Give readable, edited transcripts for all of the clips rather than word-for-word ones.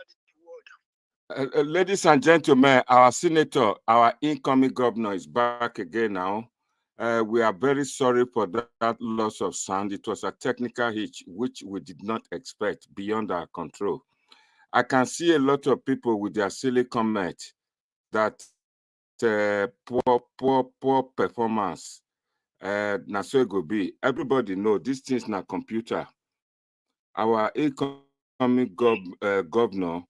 over the world. Ladies and gentlemen, our senator, our incoming governor is back again now. We are very sorry for that loss of sound. It was a technical hitch, which we did not expect, beyond our control. I can see a lot of people with their silly comment that poor performance. Na so it go be. Everybody know this thing's not computer. Our incoming governor,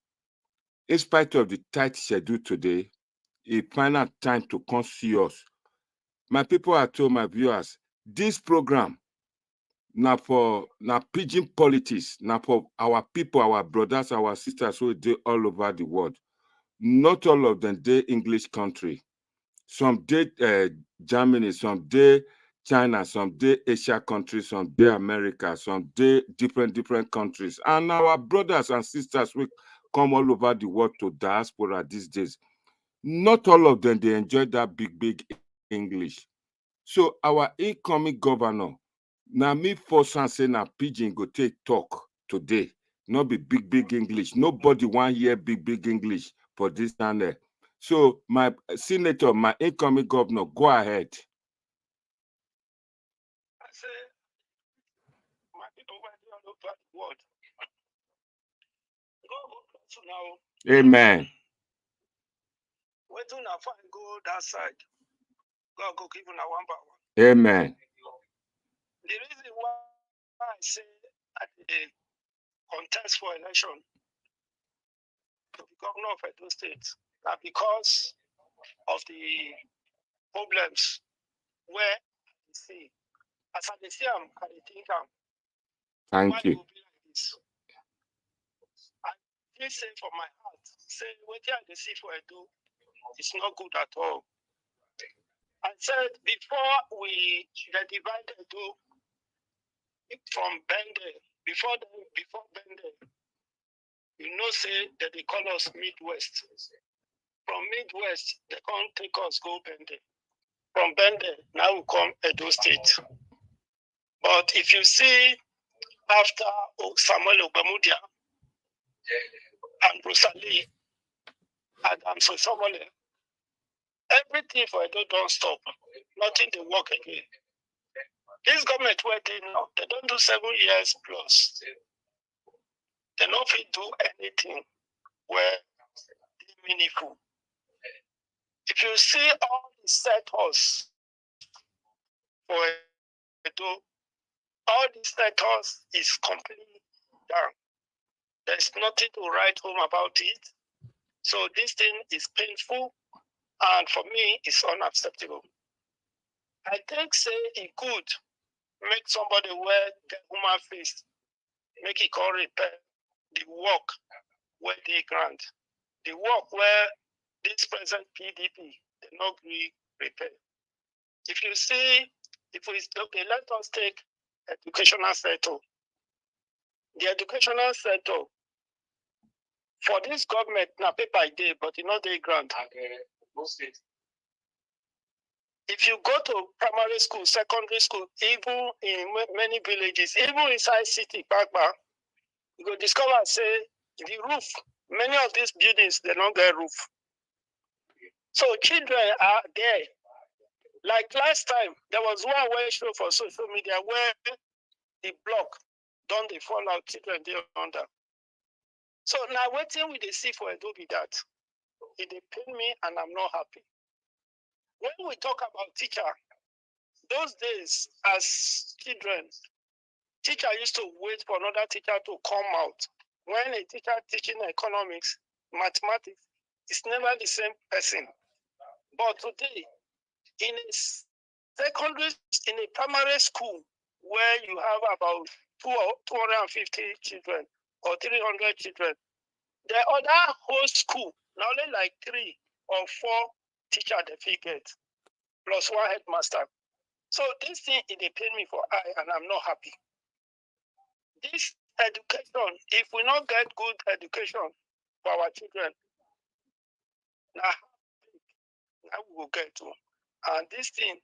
in spite of the tight schedule today, he find out time to come see us. My people at home, my viewers, this program now for pidgin politics, now for our people, our brothers, our sisters who dey all over the world. Not all of them dey English country. Some dey Germany, some dey China, some dey Asia countries, some dey America, some dey different countries. And our brothers and sisters will come all over the world to diaspora these days. Not all of them, they enjoy that big English. So our incoming governor, now me force and say na pidgin go take talk today. Not be big English. Nobody want hear big English for this channel. So my senator, my incoming governor, go ahead. I say, my people all over the world. Go now. Amen. Where do now find go that side? God go give you now one by one. Amen. The reason why I say at the contest for election to be governor of Edo State are because of the problems where I see. As I see them, I think Thank you. Like this? I feel say from my heart, say what I see for Edo is not good at all. I said before we divided Edo from Bende, before Bende, you know, say that they call us Midwest. From Midwest, they can't take us go Bende. From Bende, now we come Edo State. But if you see after Samuel Ogbamudia and Rosalie Adams Osomole, everything for Edo don't stop. Nothing they work again. This government where they now, they don't do 7 years plus. They don't fit do anything where they meaningful. If you see all the settlers for Edo, all the status is completely down. There's nothing to write home about it. So this thing is painful, and for me, it's unacceptable. I think say it could make somebody wear the human face, make it call repair the work where they grant, the work where this present PDP they not repair. If you see, if we okay, let us take educational sector. The educational sector for this government now pay by day, but you know they grant. If you go to primary school, secondary school, even in many villages, even inside city, you go discover say the roof. Many of these buildings they don't get roof. So children are there. Like last time, there was one way show for social media where the block don't they fall out, children they under. So now waiting with the see for Adobe that it pain me and I'm not happy. When we talk about teacher, those days as children, teacher used to wait for another teacher to come out. When a teacher teaching economics, mathematics, it's never the same person. But today, in a primary school where you have about 250 children or 300 children, the other whole school, now only like 3 or 4 teacher they figure plus 1 headmaster. So this thing it pain me for eye and I'm not happy. This education, if we not get good education for our children, now we will get to. And this thing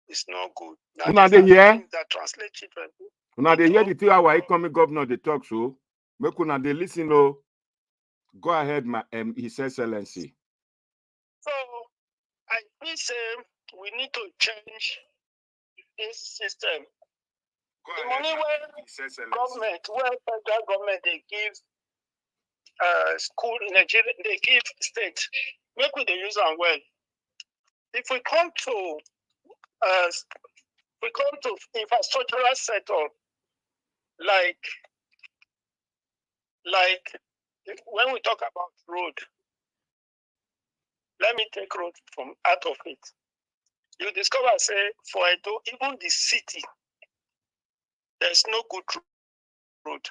is not good. Now they hear that translate children. Now they hear the 2 hour incoming governor they talk so. Make una they listen. Go ahead, His Excellency. So I think we need to change this system. The money where government, where federal government, they give school in Nigeria, they give state, make we they use them well. If we come to infrastructural sector, like when we talk about road, let me take road from out of it. You discover, say, for Edo, even the city, there's no good road.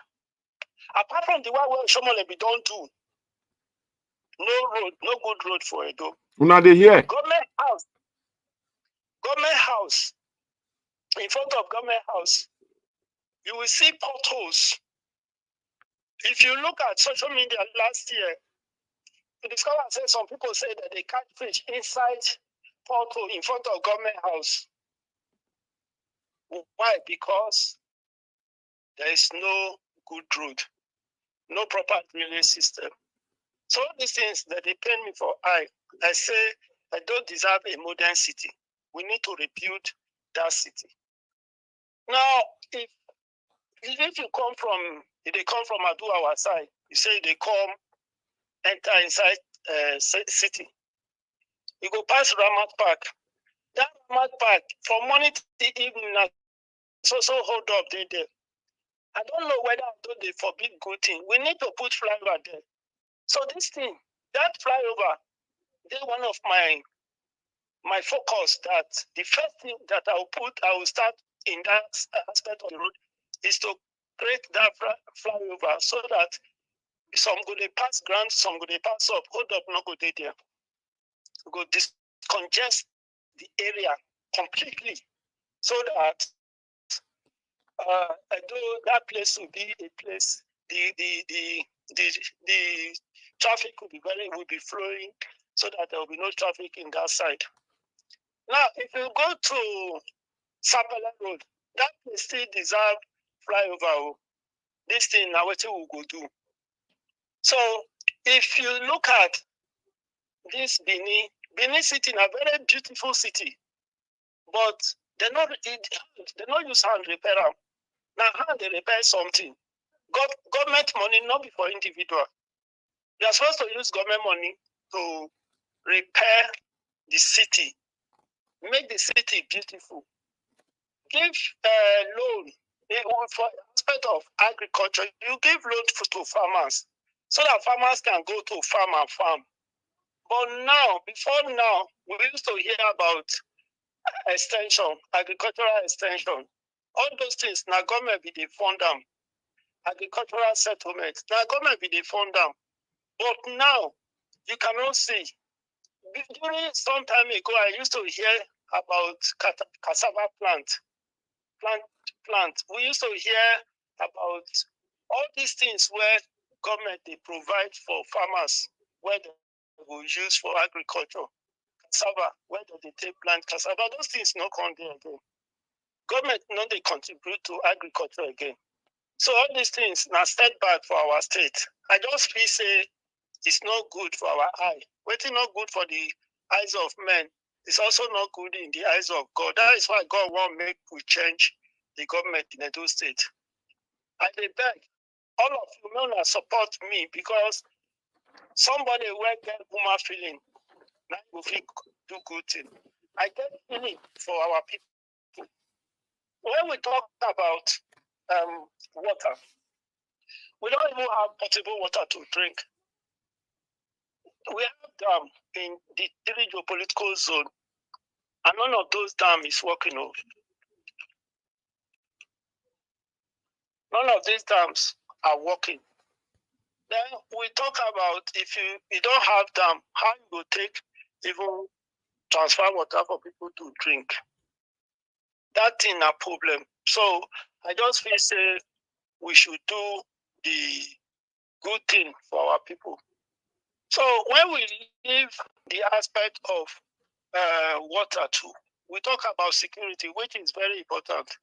Apart from the one where Shomolebi don't do, no good road for Edo. Una dey hear? Government house, in front of government house, you will see potholes. If you look at social media last year, you discover, say, some people say that they catch fish inside pothole in front of government house. Why? Because there is no good road, no proper drainage system. So all these things that they pain me for I say I don't deserve a modern city. We need to rebuild that city. Now, if you come from, if they come from Adu our side, you say they come enter inside city. You go past Ramat Park. That Ramat Park from morning to evening, so hold up there. I don't know whether they forbid good thing. We need to put flyover there. So this thing, that flyover, they one of my focus that the first thing that I will start in that aspect of the road is to create that flyover so that some go they pass ground, some go they pass up, hold up, no go there. We go discongest the area completely so that that place will be a place, the traffic will be flowing so that there will be no traffic in that side. Now, if you go to Sapele Road, that place still deserve flyover. This thing now what we will go do. So if you look at this Benin City, a very beautiful city, but they not use hand repair them. Now how they repair something? Government money not be for individual. They are supposed to use government money to repair the city, make the city beautiful. Give loan for aspect of agriculture. You give loan to farmers so that farmers can go to farm and farm. But now, before now, we used to hear about extension, agricultural extension. All those things, now government be they fund them. Agricultural settlements, now government be they fund them. But now, you cannot see. During some time ago, I used to hear about cassava plant. We used to hear about all these things where government they provide for farmers, where they will use for agriculture. Cassava, where they take plant cassava, those things not come there again. Government not they contribute to agriculture again. So all these things now step back for our state. I just feel say it's not good for our eye. Waiting not good for the eyes of men. It's also not good in the eyes of God. That is why God won't make we change the government in Edo State. I beg all of you may support me because somebody will get human feeling. Now you think do good thing. I get feeling for our people. When we talk about water, we don't even have potable water to drink. We have dam in the 3 geopolitical zone, and none of those dams is working. None of these dams are working. Then we talk about if you don't have dam, how you will take even transfer water for people to drink. That thing a problem. So I just feel say we should do the good thing for our people. So when we leave the aspect of water too, we talk about security, which is very important.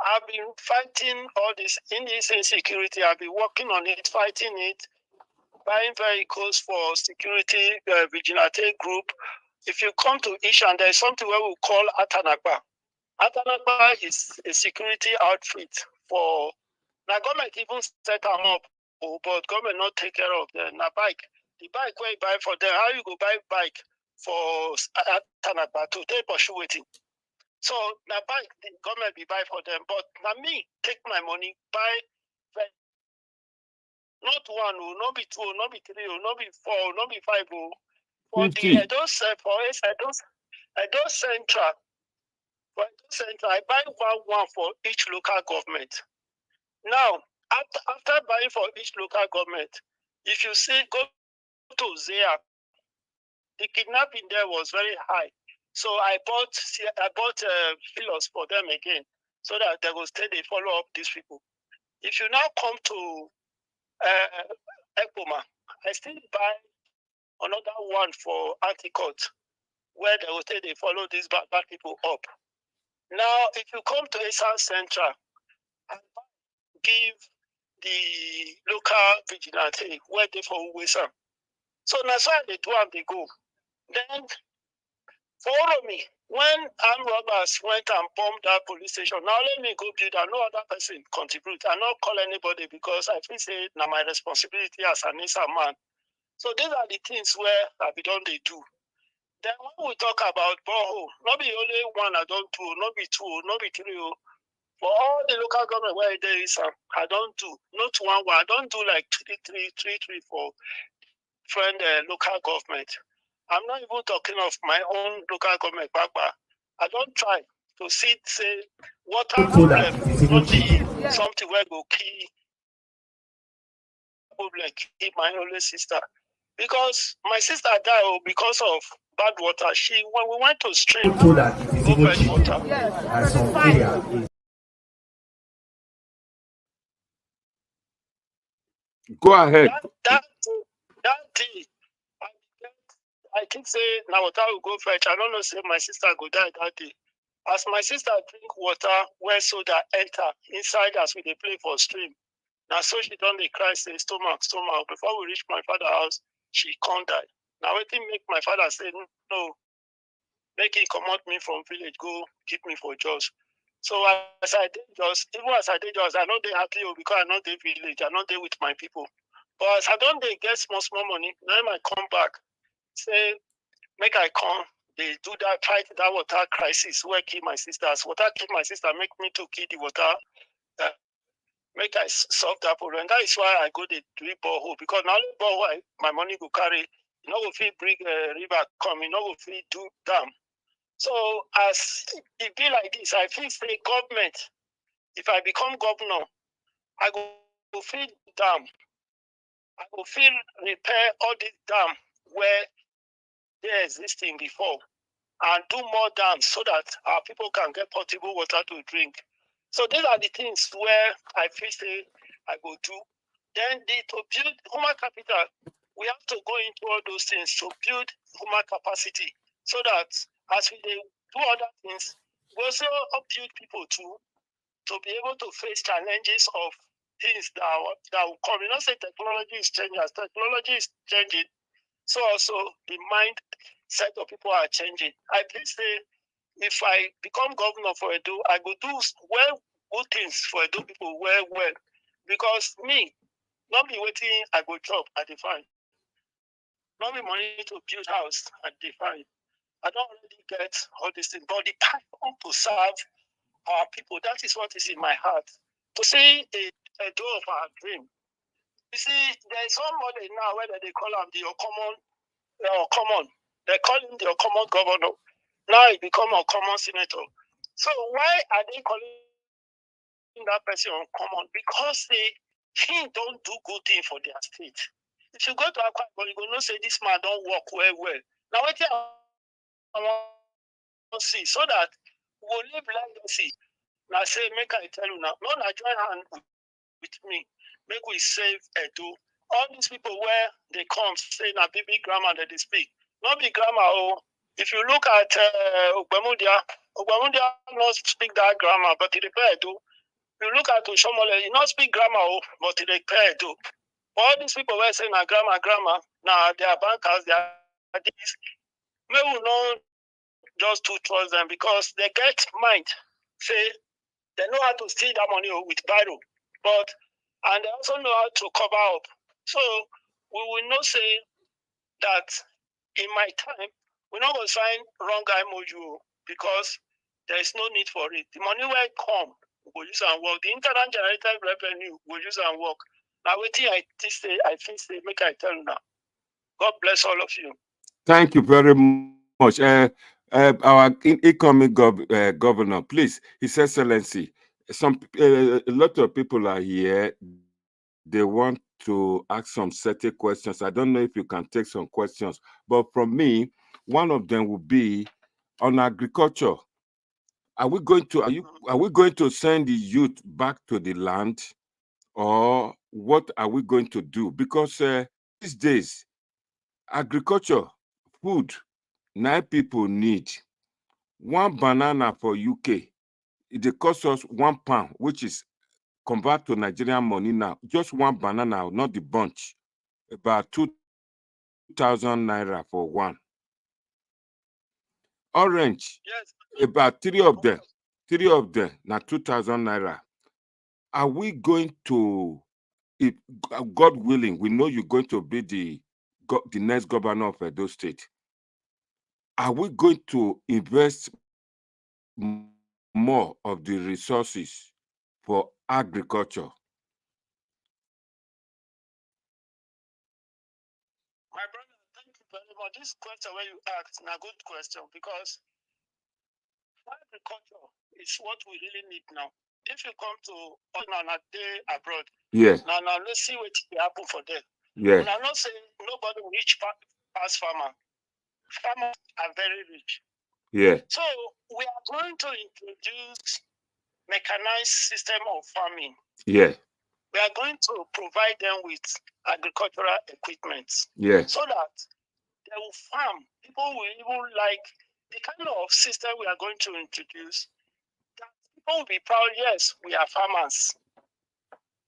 I've been fighting all this in this insecurity. I've been working on it, fighting it buying vehicles for security vigilante group. If you come to Ishan, there is something where we call Atanakba. Atanakba is a security outfit for, now government even set them up, but government not take care of them. Now bike, the bike where you buy for them, how you go buy bike for Atanakba to take pursue waiting. So now bike, the government be buy for them, but now me take my money, buy not one, not be two, not be three, not be four, not be five. For 50. the Edo Central, for Edo Central, I buy one for each local government. Now, after buying for each local government, if you see, go to Zea, the kidnapping there was very high. So I bought filos for them again, so that they will stay, they follow up these people. If you now come to Ekpoma, I still buy another one for Anticourt, where they will say they follow these bad people up. Now, if you come to Esan Central, I give the local vigilante where they for Wesam. So that's why they do and they go. Then follow me. When armed robbers went and bombed that police station, now let me go build and no other person contribute. I not call anybody because I feel say now my responsibility as an Isa man. So these are the things where I be done they do. Then when we talk about borehole, not be only one I don't do, not be two, not be three. For all the local government where there is, I don't do, not one, I don't do like three for friend local government. I'm not even talking of my own local government, Baba. I don't try to say water problem, not be something where go key problem, keep my only sister. Because my sister died because of bad water. When we went to stream, go fetch water. Go ahead. That day, I think say now water will go fetch. I don't know say my sister go die that day. As my sister drink water where soda enter inside as we dey play for stream. Now so she done the cry say stomach. Before we reach my father's house, she can't die. Now wetin make my father say no, make him comot me from village, go keep me for Jos. So as I did Jos, even as I did Jos, I know they happy because I know they village, I know they with my people. But as I don't they get small money, now I come back, say make I come, they do that, fight that water crisis where kill my sister. As water kill my sister, make me to kill the water, make I solve that problem. That is why I go to drip borehole, because now borehole my money go carry, you know, if we bring river come, you know, if we do dam. So as it be like this, I feel say government, if I become governor, I go feel dam. I go feel repair all this dam where they're existing before and do more dams so that our people can get potable water to drink. So these are the things where I feel say I go do. Then to build human capital, we have to go into all those things to build human capacity so that as we do other things, we also build people to be able to face challenges of things that will come. You know, say technology is changing. As technology is changing, so also the mindset of people are changing. I think say if I become governor for Edo, I go do good things for Edo people well, because me, not be waiting, I go job, I define. Not be money to build house, I define. I don't really get all these things, but the time to serve our people, that is what is in my heart. To see a door of our dream. You see, there's somebody now whether they call him the common. They call him the common governor. Now he become a common senator. So why are they calling that person uncommon? Because he don't do good thing for their state. If you go to Okpebello, you go know say this man don't work well. Now what I want to see so that we'll live legacy. Now say make I tell you now, no join hand with me. Make we save Edo. All these people where they come say na big grammar that they speak. Not big grammar. Oh, if you look at Okpebello not speak that grammar, but he repair Edo. You look at Oshomole, he not speak grammar, but he repair Edo. All these people were saying, grandma, now they are bankers, they are this. Maybe we not just to trust them because they get mind. Say, they know how to steal that money with Biro. And they also know how to cover up. So we will not say that in my time, we're not going to sign wrong MOU because there is no need for it. The money will come, we'll use and work. The internal generated revenue will use and work. Now, waiting, I think say, make I tell you now. God bless all of you. Thank you very much. Our incoming governor, please, His Excellency, a lot of people are here. They want to ask some certain questions. I don't know if you can take some questions, but from me, one of them would be on agriculture. Are we going to send the youth back to the land, or what are we going to do? Because these days, agriculture, food, 9 people need. One banana for UK, it costs us £1, which is convert to Nigerian money now. Just one banana, not the bunch, about 2,000 naira for one. Orange, Yes. about 3 of them. 3 of them, now 2,000 naira. Are we going to, if God willing, we know you're going to be the next governor of Edo State. Are we going to invest more of the resources for agriculture? My brother, thank you very much. This question where you asked is a good question because agriculture is what we really need now. If you come to a day abroad, yeah, now let's see what will happen for them. yeah. And I'm not saying nobody rich past farmer. Farmers are very rich. Yeah. So we are going to introduce mechanized system of farming. Yeah. We are going to provide them with agricultural equipment. Yeah. So that they will farm. People will even like the kind of system we are going to introduce. That people will be proud, yes, we are farmers.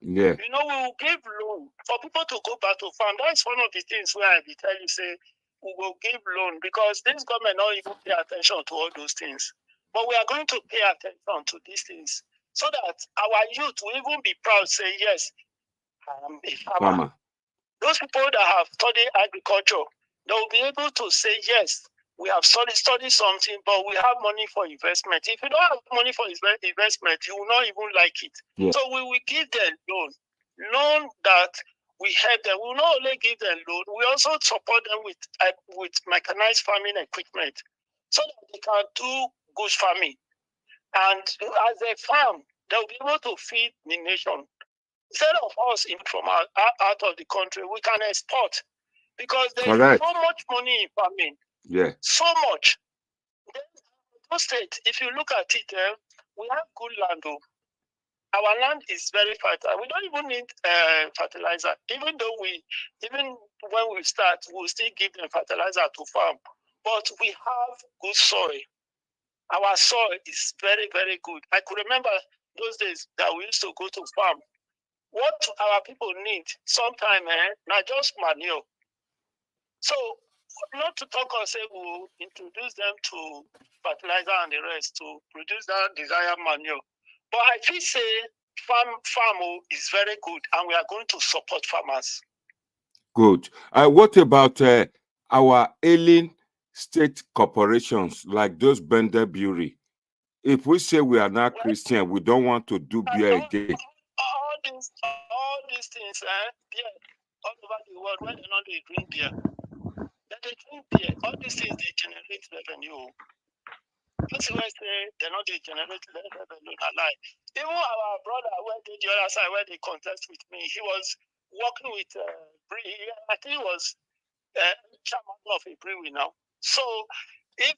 Yeah. You know, we will give loan for people to go back to farm. That's one of the things where I will tell you, say, we will give loan because this government not even pay attention to all those things. But we are going to pay attention to these things so that our youth will even be proud, say, yes, I am a farmer. Those people that have studied agriculture, they will be able to say, yes, we have studied something, but we have money for investment. If you don't have money for investment, you will not even like it. Yeah. So we will give them loan that we help them. We will not only give them loan, we also support them with mechanized farming equipment so that they can do good farming. And as they farm, they'll be able to feed the nation. Instead of us from out of the country, we can export because there's so much money in farming. Yeah. So much. Then, state, if you look at it, we have good land. Our land is very fertile. We don't even need fertilizer. Even when we start, we'll still give them fertilizer to farm. But we have good soil. Our soil is very, very good. I could remember those days that we used to go to farm. What our people need sometimes, not just manure. So, not to talk or say we'll introduce them to fertilizer and the rest to produce that desired manure. But I feel say farm is very good and we are going to support farmers. Good. What about our ailing state corporations like those Beaer? If we say we are not Christian, we don't want to do beer again. All these things, beer, all over the world, where they not they drink beer. Then they drink beer. All these things they generate revenue. That's why I say they're not they generate revenue alive. Even our brother where they the other side where they contest with me, he was working with I think he was chairman of a brewery now. So if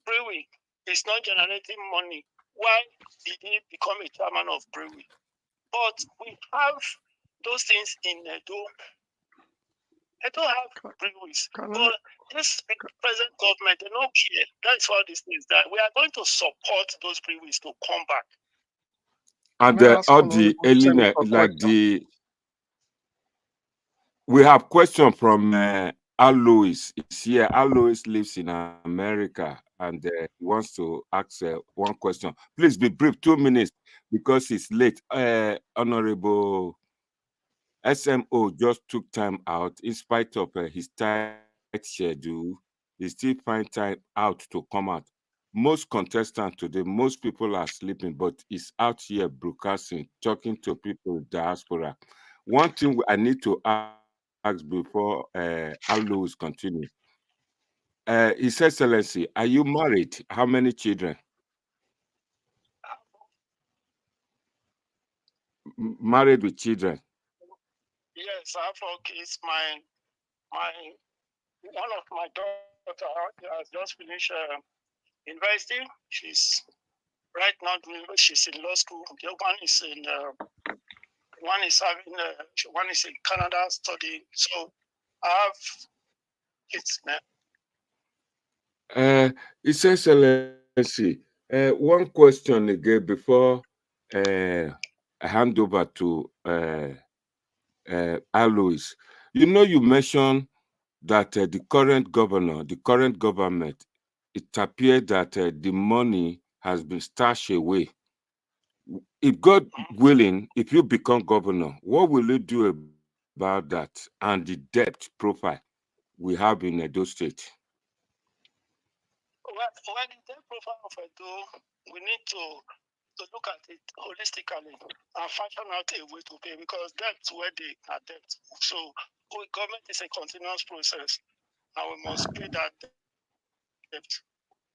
brewery is not generating money, why did he become a chairman of brewery? But we have those things in Edo. I don't have breweries. But this present government, they don't care. That's why this is that we are going to support those breweries to come back. And all the alien, like the We have question from Alois. Is here. Alois lives in America and he wants to ask one question. Please be brief, 2 minutes, because it's late. Honorable SMO just took time out in spite of his tight schedule. He still find time out to come out. Most contestants today, most people are sleeping, but he's out here broadcasting, talking to people in diaspora. One thing I need to ask before Alois continue. His Excellency, are you married? How many children? Married with children? Yes, I have 4 kids. My one of my daughter has just finished university. She's right now she's in law school. The other one is in one is in Canada studying. So I have kids now. His Excellency, one question again before I hand over to Alois. You know, you mentioned that the current government, it appeared that the money has been stashed away. If God willing, if you become governor, what will you do about that and the debt profile we have in Edo State? Well, the debt profile of Edo, we need to look at it holistically and fashion out a way to pay, because debts where they are debt. So government is a continuous process, and we must pay that debt,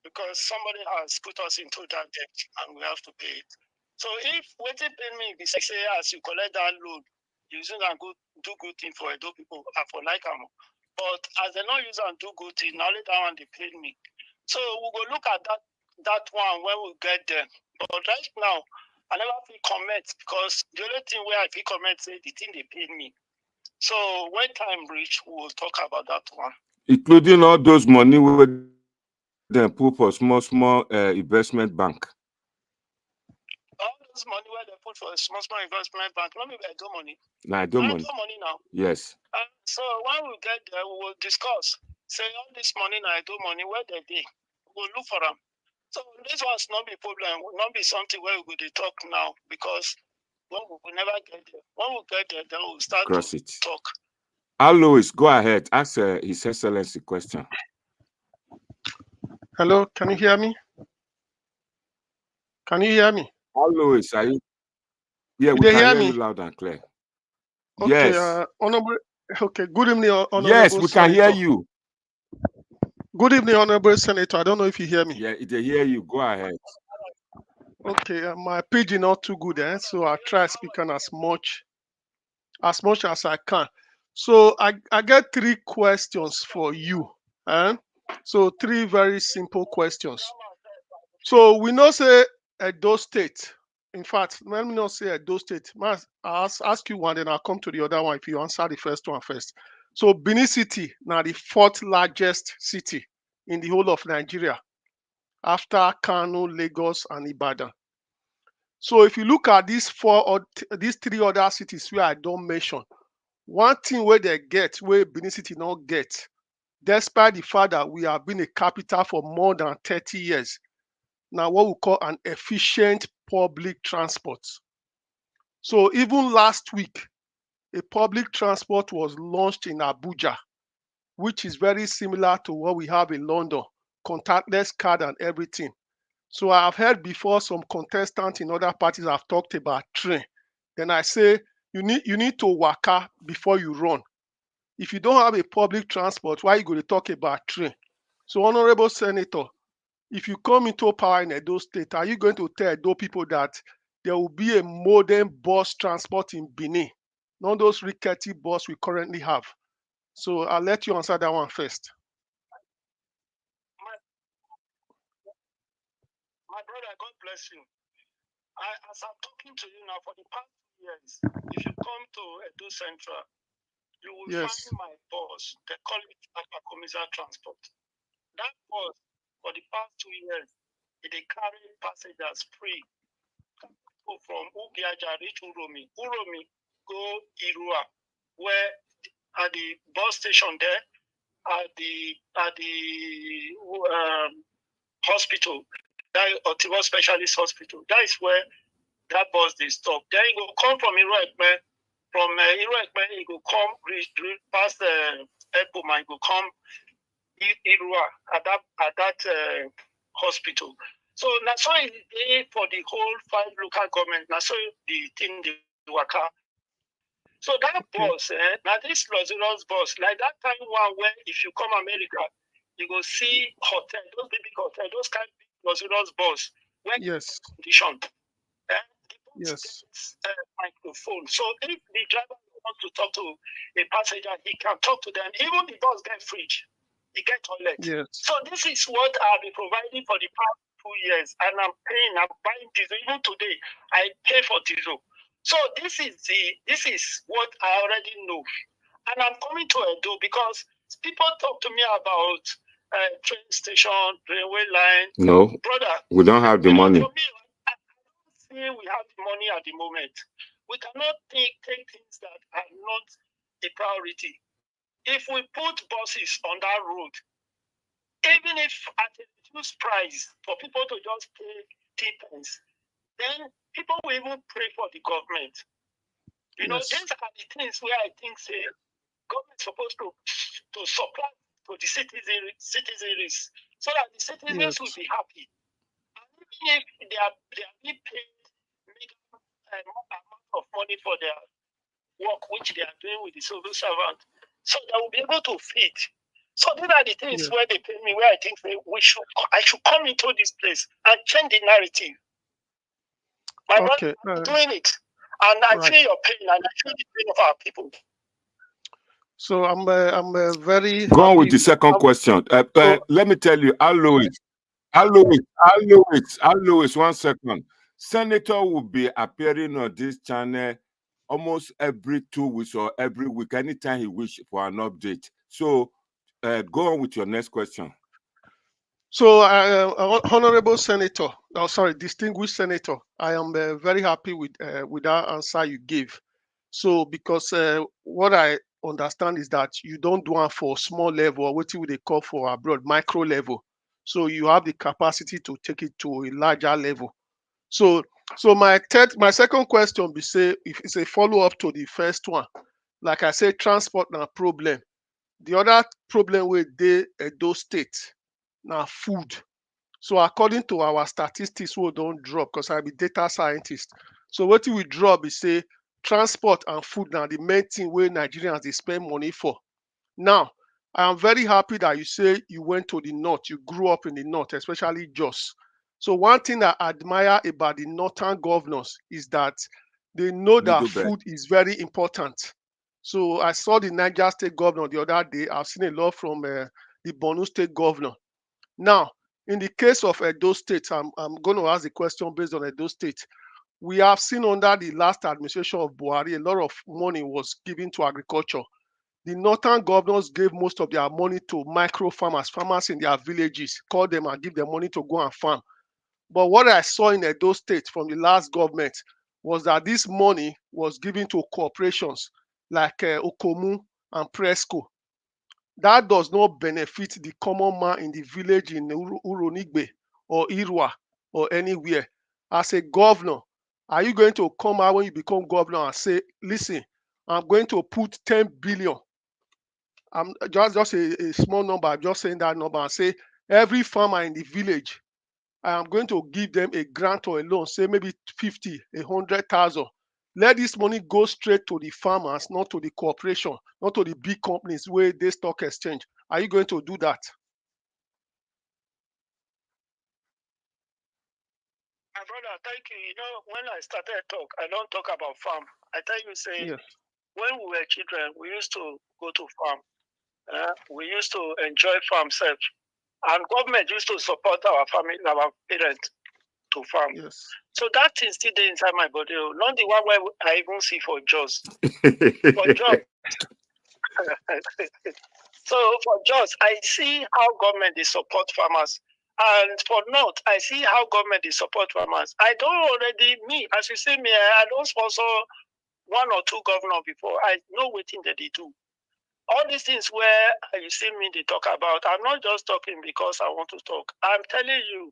because somebody has put us into that debt and we have to pay it. So if waiting pay me be say as you collect that loan, using and do good thing for Edo people and for like am. But as they not use and do good thing, now later on they pay me. So we go look at that one when we get there. But right now, I never feel comment, because the only thing where I feel comment say the thing they paid me. So when time reach, we will talk about that one. Including all those money where they put for small investment bank. All those money where they put for a small investment bank, not maybe Edo money. Nah, Edo money. Money now. Yes. So when we get there, we will discuss. Say all this money now, Edo money, where they be? We'll look for them. So this one's not be problem, will not be something where we will talk now, because when we never get there. When we get there, then we'll start to talk. Alois, go ahead. Ask His Excellency question. Hello, can you hear me? Can you hear me? Alois, are you? Yeah, we can hear you loud and clear. Okay, Yes. Honorable. Okay, good evening, Honorable. Yes, we can hear you. Good evening, Honorable Senator. I don't know if you hear me. Yeah, they hear you. Go ahead. Okay, my pidgin not too good, so I try speaking as much as I can. So I get 3 questions for you. So 3 very simple questions. So we know say Edo State. In fact, let me not say Edo State. I'll ask you one, then I'll come to the other one if you answer the first one first. So Benin City now the 4th largest city in the whole of Nigeria, after Kano, Lagos, and Ibadan. So if you look at these 3 other cities where I don't mention, one thing where they get, where Benin City not get, despite the fact that we have been a capital for more than 30 years, now what we call an efficient public transport. So even last week, a public transport was launched in Abuja, which is very similar to what we have in London, contactless card and everything. So I've heard before some contestants in other parties have talked about train. Then I say you need to waka before you run. If you don't have a public transport, why are you going to talk about train? So Honorable Senator, if you come into power in Edo State, are you going to tell Edo people that there will be a modern bus transport in Benin, not those rickety bus we currently have? So I'll let you answer that one first. My brother, God bless you. As I'm talking to you now, for the past 2 years, if you come to Edo Central, you will find my bus. They call it Apakomisa Transport. That bus, for the past 2 years, they carry passengers free. Go from Ubiaja reach Uromi. Uromi go Irua, where bus station there, at the hospital, that Otibo Specialist Hospital. That is where that bus they stop. Then it will come from Iroekpe. From Iroekpe, it will come past the Epoma. It will come Irua at that hospital. So now, so for the whole 5 local government. Now, so the thing the waka. So that bus, now this luxurious bus, like that time one where if you come America, you go see hotel, those big hotel, those kind of big luxurious bus, where Yes. condition, Yes. microphone. So if the driver wants to talk to a passenger, he can talk to them. Even the bus get fridge, he get toilet. Yes. So this is what I've been providing for the past 2 years, and I'm buying diesel. Even today, I pay for diesel. So this is what I already know, and I'm coming to Edo because people talk to me about train station, railway line. No, brother, we don't have the money. For me, I don't say we have the money at the moment. We cannot take things that are not a priority. If we put buses on that road, even if at a reduced price for people to just pay 10 pence, then people will even pray for the government. You know, these are the things where I think say government is supposed to supply to the citizens so that the citizens will be happy. And even if they are being paid amount of money for their work which they are doing with the civil servant, so they will be able to feed. So these are the things where they pay me, where I think I should come into this place and change the narrative. My brother, I'm doing it. And I feel your pain, and I feel the pain of our people. So I'm very Go on with happy. the second question. Let me tell you, Alois, 1 second. Senator will be appearing on this channel almost every 2 weeks or every week, anytime he wishes for an update. So go on with your next question. So, Honorable Senator, distinguished Senator, I am very happy with that answer you gave. So, because what I understand is that you don't do it for small level, or what they call for abroad, micro level. So you have the capacity to take it to a larger level. So my second question be say, if it's a follow up to the first one, like I said, transport na problem. The other problem with Edo State na food. So according to our statistics, we don't drop because I be data scientist. So what we drop is say transport and food now the main thing where Nigerians they spend money for. Now, I am very happy that you say you went to the north, you grew up in the north, especially Jos. So one thing I admire about the northern governors is that they know that food is very important. So I saw the Niger State governor the other day. I've seen a lot from the Borno State governor. Now, in the case of Edo State, I'm going to ask the question based on Edo State. We have seen under the last administration of Buhari, a lot of money was given to agriculture. The northern governors gave most of their money to micro farmers in their villages, call them and give them money to go and farm. But what I saw in Edo State from the last government was that this money was given to corporations like Okomu and Presco. That does not benefit the common man in the village in Uronigbe or Irua or anywhere. As a governor, are you going to come out when you become governor and say, listen, I'm going to put 10 billion. I'm just a small number. I'm just saying that number and say every farmer in the village, I am going to give them a grant or a loan, say maybe 50, 100,000. Let this money go straight to the farmers, not to the corporation, not to the big companies where they stock exchange. Are you going to do that? My brother, thank you. You know, when I started talk, I don't talk about farm. I tell you, say, when we were children, we used to go to farm. We used to enjoy farm self. And government used to support our family, our parents to farm. Yes. So that thing still there inside my body. Not the one where I even see for Jos. For Jos. So for Jos, I see how government they support farmers. And for North, I see how government they support farmers. I don't already, as you see me, I don't sponsor 1 or 2 governors before. I know what thing that they do. all these things where you see me they talk about, I'm not just talking because I want to talk. I'm telling you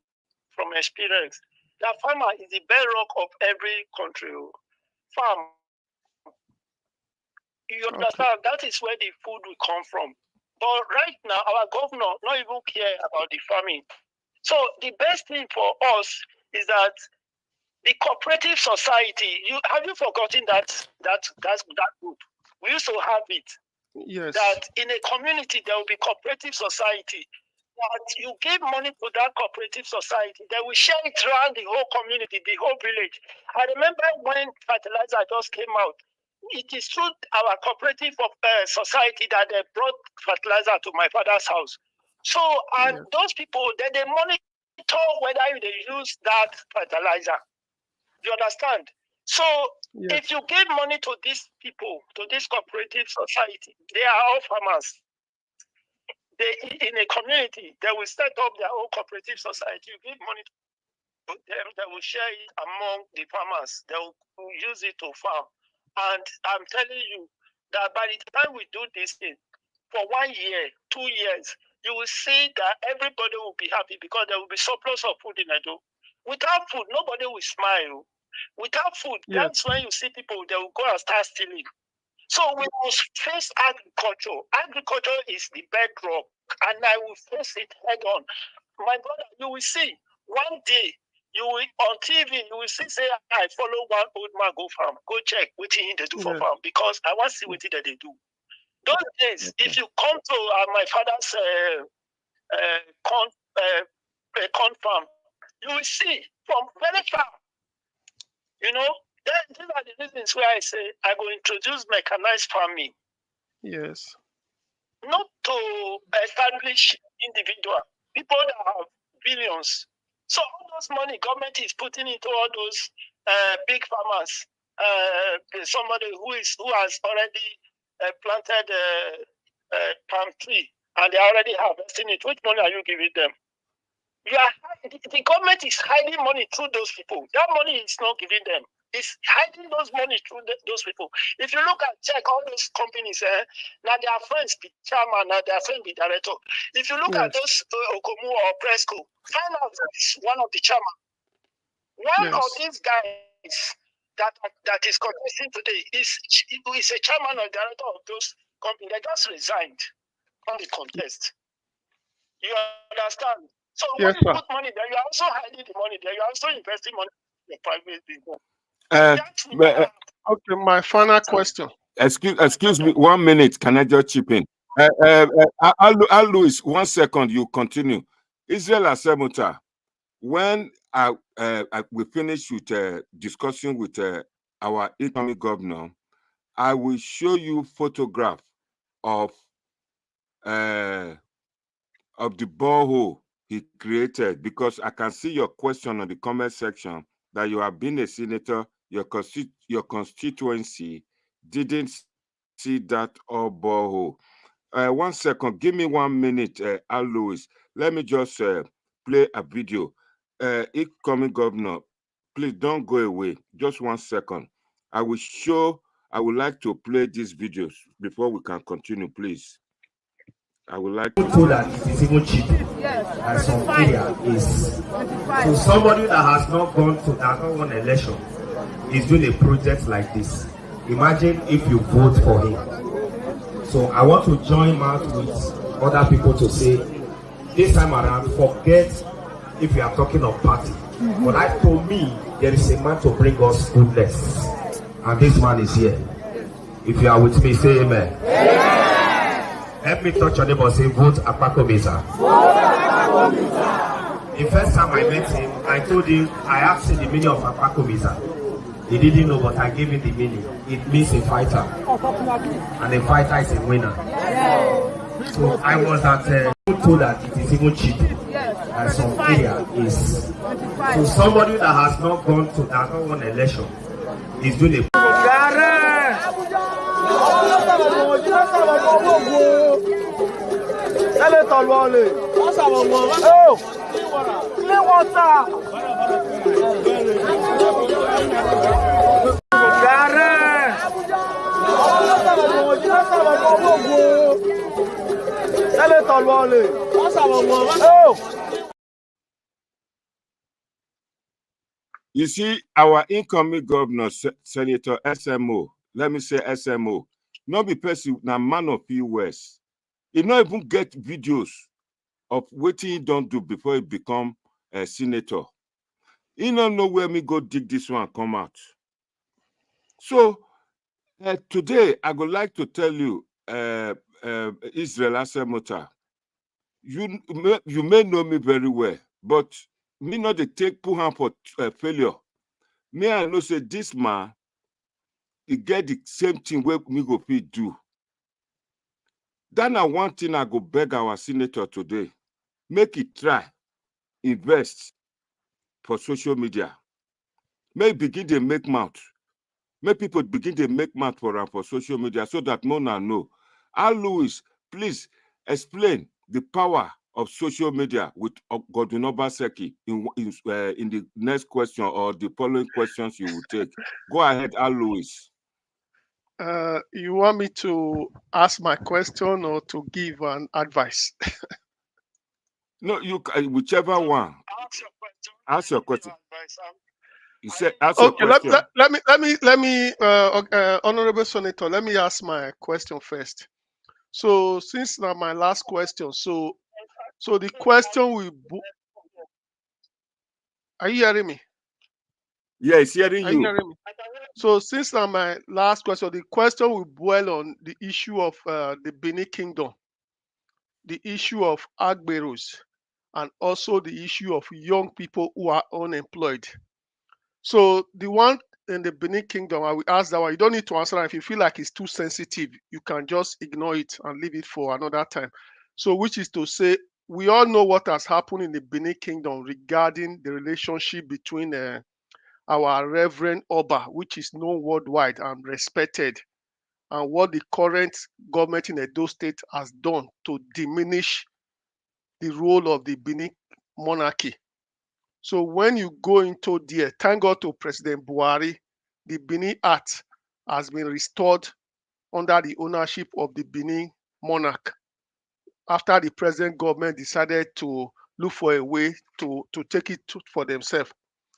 from experience that farmer is the bedrock of every country. Farm. You understand? That is where the food will come from. But right now, our governor not even care about the farming. So the best thing for us is that the cooperative society. Have you forgotten that group? We used to have it. Yes. That in a community there will be cooperative society. That you give money to that cooperative society, they will share it around the whole community, the whole village. I remember when fertilizer just came out. It is through our cooperative society that they brought fertilizer to my father's house. So, and those people, they monitor whether they use that fertilizer. You understand? So, if you give money to these people, to this cooperative society, they are all farmers. They, in a community, they will set up their own cooperative society. You give money to them, they will share it among the farmers. They will use it to farm. And I'm telling you that by the time we do this thing, for 1 year, 2 years, you will see that everybody will be happy because there will be surplus of food in Edo. Without food, nobody will smile. Without food, that's when you see people, they will go and start stealing. So we must face agriculture. Agriculture is the bedrock, and I will face it head on. My brother, you will see, one day, you will on TV, you will see, say, I follow one old man go farm, go check what they do for farm, because I want to see what they do. Those days, if you come to my father's corn farm, you will see from very far, you know, these are the reasons where I say I will introduce mechanized farming. Yes. Not to establish individual people that have billions. So all those money government is putting into all those big farmers. Somebody who has already planted palm tree and they already harvesting it. Which money are you giving them? The government is hiding money through those people. That money is not giving them. It's hiding those money through those people. If you look at check all those companies, now their friends be chairman, now their friend be director. If you look at those Okomu or Presco, find out one of the chairman. One of these guys that is contesting today is a chairman or director of those companies. They just resigned on the contest. You understand? So when you put money there, you're also hiding the money there. You're also investing money in the private people. Okay, my final question. Excuse me, 1 minute. Can I just chip in? Louis, 1 second. You continue. Israel Asemuta, when we finish with discussing with our incoming governor, I will show you photograph of the borehole he created, because I can see your question on the comment section that you have been a senator, your constituency didn't see that or borehole. 1 second, give me 1 minute, Al Lewis. Let me just play a video. Incoming governor, please don't go away. Just 1 second. I would like to play these videos before we can continue, please. I would like to so that it is even cheap. And some area is so somebody that has not won an election is doing a project like this. Imagine if you vote for him. So I want to join mouth with other people to say this time around, forget if you are talking of party. But for me, there is a man to bring us goodness, and this man is here. If you are with me, say amen. Amen. Help me touch your neighbor and say, vote Akpakomeza. The first time I met him, I told him, I asked him the meaning of Akpakomeza. He didn't know, but I gave him the meaning. It means a fighter. And a fighter is a winner. So I was told that it is even cheap. And some area is. So somebody that has not won an election is doing a You see, our incoming governor, Senator SMO, let me say SMO, not be person, now man of US. He not even get videos of what he don't do before he become a senator. He don't know where me go dig this one come out. So today, I would like to tell you, Israel Asemota, you may know me very well, but me not the take put hand for failure. Me I know say this man, he get the same thing where me go fit do. Then one thing I go beg our senator today, make it try, invest for social media. Make begin to make mouth. Make people begin to make mouth for social media so that Mona know. Louis, please explain the power of social media with Godwin Obaseki in the next question or the following questions you will take. Go ahead, Louis. You want me to ask my question or to give an advice? No, you whichever one. Ask your question. You said ask your question. Let me, Honorable Senator, let me ask my question first. So since now my last question, so the question will. Are you hearing me? Yeah, it's hearing Are you you. hearing me? So since now my last question, the question will boil on the issue of the Benin Kingdom, the issue of Agberos, and also the issue of young people who are unemployed. So the one in the Benin Kingdom, I will ask that one. You don't need to answer that. If you feel like it's too sensitive, you can just ignore it and leave it for another time. So which is to say, we all know what has happened in the Benin Kingdom regarding the relationship between our Reverend Oba, which is known worldwide and respected, and what the current government in Edo State has done to diminish the role of the Benin monarchy. So when you go into there, thank God to President Buhari, the Benin Act has been restored under the ownership of the Benin monarch after the present government decided to look for a way to take it for themselves.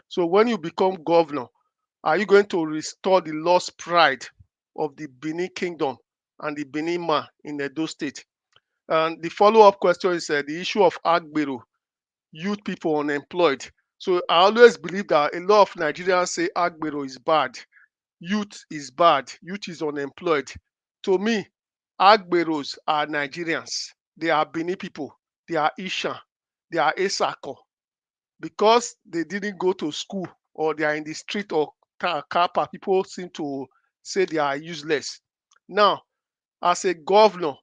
So when you become governor, are you going to restore the lost pride of the Benin Kingdom and the Benin man in Edo State? And the follow-up question is the issue of Agbero, youth people unemployed. So I always believe that a lot of Nigerians say Agbero is bad, youth is bad, youth is unemployed. To me, Agberos are Nigerians. They are Benin people. They are Isha. They are Esako. Because they didn't go to school or they are in the street or Kapa, people seem to say they are useless. Now, as a governor,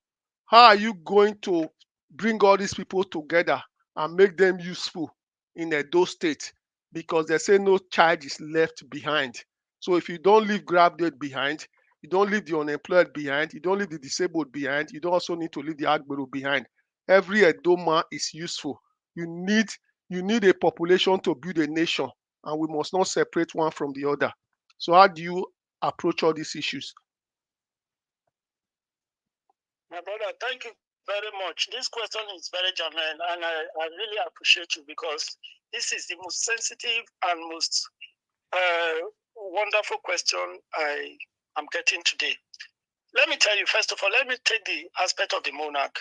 how are you going to bring all these people together and make them useful in Edo State? Because they say no child is left behind. So if you don't leave graduate behind, you don't leave the unemployed behind, you don't leave the disabled behind, you don't also need to leave the Agbero behind. Every Edo man is useful. You need a population to build a nation, and we must not separate one from the other. So how do you approach all these issues? My brother, thank you very much. This question is very germane, and I really appreciate you because this is the most sensitive and most wonderful question I am getting today. Let me tell you, first of all, let me take the aspect of the monarch.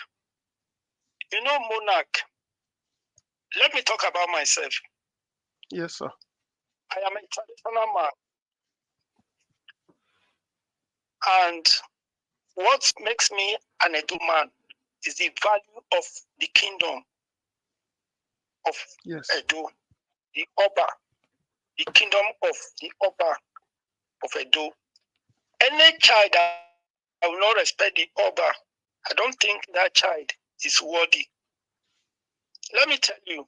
You know, monarch, let me talk about myself. Yes, sir. I am a traditional man. And what makes me an Edo man is the value of the kingdom of Edo, the Oba, the kingdom of the Oba of Edo. Any child that will not respect the Oba, I don't think that child is worthy. Let me tell you,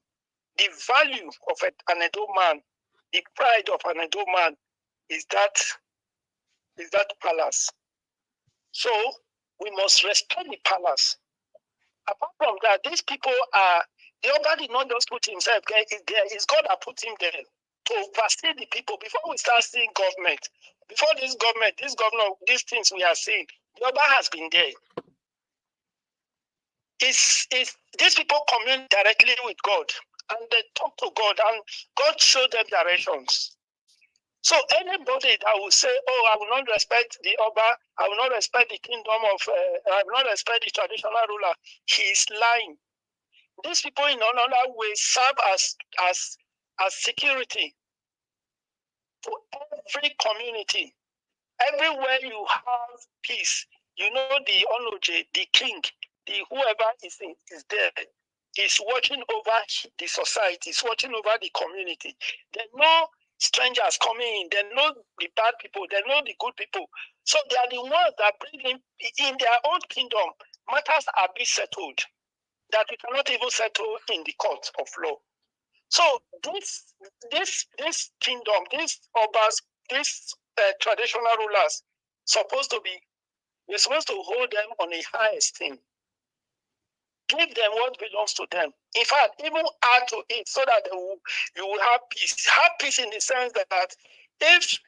the value of an Edo man, the pride of an Edo man is that palace. So we must respect the palace. Apart from that, these people are, the Oba did not just put himself there, it's God that put him there to oversee the people. Before we start seeing government, before this government, this governor, these things we are seeing, the Oba has been there. is these people commune directly with God, and they talk to God, and God showed them directions. So anybody that will say, "Oh, I will not respect the Oba, I will not respect the kingdom of, I will not respect the traditional ruler," he is lying. These people, in another way, serve as security to every community. Everywhere you have peace, you know the Onoje, the king, the whoever is there, is watching over the society, is watching over the community. They know strangers coming in, they know the bad people, they know the good people. So they are the ones that bring in their own kingdom. Matters are being settled that we cannot even settle in the court of law. So this kingdom, these obas, these traditional rulers, we're supposed to hold them on a high esteem. Give them what belongs to them. In fact, even add to it so that you will have peace. Have peace in the sense that if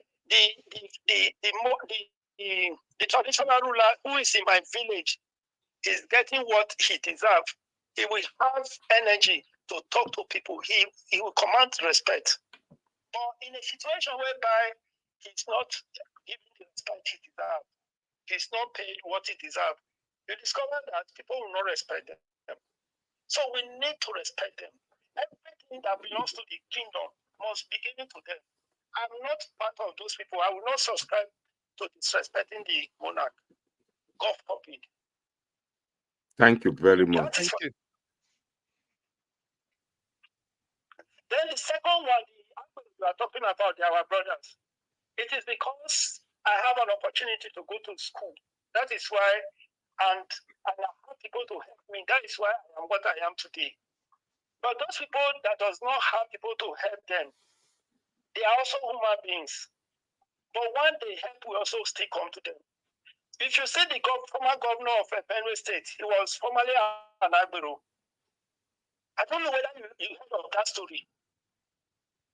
the traditional ruler who is in my village is getting what he deserves, he will have energy to talk to people. He will command respect. But in a situation whereby he's not given the respect he deserves, he's not paid what he deserves, you discover that people will not respect them. So we need to respect them. Everything that belongs to the kingdom must be given to them. I'm not part of those people. I will not subscribe to disrespecting the monarch. God forbid. Thank you very much. Thank you. Then the second one, we are talking about, they are our brothers. It is because I have an opportunity to go to school. That is why, and I have people to help me. That is why I am what I am today. But those people that does not have people to help them, they are also human beings. But when they help, we also still come to them. If you see the former governor of Benue State, he was formerly an Agbero. I don't know whether you heard of that story.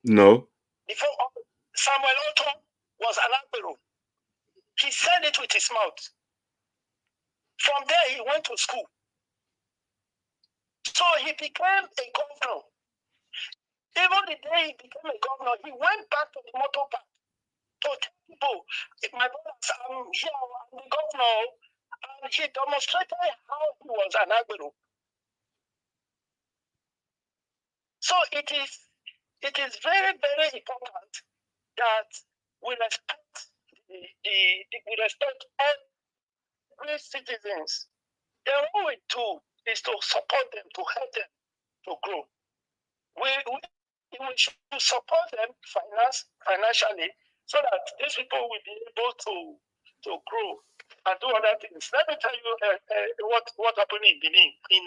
No. Before Samuel Otto was an Agbero. He said it with his mouth. From there, he went to school. So he became a governor. Even the day he became a governor, he went back to the motor park to tell people, my brothers, I'm here, I'm the governor. And he demonstrated how he was an Agbero. So it is very, very important that we respect we respect every citizens. Then what we do is to support them, to help them to grow. We should support them financially so that these people will be able to grow and do other things. Let me tell you what happened in Benin, in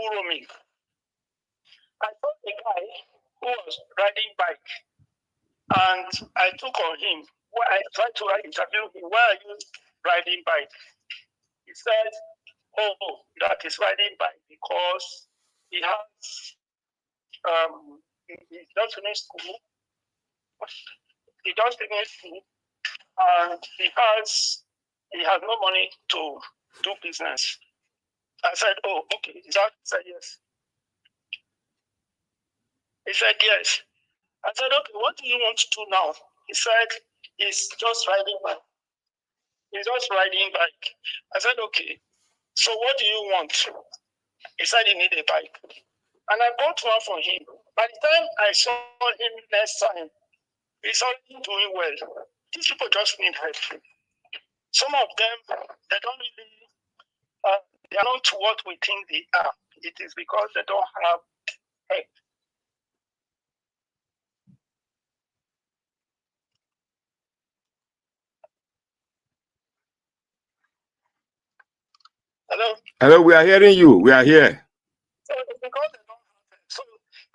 Uromi. I saw a guy who was riding bike, and I took on him. I tried to interview him. Why are you riding bike? He said, "Oh, that is riding bike because he has he just finished school. He just finished school, and he has no money to do business." I said, "Oh, okay." He said, "Yes." He said, "Yes." I said, "Okay, what do you want to do now?" He said, "He's just riding bike." He's just riding bike. I said, "Okay, so what do you want?" He said he needed a bike. And I bought one for him. By the time I saw him next time, he's already doing well. These people just need help. Some of them, they don't really, they are not what we think they are. It is because they don't have help. Hello? Hello, we are hearing you. We are here. So it's because they don't have help. So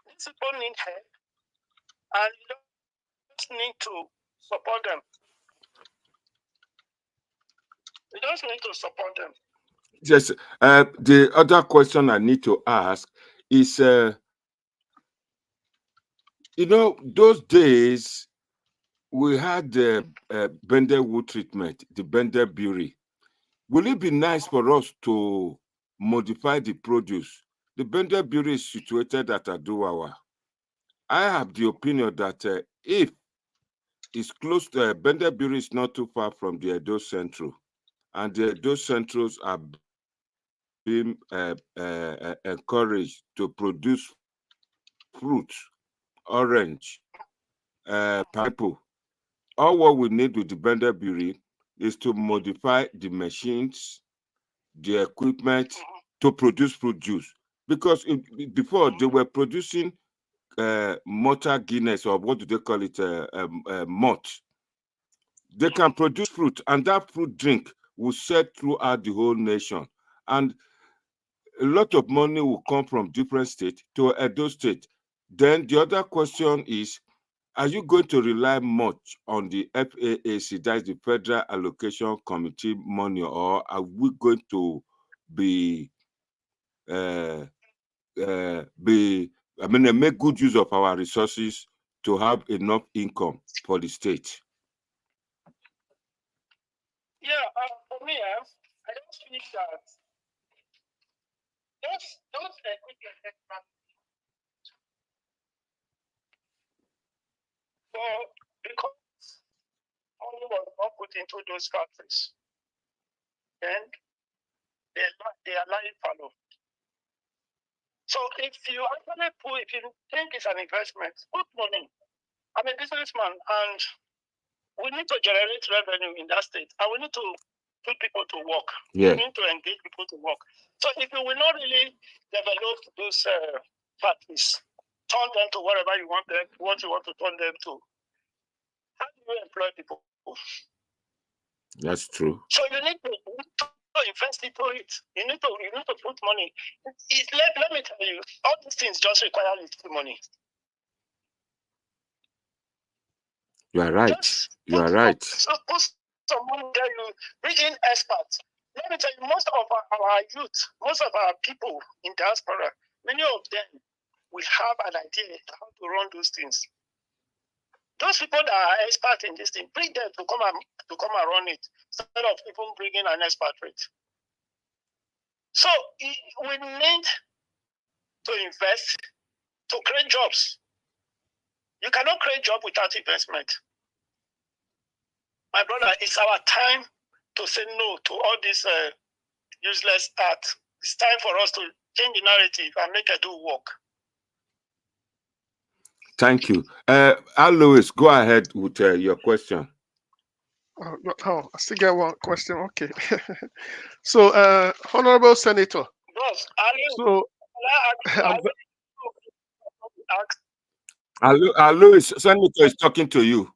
these people need help, and you just need to support them. You just need to support them. Yes. The other question I need to ask is, you know, those days we had the Bender wood treatment, the Bender Beaer. Will it be nice for us to modify the produce. The Bender Brewery is situated at Aduwawa. I have the opinion that if it's close to Bender Brewery is not too far from the Edo Central, and the Edo Centrals are being encouraged to produce fruit, orange, pineapple. All what we need with the Bender Brewery is to modify the machines, the equipment to produce fruit juice. Because before they were producing mortar Guinness, or what do they call it, malt. They can produce fruit, and that fruit drink will sell throughout the whole nation. And a lot of money will come from different states to Edo State. Then the other question is, are you going to rely much on the FAAC, that is the Federal Allocation Committee money, or are we going to make good use of our resources to have enough income for the state? Yeah, for me, I don't think that those equipment because money was not put into those factories, then they are lying fallow. So if you actually if you think it's an investment, put money. I'm a businessman, and we need to generate revenue in that state, and we need to put people to work. Yeah. We need to engage people to work. So if you will not really develop those factories, turn them to whatever you want them, what you want to turn them to, how do you employ people? That's true. So you need to invest into it. You need to put money. Let me tell you, all these things just require little money. You are right. You are right. So put some money there, you bring in experts. Let me tell you, most of our youth, most of our people in diaspora, many of them will have an idea how to run those things. Those people that are experts in this thing, bring them to come and run it, instead of even bringing an expert rate. So we need to invest to create jobs. You cannot create jobs without investment. My brother, it's our time to say no to all this useless art. It's time for us to change the narrative and make it do work. Thank you. Alois, go ahead with your question. I still get one question. Okay. So, Honorable Senator. Boss, Alois, Senator is talking to you.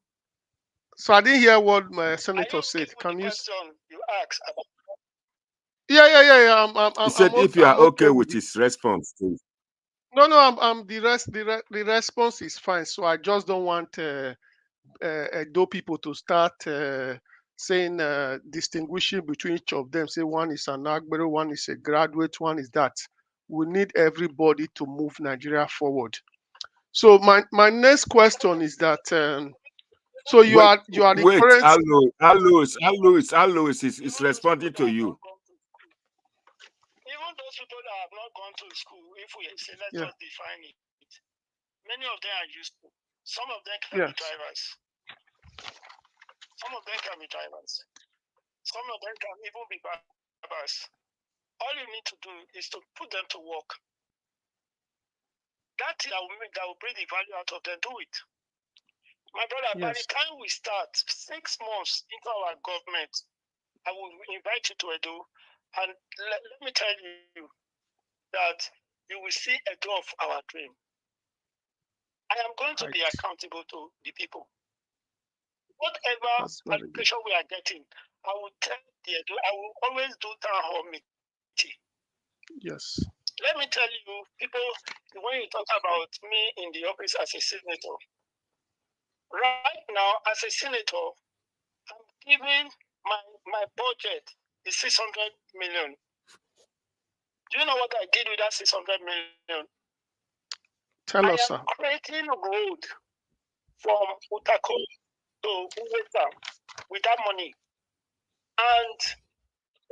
So I didn't hear what my senator said. Can you? Question you asked about? Yeah. He said if you are okay with his response, please. No. The response is fine. So I just don't want Edo people to start saying distinguishing between each of them. Say one is an Okpebello, one is a graduate, one is that. We need everybody to move Nigeria forward. So my next question is that. So you are the current. Alois is responding to you. Even those people that have not gone to school, if we say let's just define it, many of them are useful. Some of them can be drivers. Some of them can be drivers. Some of them can even be barbers. All you need to do is to put them to work. That thing that will bring the value out of them, do it. My brother, by the time we start 6 months into our government, I will invite you to Edo, and let me tell you that you will see Edo of our dream. I am going to be accountable to the people. Whatever allocation we are getting, I will tell the Edo, I will always do town hall meeting. Yes. Let me tell you, people, when you talk about me in the office as a senator, right now, as a senator, I'm giving my budget is 600 million. Do you know what I did with that 600 million? Tell us, sir. I am creating a road from Utako to Uwesa with that money. And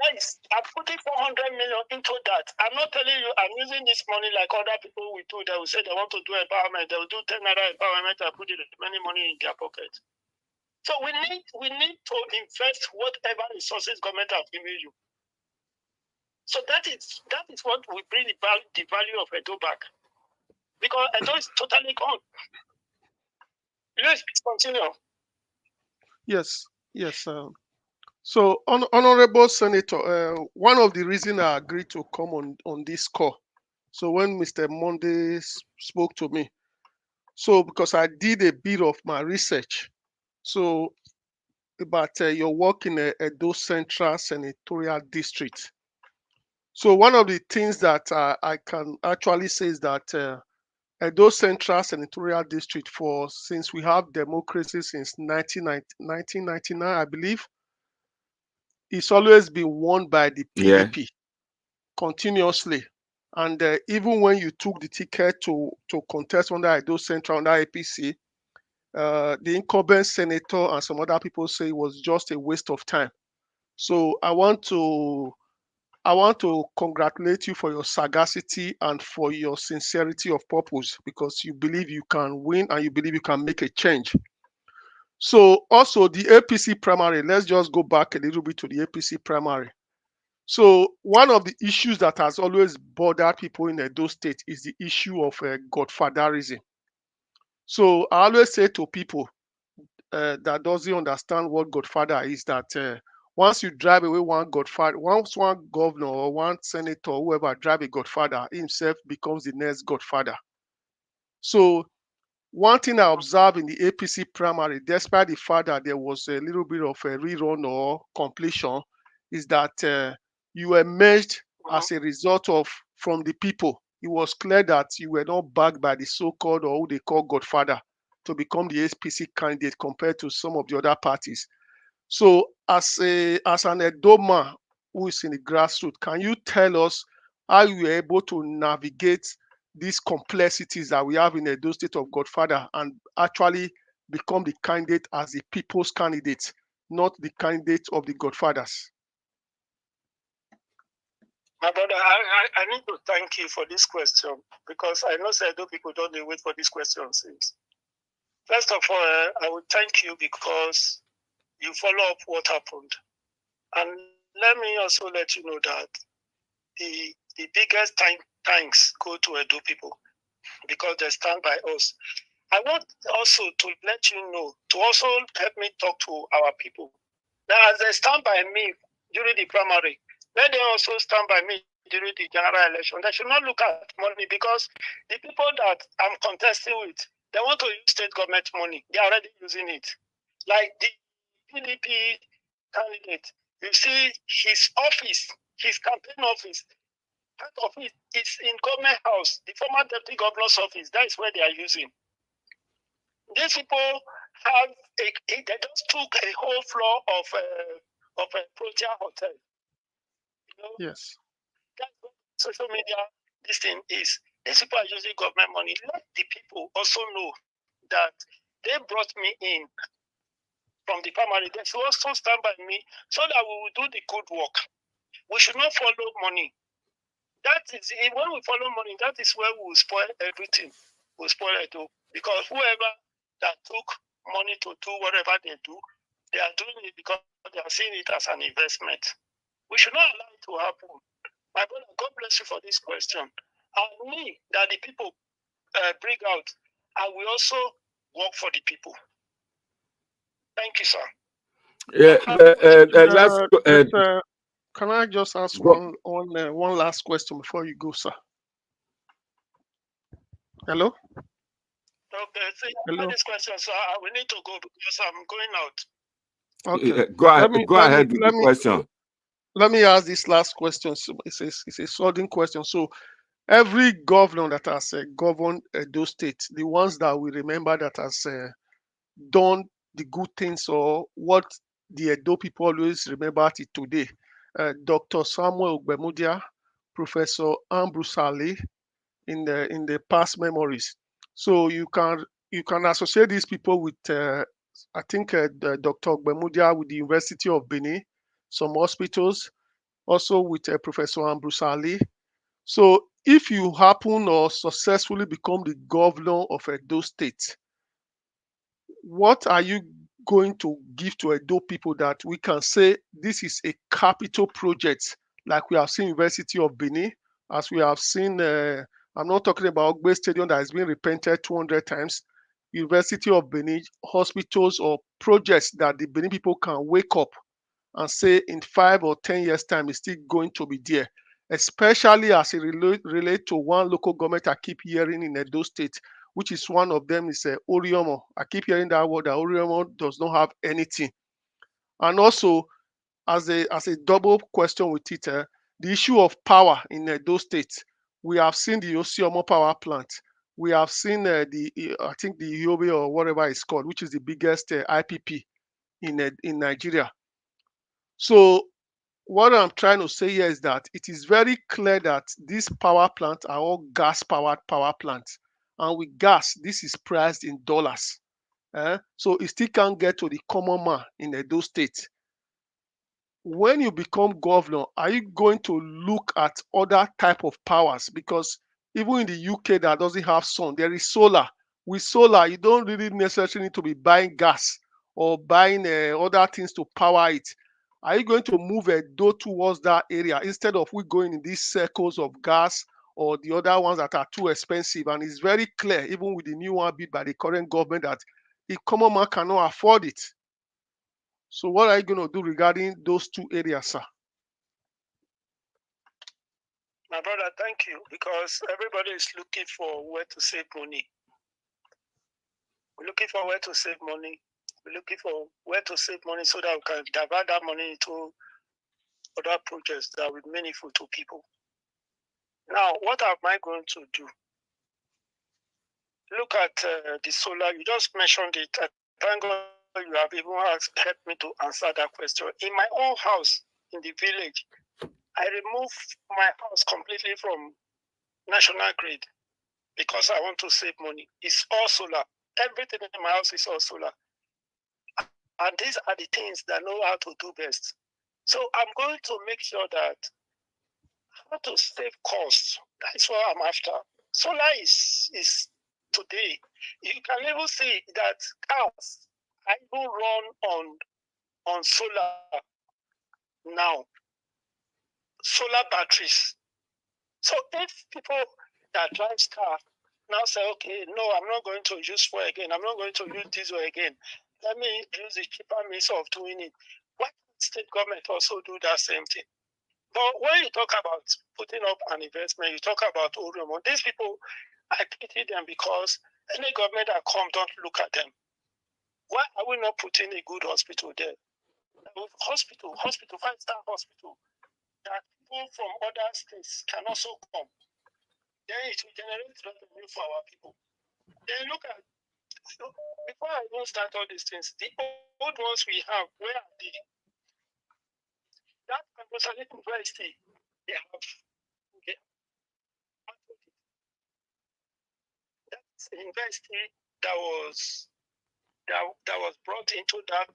Guys, I'm putting 400 million into that. I'm not telling you I'm using this money like other people will do. They will say they want to do empowerment. They will do 10 naira empowerment and put many money in their pocket. So we need to invest whatever resources government have given you. So that is what will bring the value of Edo back. Because Edo is totally gone. Let's continue. Yes, yes. So, Honorable Senator, one of the reasons I agreed to come on this call, so when Mr. Monday spoke to me, so because I did a bit of my research, so about your work in Edo Central Senatorial District. So one of the things that I can actually say is that Edo Central Senatorial District, since we have democracy since 1999, I believe, it's always been won by the PDP continuously. And even when you took the ticket to contest under Edo Central, under APC, the incumbent senator and some other people say it was just a waste of time. So I want to congratulate you for your sagacity and for your sincerity of purpose, because you believe you can win and you believe you can make a change. So also the APC primary, let's just go back a little bit to the APC primary. So one of the issues that has always bothered people in Edo State is the issue of godfatherism. So I always say to people that doesn't understand what godfather is, that once you drive away one godfather, once one governor or one senator, whoever drive a godfather, himself becomes the next godfather. So one thing I observed in the APC primary, despite the fact that there was a little bit of a rerun or completion, is that you emerged as a result of from the people. It was clear that you were not backed by the so-called, or who they call godfather, to become the APC candidate compared to some of the other parties. So as an Edoma who is in the grassroots, can you tell us how you were able to navigate these complexities that we have in Edo State of Godfather and actually become the candidate as the people's candidate, not the candidate of the Godfathers? My brother, I need to thank you for this question, because I know Edo people don't wait for this question since. First of all, I would thank you because you follow up what happened. And let me also let you know that the biggest thanks go to Edo people, because they stand by us. I want also to let you know, to also help me talk to our people. Now, as they stand by me during the primary, let them also stand by me during the general election. They should not look at money, because the people that I'm contesting with, they want to use state government money. They're already using it. Like the PDP candidate, you see his office, his campaign office, part of it is in government house, the former deputy governor's office. That is where they are using. These people have they just took a whole floor of a Protea hotel. You know? Yes. That's what social media, this thing is. These people are using government money. Let the people also know that they brought me in from the primary. They should also stand by me so that we will do the good work. We should not follow money. That is, when we follow money, that is where we will spoil everything. We'll spoil it too. Because whoever that took money to do whatever they do, they are doing it because they are seeing it as an investment. We should not allow it to happen. My brother, God bless you for this question. And me, that the people bring out, I will also work for the people. Thank you, sir. Yeah, can I just ask one last question before you go, sir? Hello? Okay, so Hello? this question, so we need to go because I'm going out. Okay. Go ahead with the question. Let me ask this last question. So it's a sudden question. So every governor that has governed Edo State, the ones that we remember that has done the good things, or what the Edo people always remember it today, Dr. Samuel Okpebello, Professor Ambrose Ali, in the past memories. So you can associate these people with I think Dr. Okpebello with the University of Benin, some hospitals, also with Professor Ambrose Ali. So if you happen or successfully become the governor of Edo State, what are you going to give to Edo people that we can say this is a capital project, like we have seen University of Benin, as we have seen, I'm not talking about Ogbe Stadium that has been repainted 200 times, University of Benin, hospitals or projects that the Benin people can wake up and say in 5 or 10 years time is still going to be there, especially as it relate to one local government I keep hearing in Edo State, which is one of them is Oriomo. I keep hearing that word, that Oriomo does not have anything. And also, as a double question with it, the issue of power in Edo State, we have seen the Osiomo power plant. We have seen I think the Yobe or whatever it's called, which is the biggest IPP in Nigeria. So what I'm trying to say here is that it is very clear that these power plants are all gas-powered power plants. And with gas, this is priced in dollars. So it still can't get to the common man in Edo State. When you become governor, are you going to look at other type of powers? Because even in the UK that doesn't have sun, there is solar. With solar, you don't really necessarily need to be buying gas or buying other things to power it. Are you going to move a door towards that area instead of we going in these circles of gas or the other ones that are too expensive? And it's very clear, even with the new one built by the current government, that the common man cannot afford it. So what are you going to do regarding those two areas, sir? My brother, thank you, because everybody is looking for where to save money. We're looking for where to save money. We're looking for where to save money so that we can divert that money into other projects that will be meaningful to people. Now, what am I going to do? Look at the solar. You just mentioned it. Thank God you have even helped me to answer that question. In my own house, in the village, I removed my house completely from national grid because I want to save money. It's all solar. Everything in my house is all solar. And these are the things that know how to do best. So I'm going to make sure that how to save costs. That's what I'm after. Solar is today. You can even see that cars are even run on solar now. Solar batteries. So if people that drive car now say, okay, no, I'm not going to use fuel again. I'm not going to use diesel again. Let me use the cheaper means of doing it. Why can't state government also do that same thing? But when you talk about putting up an investment, you talk about Oriomo. These people, I pity them because any government that come, don't look at them. Why are we not putting a good hospital there? Hospital, 5-star hospital, that people from other states can also come. Then it will generate revenue for our people. Then look at, before I even start all these things, the old ones we have, where are they? That University, they have that's the university that was brought into that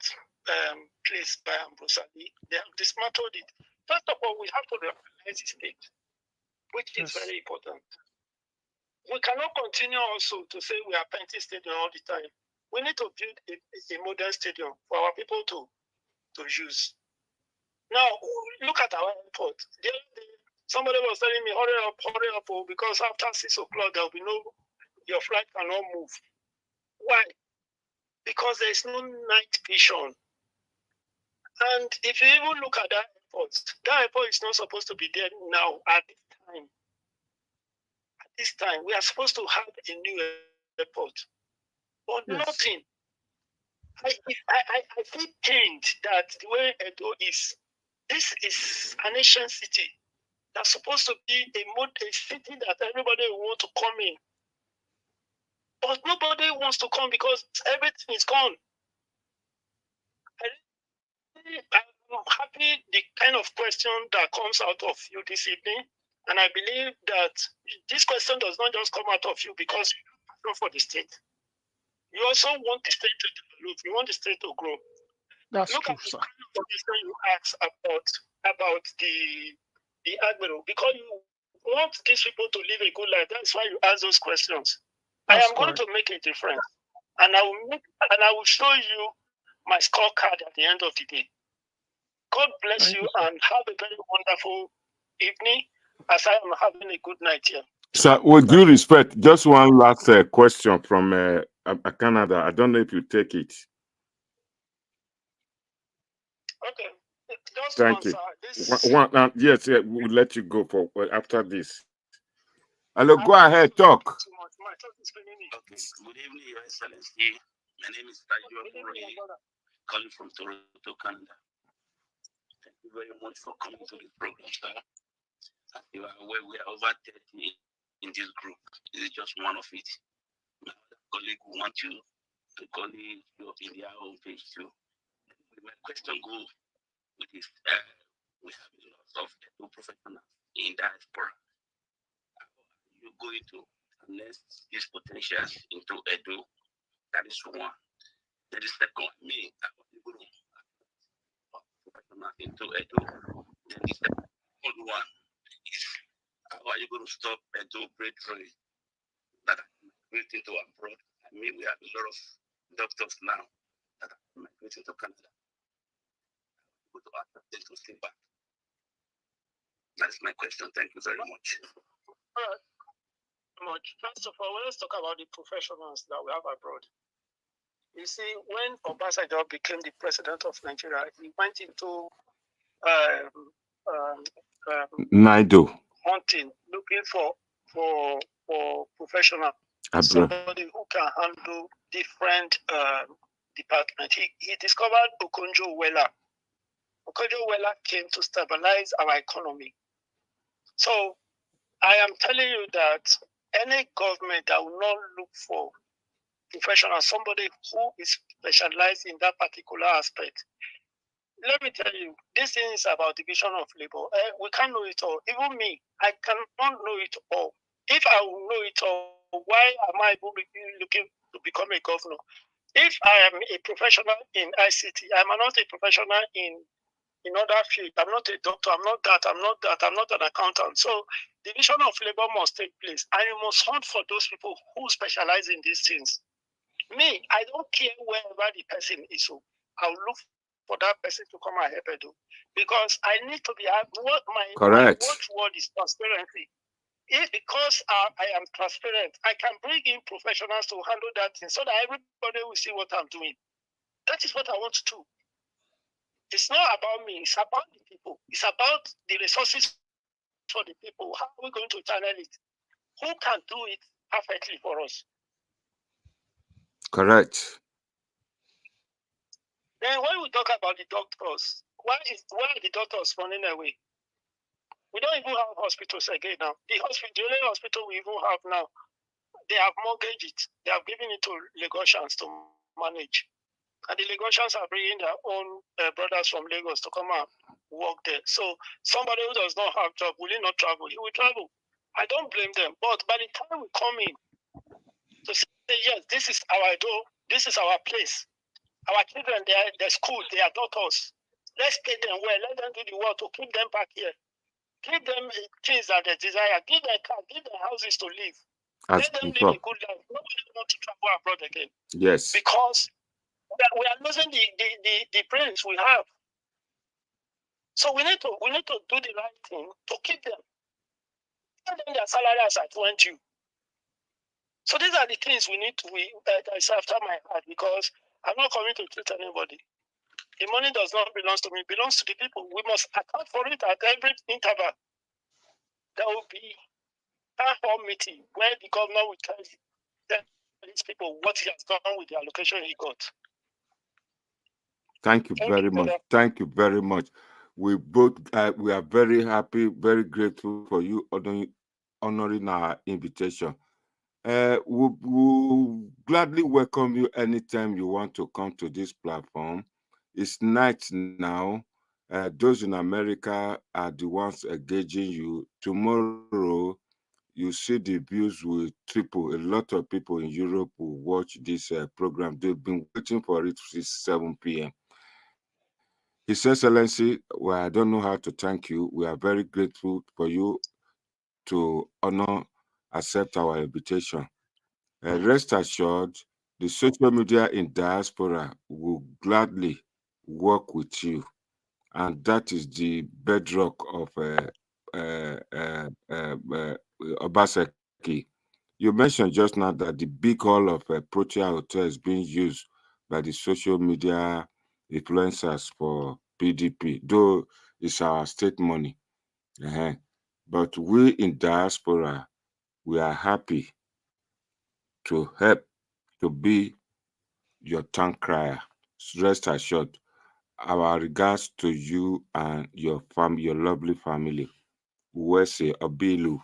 place by Ambrose Ali. They have dismantled it. First of all, we have to recognize the state, which is very important. We cannot continue also to say we are painting stadium all the time. We need to build a modern stadium for our people to use. Now, look at our airport. The other day, somebody was telling me, hurry up, because after 6 o'clock, there will be your flight cannot move. Why? Because there is no night vision. And if you even look at that airport is not supposed to be there now at this time. At this time, we are supposed to have a new airport. But nothing. I feel pained that the way Edo is, this is an ancient city that's supposed to be a city that everybody will want to come in. But nobody wants to come because everything is gone. I'm happy the kind of question that comes out of you this evening. And I believe that this question does not just come out of you because you're for the state. You also want the state to develop. You want the state to grow. That's Look true, at the sir. kind of question you ask about about the Agbero, because you want these people to live a good life. That's why you ask those questions. I am going to make a difference, and I will show you my scorecard at the end of the day. God bless you and have a very wonderful evening, as I am having a good night here. Sir, with due respect, just one last question from Canada. I don't know if you take it. Okay. Just Thank you. Yes, we'll let you go for after this. Hello, go ahead, talk. Okay. Good evening, Your Excellency. My name is Tajo Roy, calling from Toronto, Canada. Thank you very much for coming to this program, sir. As you are aware, we are over 30 in this group. This is just one of it. My other colleague will want you to call you in their own page too. My question goes with this. We have lots of Edo professionals in diaspora. How are you going to harness these potentials into Edo? That is one. That is second. Me, I want to go professionals into Edo. Then the second one is how are you going to stop Edo bravery that are migrating to abroad? I mean, we have a lot of doctors now that are migrating to Canada. Go to ask them to stay back. That's my question. Thank you very much. All right. First of all, let's talk about the professionals that we have abroad. You see, when Obasanjo became the president of Nigeria, he went into hunting, looking for professionals, somebody who can handle different departments. He discovered Okonjo-Iweala. Okonjo-Iweala came to stabilize our economy. So I am telling you that any government that will not look for professional, somebody who is specialized in that particular aspect. Let me tell you, this thing is about division of labor. We can't know it all. Even me, I cannot know it all. If I will know it all, why am I looking to become a governor? If I am a professional in ICT, I'm not a professional in other fields. I'm not a doctor. I'm not that. I'm not an accountant. So division of labor must take place. And you must hunt for those people who specialize in these things. Me, I don't care wherever the person is. So I'll look for that person to come and help me do. Because I need to be my watchword is transparency. Because I am transparent, I can bring in professionals to handle that thing so that everybody will see what I'm doing. That is what I want to do. It's not about me, it's about the people. It's about the resources for the people. How are we going to channel it? Who can do it perfectly for us? Correct. Then when we talk about the doctors, why are the doctors running away? We don't even have hospitals again now. The only hospital we even have now, they have mortgaged it. They have given it to Lagosians to manage. And the Lagosians are bringing their own brothers from Lagos to come and work there. So somebody who does not have a job, will he not travel? He will travel. I don't blame them. But by the time we come in to say, yes, this is our door, this is our place. Our children, they're school, they are daughters. Let's take them well. Let them do the work to keep them back here. Give them things that they desire. Give them cars, give them houses to live. Let them live a good life. Nobody wants to travel abroad again. Yes. Because we are losing the brains we have. So we need to do the right thing to keep them. Tell them their salary as I want you. So these are the things we need to that's after my heart, because I'm not coming to treat anybody. The money does not belong to me, it belongs to the people. We must account for it at every interval. There will be a hall meeting where the governor will tell these people what he has done with the allocation he got. Thank you very much. Thank you very much. We both we are very happy, very grateful for you honoring our invitation. We'll gladly welcome you anytime you want to come to this platform. It's night now. Those in America are the ones engaging you. Tomorrow, you see the views will triple. A lot of people in Europe will watch this program. They've been waiting for it since 7 p.m. His Excellency, well, I don't know how to thank you. We are very grateful for you to accept our invitation. Rest assured, the social media in diaspora will gladly work with you, and that is the bedrock of Obaseki. You mentioned just now that the big hall of Protea Hotel is being used by the social media influencers for PDP, though it's our state money. Uh-huh. But we in diaspora, we are happy to help to be your tongue crier. Rest assured, our regards to you and your lovely family. Wese Obilu.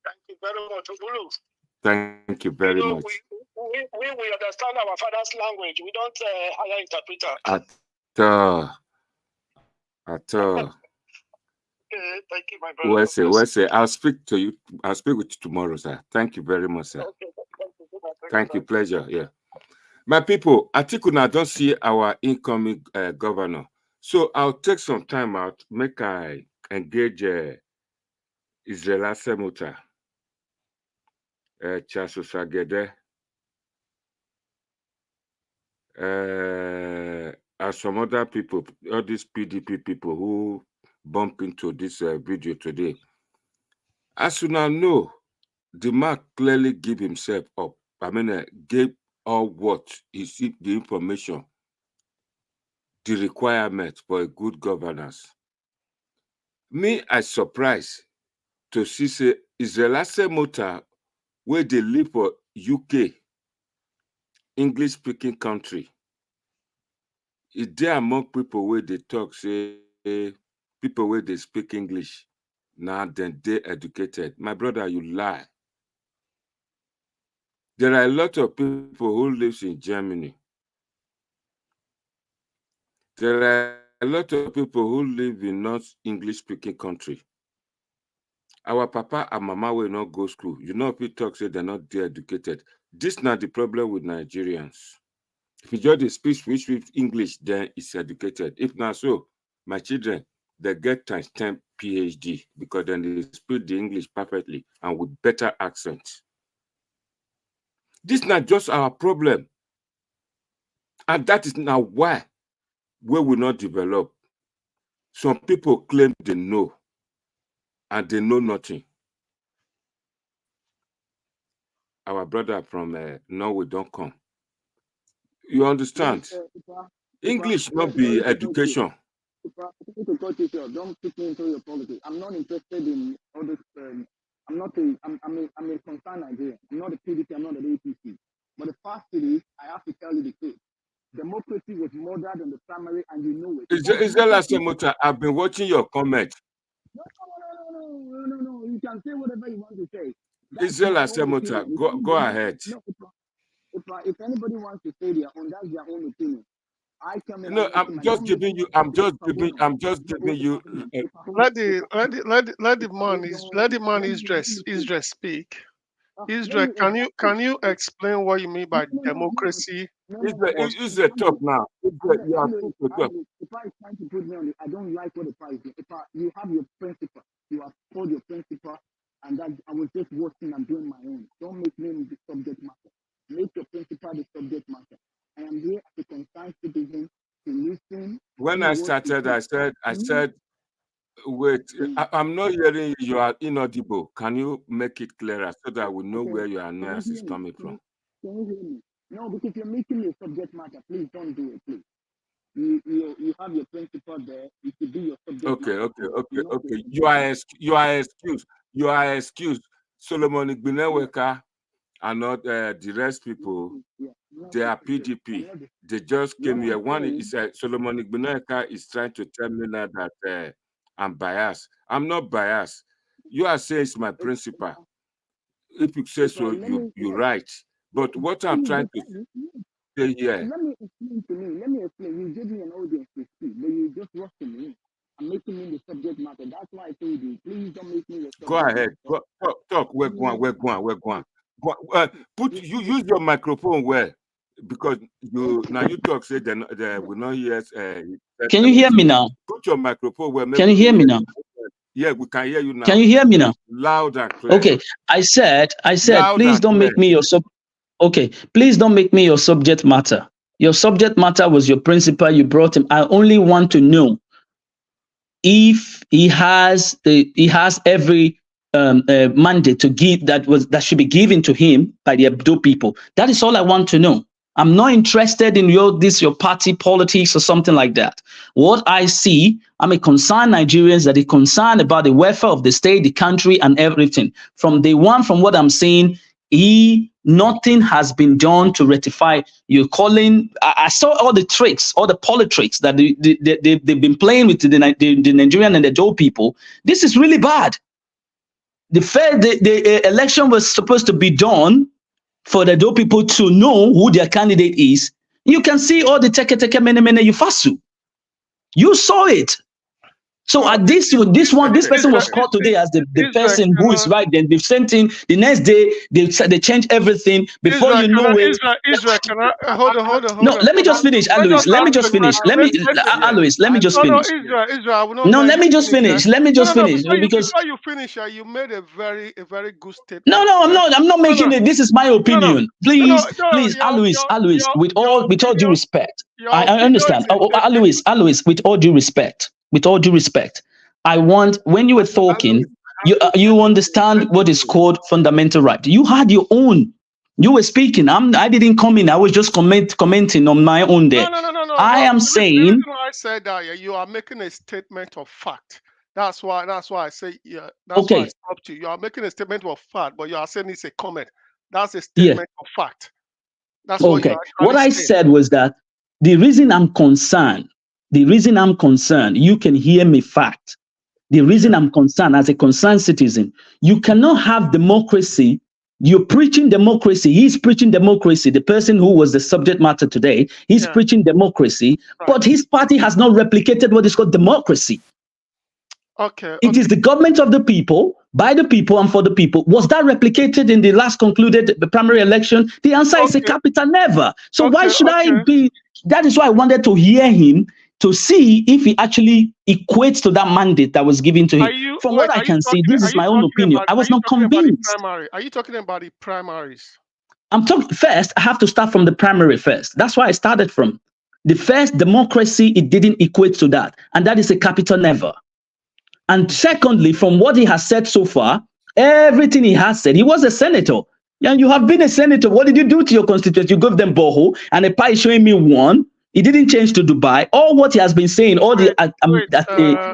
Thank you very much, Obulu. Thank you very much. We understand our father's language. We don't hire interpreter. At all. Thank you, my brother. Wese, I'll speak to you. I'll speak with you tomorrow, sir. Thank you very much, sir. Okay, thank you. Pleasure. Yeah. My people, I don't see our incoming governor. So I'll take some time out, make I engage Israel Semota, Chasu Sagede, and some other people, all these PDP people who bump into this video today. As you now know, the man clearly gave himself up. I mean, gave all what he see the information, the requirement for a good governance. Me, I surprised to see say Israel Semota, where they live for UK, English-speaking country. Is there among people where they talk, say, people where they speak English, now then they educated. My brother, you lie. There are a lot of people who live in Germany. There are a lot of people who live in not English-speaking country. Our papa and mama will not go school. You know, people talk, say they're not there educated. This is not the problem with Nigerians. If you just speak with English, then it's educated. If not so, my children, they get times 10 PhD because then they speak the English perfectly and with better accents. This is not just our problem. And that is now why we will not develop. Some people claim they know, and they know nothing. Our brother from Norway don't come. You understand? English not be education. Don't put me into your politics. I'm not interested in all this. I'm a concerned Nigerian. I'm not a PDP. I'm not an APC. But the fact is, I have to tell you the truth. Democracy was murdered in the primary, and you know it. Israel Semota, I've been watching your comment. No. You can say whatever you want to say. Israel Semota, go ahead. No, if anybody wants to say their own, that's their own opinion. I'm just giving you. I'm just giving you. Let the man Israel speak. Israel, can you explain what you mean by democracy? Israel talk now. You are free to talk. If I trying to put me on it, I don't like what the price is. You have your principle, you have told your principle, and that I was just watching and doing my own. Don't make me the subject matter. Make your principle the subject matter. I am here as a concerned citizen to listen. When I started, I said, wait, I'm not hearing you. You are inaudible. Can you make it clearer so that we know where your analysis is coming from? Can you hear me? No, because you're making me a subject matter. Please don't do it, please. You have your principle there. You should be your subject matter. Okay. You are excused. Solomon Igbineweka and not the rest people. They are PDP. They just came here. One is Solomon Igbineweka is trying to tell me now that I'm biased. I'm not biased. You are saying it's my principle. If you say so, you're right. But what I'm trying to say here. Let me explain. You gave me an audience to speak, but you just rushed me. I'm making me the subject matter. That's why I told you, please don't make me the subject Go ahead. Talk. We're going. Use your microphone well. because you talk say they will not hear. Can you hear me now? Put your microphone where. Can you hear me now? Yeah, we can hear you now. Can you hear me now? Loud and clear. Okay, I said, Loud please and don't clear. make me your Okay, please don't make me your subject matter. Your subject matter was your principal. You brought him. I only want to know if he has every mandate to give that should be given to him by the Abdo people. That is all I want to know. I'm not interested in your party politics or something like that. What I see, I'm a concerned Nigerian that is concerned about the welfare of the state, the country, and everything. From day one, from what I'm saying, nothing has been done to rectify. You're calling. I saw all the tricks, all the politics that they've been playing with the Nigerian and the Joe people. This is really bad. The election was supposed to be done for the Joe people to know who their candidate is. You can see all the teke mene yufasu. You saw it. So at this person was called today as the person who is right. Then they've sent in the next day. They changed everything before Israel, you know it. Israel, can I hold on? No, let me just finish, Alois. Let me just finish. Alois, let me just finish. Israel, I will not. No, let me just finish. Let me just finish because before you finish, you made a very good statement. No, I'm not making it. This is my opinion. Please, Alois, with all due respect, I understand. Alois, with all due respect. With all due respect, I want, when you were talking, you understand what is called fundamental right. You had your own. You were speaking. I didn't come in. I was just commenting on my own there. No. I am saying. The reason I said that you are making a statement of fact. That's why I say That's why I stopped you. You are making a statement of fact, but you are saying it's a comment. That's a statement of fact. That's what I said was that the reason I'm concerned, you can hear me fact. The reason I'm concerned as a concerned citizen, you cannot have democracy. You're preaching democracy. He's preaching democracy. The person who was the subject matter today, he's preaching democracy, but his party has not replicated what is called democracy. It is the government of the people, by the people, and for the people. Was that replicated in the last concluded primary election? The answer is a capital never. So why should I be? That is why I wanted to hear him to see if he actually equates to that mandate that was given to him. From what I can see, this is my own opinion. I was not convinced. Are you talking about the primaries? I'm talking first. I have to start from the primary first. That's why I started from the first democracy. It didn't equate to that, and that is a capital never. And secondly, from what he has said so far, everything he has said, he was a senator. And you have been a senator. What did you do to your constituents? You gave them boho, and the pie is showing me one. He didn't change to Dubai. All what he has been saying, all the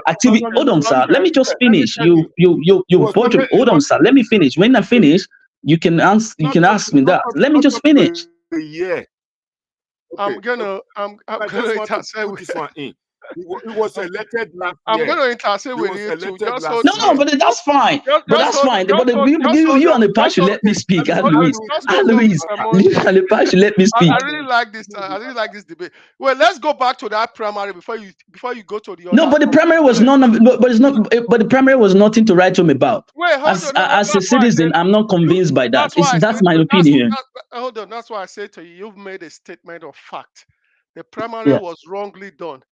activity. Hold on, sir. Let me just finish. You hold on, sir. Let me finish. When I finish, you can ask me that. Let me just finish. Yeah. I'm gonna intercede with this one in. He was elected last year. I'm going to intercede with you too. No, but that's fine. That's fine. But you and the past should let me speak. Alois, you and the past should let me speak. I really like this. I really like this debate. Well, let's go back to that primary before you go to the other. No, but the primary was But the primary was nothing to write home about. Wait, as a citizen, I'm not convinced by that. That's my opinion. Hold on. That's why I say to you, you've made a statement of fact. The primary was wrongly done.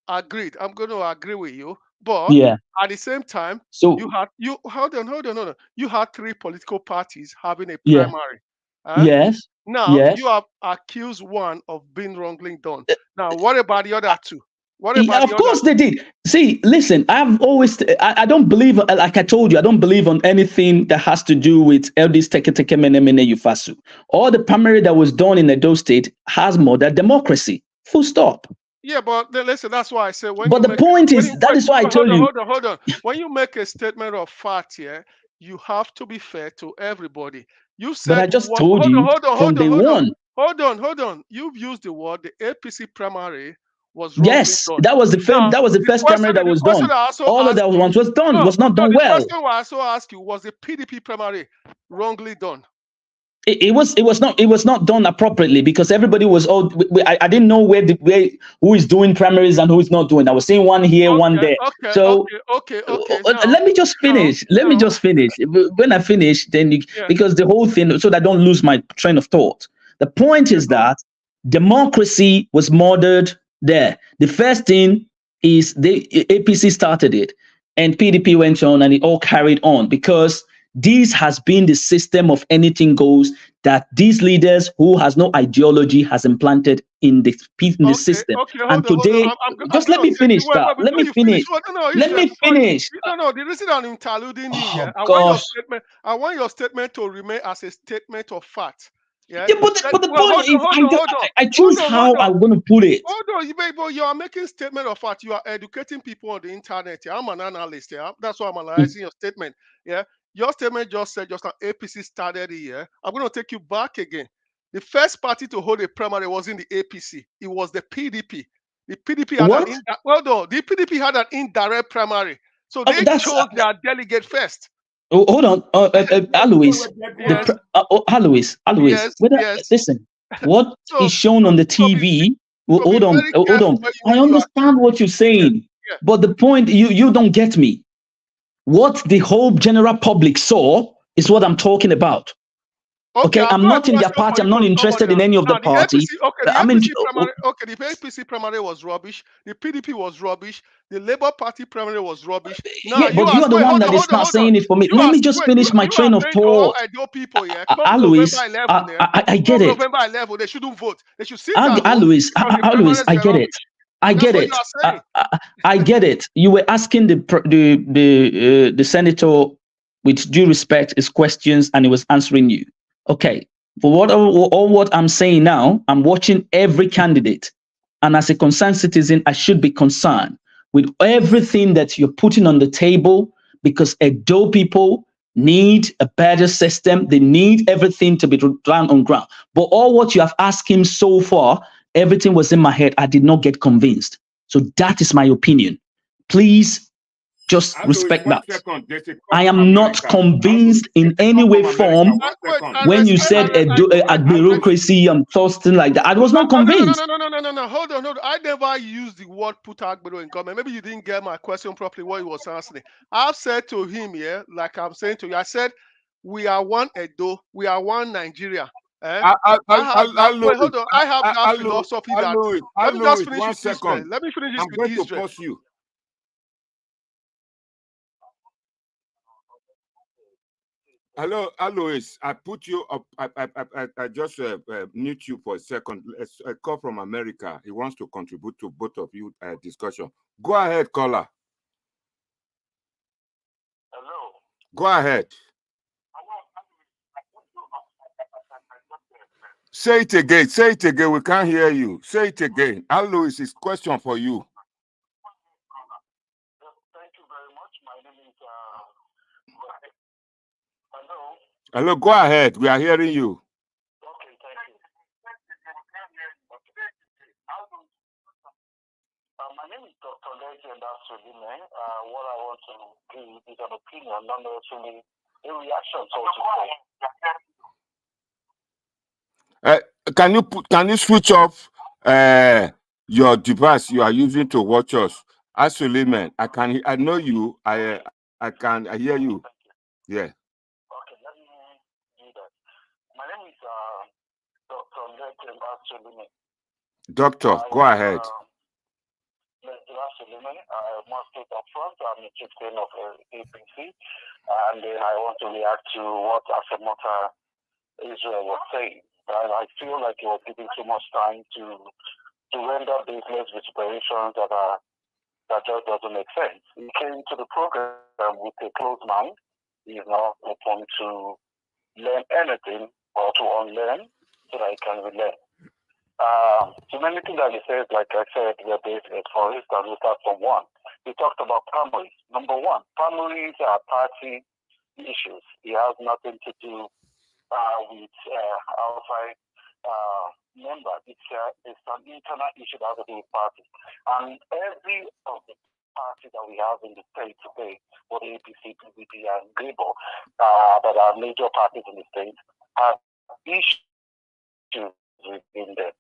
Agreed. I'm going to agree with you, but at the same time, you hold on. You had three political parties having a primary. Yes. Now you have accused one of being wrongly done. Now, what about the other two? Of course they did. See, listen, I don't believe, like I told you, I don't believe on anything that has to do with eldest teke mene yufasu. All the primary that was done in Edo State has more than democracy. Full stop. Yeah, but listen, that's why I say that is why I told you. Hold on. When you make a statement of fact here, you have to be fair to everybody. You said, but I just told you from day one. Hold on. You've used the word the APC primary was wrong. Yes, that was the first primary that was done. All of that was done. Was not done well. The question I also asked you, was the PDP primary wrongly done? It was not done appropriately because everybody was I didn't know who is doing primaries and who is not doing. I was saying one here, one there. Okay. Let me just finish. When I finish, then because the whole thing, so that I don't lose my train of thought. The point is that Democracy was murdered there. The first thing is the APC started it, and PDP went on, and it all carried on because this has been the system of anything goes that these leaders who has no ideology has implanted in the system. Okay, and today, just let me finish. Let me finish. Let me finish. No, the reason I'm interluding you, yeah, I want your statement to remain as a statement of fact. Yeah, but the point is, I choose how I'm going to put it. Hold on, you are making statement of fact. You are educating people on the internet. Yeah? I'm an analyst. Yeah, that's why I'm analyzing your statement. Yeah, your statement just said just an APC started here. I'm going to take you back again. The first party to hold a primary wasn't the APC. It was the PDP. The PDP had the PDP had an indirect primary, so they chose their delegate first. Hold on, Alois. Yes. Alois. Yes. Listen, what is shown on the TV? Hold on. I understand what you're saying, but the point you don't get me. What the whole general public saw is what I'm talking about. Okay, I'm not in their party. I'm not interested in any of the party. The APC primary was rubbish. The PDP was rubbish. The Labour Party primary was rubbish. Now, but you are the one that is not saying it for me. Let me just finish my train of thought. Alois, I get it. November 11, they shouldn't vote. They should sit Alois, I get it. I get it. I get it. You were asking the senator, with due respect, his questions, and he was answering you. Okay, for what I'm saying now, I'm watching every candidate, and as a concerned citizen, I should be concerned with everything that you're putting on the table, because Edo people need a better system. They need everything to be done on ground. But all what you have asked him so far, everything was in my head. I did not get convinced. So that is my opinion. Please just respect that. I am not convinced in any way, form. When you said a bureaucracy and something like that, I was not convinced. No. Hold on. I never used the word put Okpebello in government. Maybe you didn't get my question properly, what he was answering. I've said to him, like I'm saying to you, I said, we are one Edo, we are one Nigeria. I have that philosophy that. Let me just finish with Israel. Let me finish this with Israel. Hello, Alois. I put you up. I just mute you for a second. A call from America. He wants to contribute to both of you discussion. Go ahead, caller. Hello. Go ahead. Say it again. Say it again. We can't hear you. Say it again. Alois, his question for you. Thank you very much. My name is. Hello. Hello, go ahead. We are hearing you. Okay, thank you. My name is Dr. Legend Asulime. What I want to give is an opinion, not necessarily a reaction, so to say. Can you switch off your device you are using to watch us? Asulime, I know you. I hear you. Yeah. Okay, let me do that. My name is Dr. Legend Asulime. Doctor, go ahead. I must state up front, I'm the chieftain of APC, and then I want to react to what Asemota Israel was saying. I feel like he was giving too much time to render baseless vituperations that just doesn't make sense. He came to the program with a closed mind. He is not open to learn anything or to unlearn so that he can relearn. So many things that he says, like I said, we're baseless. For instance, we start from one. He talked about primaries. Number one, primaries are party issues. It has nothing to do with outside members. It's an internal issue that has to do with parties. And every of the parties that we have in the state today, both APC, PDP, and Labour, that are major parties in the state, have issues within them.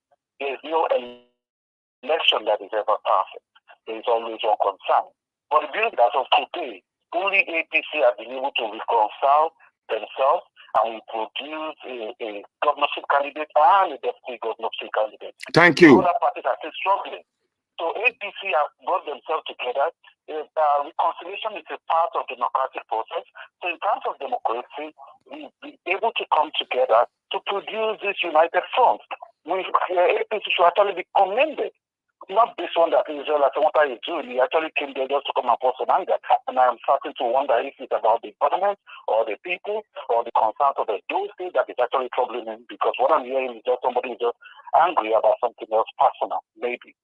There is no election that is ever perfect. There is always one concern. But the beauty that of today, only APC have been able to reconcile themselves and we produce a governorship candidate and a deputy governorship candidate. Thank you. Other parties are still struggling. So APC have brought themselves together. Reconciliation is a part of the democratic process. So in terms of democracy, we've been able to come together to produce this united front. APC should actually be commended. Not this one that Israel is doing. He actually came there just to come and force an anger. And I'm starting to wonder if it's about the government or the people or the concerns of the those things that is actually troubling him, because what I'm hearing is just somebody is just angry about something else personal, maybe.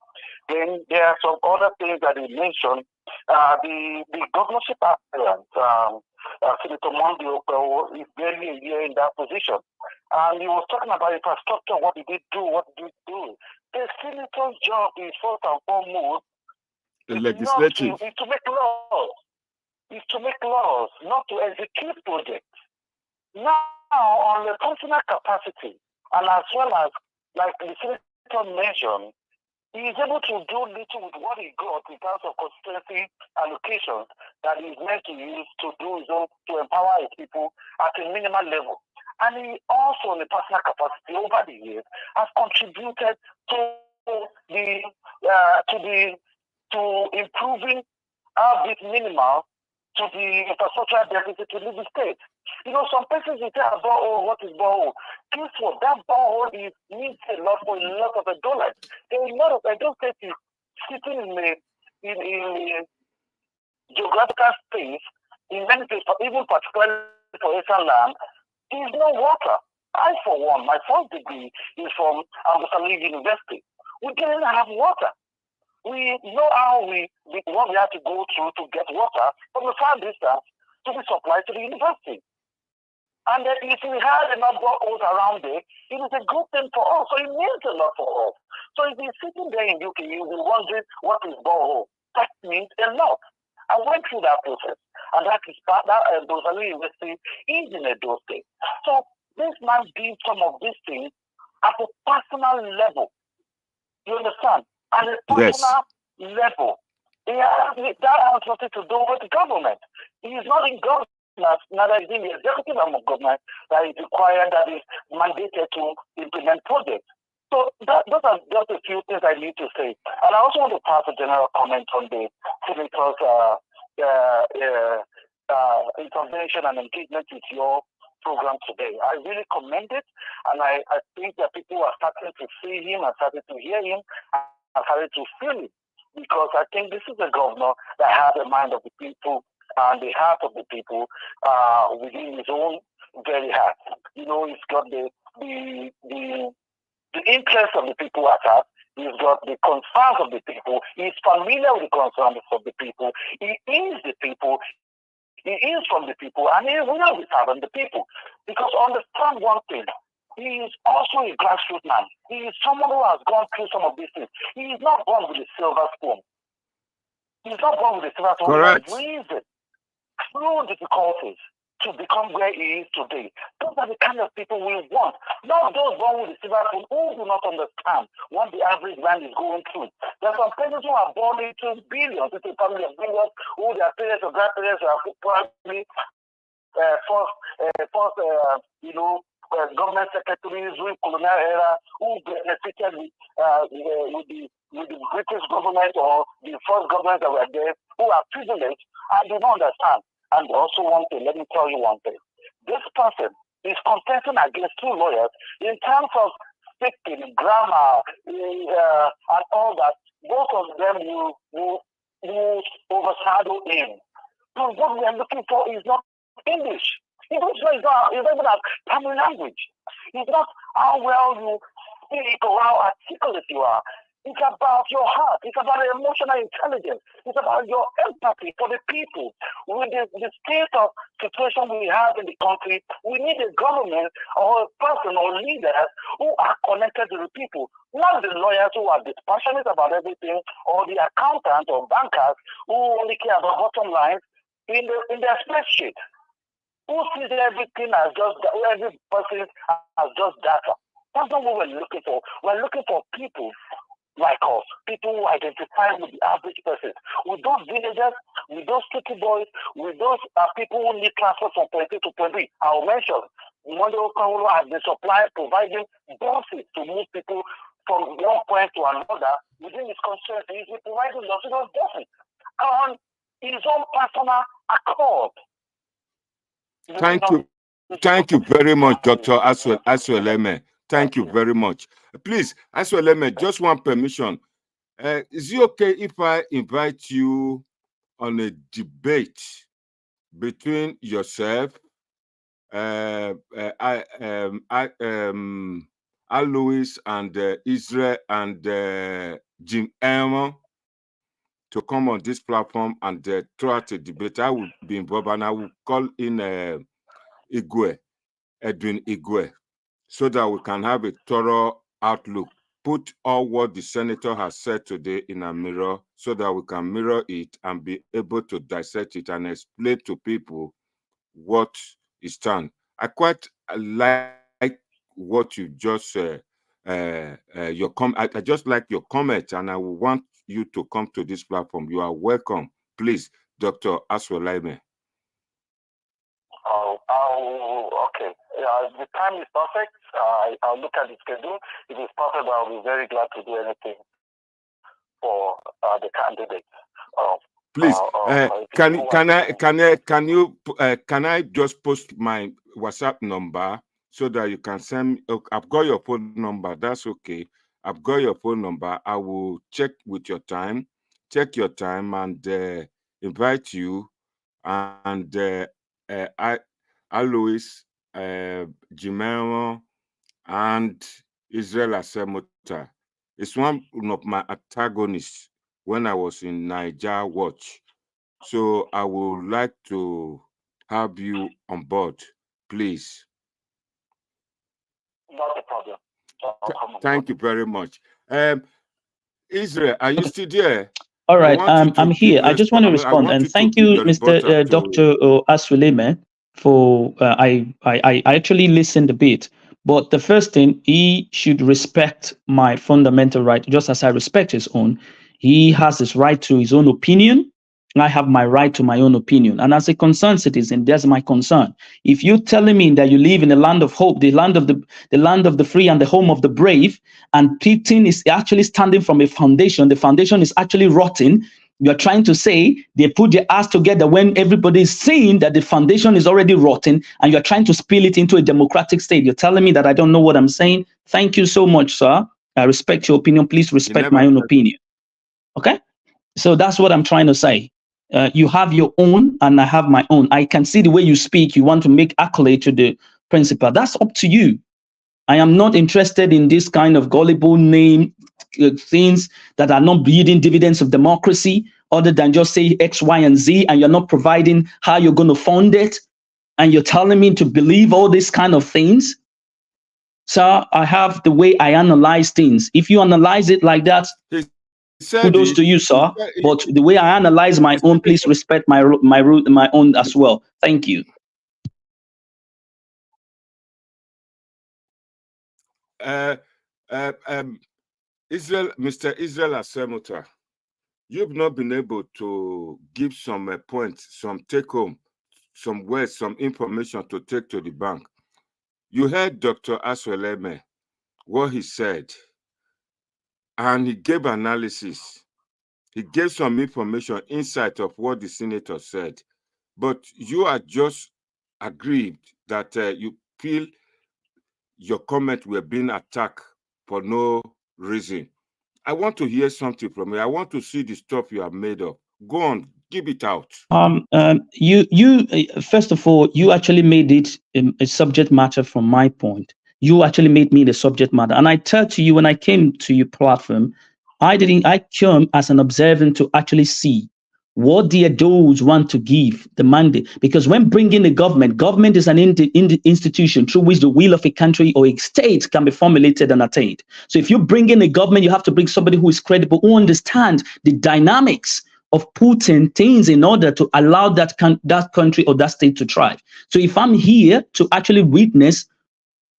Then there are some other things that he mentioned. The governorship aspirant, Senator Monday Okpebello, is barely a year in that position. And he was talking about infrastructure. What did he do? What did he do? The senator's job is first and foremost the legislative. Is to make laws. Is to make laws, not to execute projects. Now, on the functional capacity, and as well as, like the senator mentioned, he is able to do little with what he got in terms of constituency allocations that he is meant to use to do his own, to empower his people at a minimal level. And he also, in a personal capacity over the years, has contributed to improving our bit minimal to the infrastructure deficit within the state. You know, some persons will say, oh, what is borehole? Guess what? That borehole needs a lot for a lot of dollars. There are a lot of Edo State is sitting in a geographical space, in many places, even particularly for Eastern land, there is no water. I, for one, my first degree is from Ambosali University. We didn't have water. We know how what we have to go through to get water from the far distance to be supplied to the university. And then if we had enough boreholes around there, it is a good thing for us. So it means a lot for us. So if you're sitting there in UK, you'll be wondering what is borehole. That means a lot. I went through that process, and that is part that Ambosali University is in Edo State. So this man did some of these things at a personal level. You understand? At a personal level. That has nothing to do with the government. He is not in government, neither is he in the executive arm of government that is required, that is mandated to implement projects. So those are just a few things I need to say. And I also want to pass a general comment on the senator's intervention and engagement with your program today. I really commend it, and I think that people are starting to see him and starting to hear him and starting to feel it, because I think this is a governor that has the mind of the people and the heart of the people within his own very heart. You know, he's got the interest of the people at heart. He's got the concerns of the people. He's familiar with the concerns of the people. He is the people. He is from the people, and he will be serving the people. Because understand one thing, he is also a grassroots man. He is someone who has gone through some of these things. He is not born with a silver spoon. He is not born with a silver spoon. Correct. He has reasoned through difficulties to become where he is today. Those are the kind of people we want. Not those born with a silver spoon who do not understand what the average man is going through. There are some persons who are born into billions, into a family of billions, who their parents or grandparents are probably government secretaries during colonial era who benefited with the British government or the first government that were there, who are privileged and do not understand. And also one thing, let me tell you one thing. This person is contesting against two lawyers in terms of speaking, grammar, and all that. Both of them will overshadow him. But what we are looking for is not English. English is not even a primary language. It's not how well you speak or how articulate you are. It's about your heart. It's about your emotional intelligence. It's about your empathy for the people. With the state of situation we have in the country, we need a government or a person or leaders who are connected to the people, not the lawyers who are dispassionate about everything, or the accountants or bankers who only care about bottom lines in their spreadsheet. Who sees everything as just every person as just data? That's not what we're looking for. We're looking for people like us, people who identify with the average person, with those villagers, with those city boys, with those people who need transfer from point A to point B. I'll mention Monarchy has been providing buses to move people from one point to another within his constituency. He's providing those buses on his own personal accord. Thank you very much, Dr. Asweleme. Thank you very much. Please, Asweleme, just one permission. Is it okay if I invite you on a debate between yourself, Alois and Israel and Jim Elmo to come on this platform and throughout a debate? I will be involved and I will call in Edwin Igwe, so that we can have a thorough outlook. Put all what the senator has said today in a mirror so that we can mirror it and be able to dissect it and explain to people what is done. I quite like what you just said. I just like your comment, and I will want you to come to this platform. You are welcome. Please, Dr. Asweleme. Okay. The time is perfect. I'll look at the schedule. If it's perfect, I'll be very glad to do anything for the candidate. Please, can I just post my WhatsApp number so that you can send? I've got your phone number. That's okay. I've got your phone number. I will check with your time. Check your time and invite you and Alois, Jimeno, and Israel Asemota. It's one of my antagonists when I was in Niger Watch. So I would like to have you on board, please. Not a problem. Thank you very much. Israel, are you still there? All right, I'm here. I just want to respond, and thank you, Mr. Dr. Asweleme, for I actually listened a bit. But the first thing, he should respect my fundamental right, just as I respect his own. He has his right to his own opinion. I have my right to my own opinion. And as a concerned citizen, that's my concern. If you're telling me that you live in the land of hope, the land of the free and the home of the brave, and Putin is actually standing from a foundation, the foundation is actually rotten. You're trying to say they put their ass together when everybody is saying that the foundation is already rotten, and you're trying to spill it into a democratic state. You're telling me that I don't know what I'm saying. Thank you so much, sir. I respect your opinion. Please respect my own opinion. Okay? So that's what I'm trying to say. You have your own and I have my own. I can see the way you speak. You want to make accolade to the principal. That's up to you. I am not interested in this kind of gullible name things that are not yielding dividends of democracy, other than just say X, Y, and Z, and you're not providing how you're going to fund it. And you're telling me to believe all these kind of things. So I have the way I analyze things. If you analyze it like that, kudos to you, sir. But the way I analyze my own, please respect my own as well. Thank you. Mr. Israel Asemota, you've not been able to give some points, some take-home, some words, some information to take to the bank. You heard Dr. Asweleme, what he said, and he gave analysis. He gave some information, insight of what the senator said. But you are just aggrieved that you feel your comment were being attacked for no reason. I want to hear something from you. I want to see the stuff you have made up. Go on, give it out. You first of all, you actually made it a subject matter from my point. You actually made me the subject matter. And I tell to you, when I came to your platform, I came as an observant to actually see what the adults want to give the mandate. Because when bringing the government is an institution through which the will of a country or a state can be formulated and attained. So if you bring in a government, you have to bring somebody who is credible, who understands the dynamics of putting things in order to allow that country or that state to thrive. So if I'm here to actually witness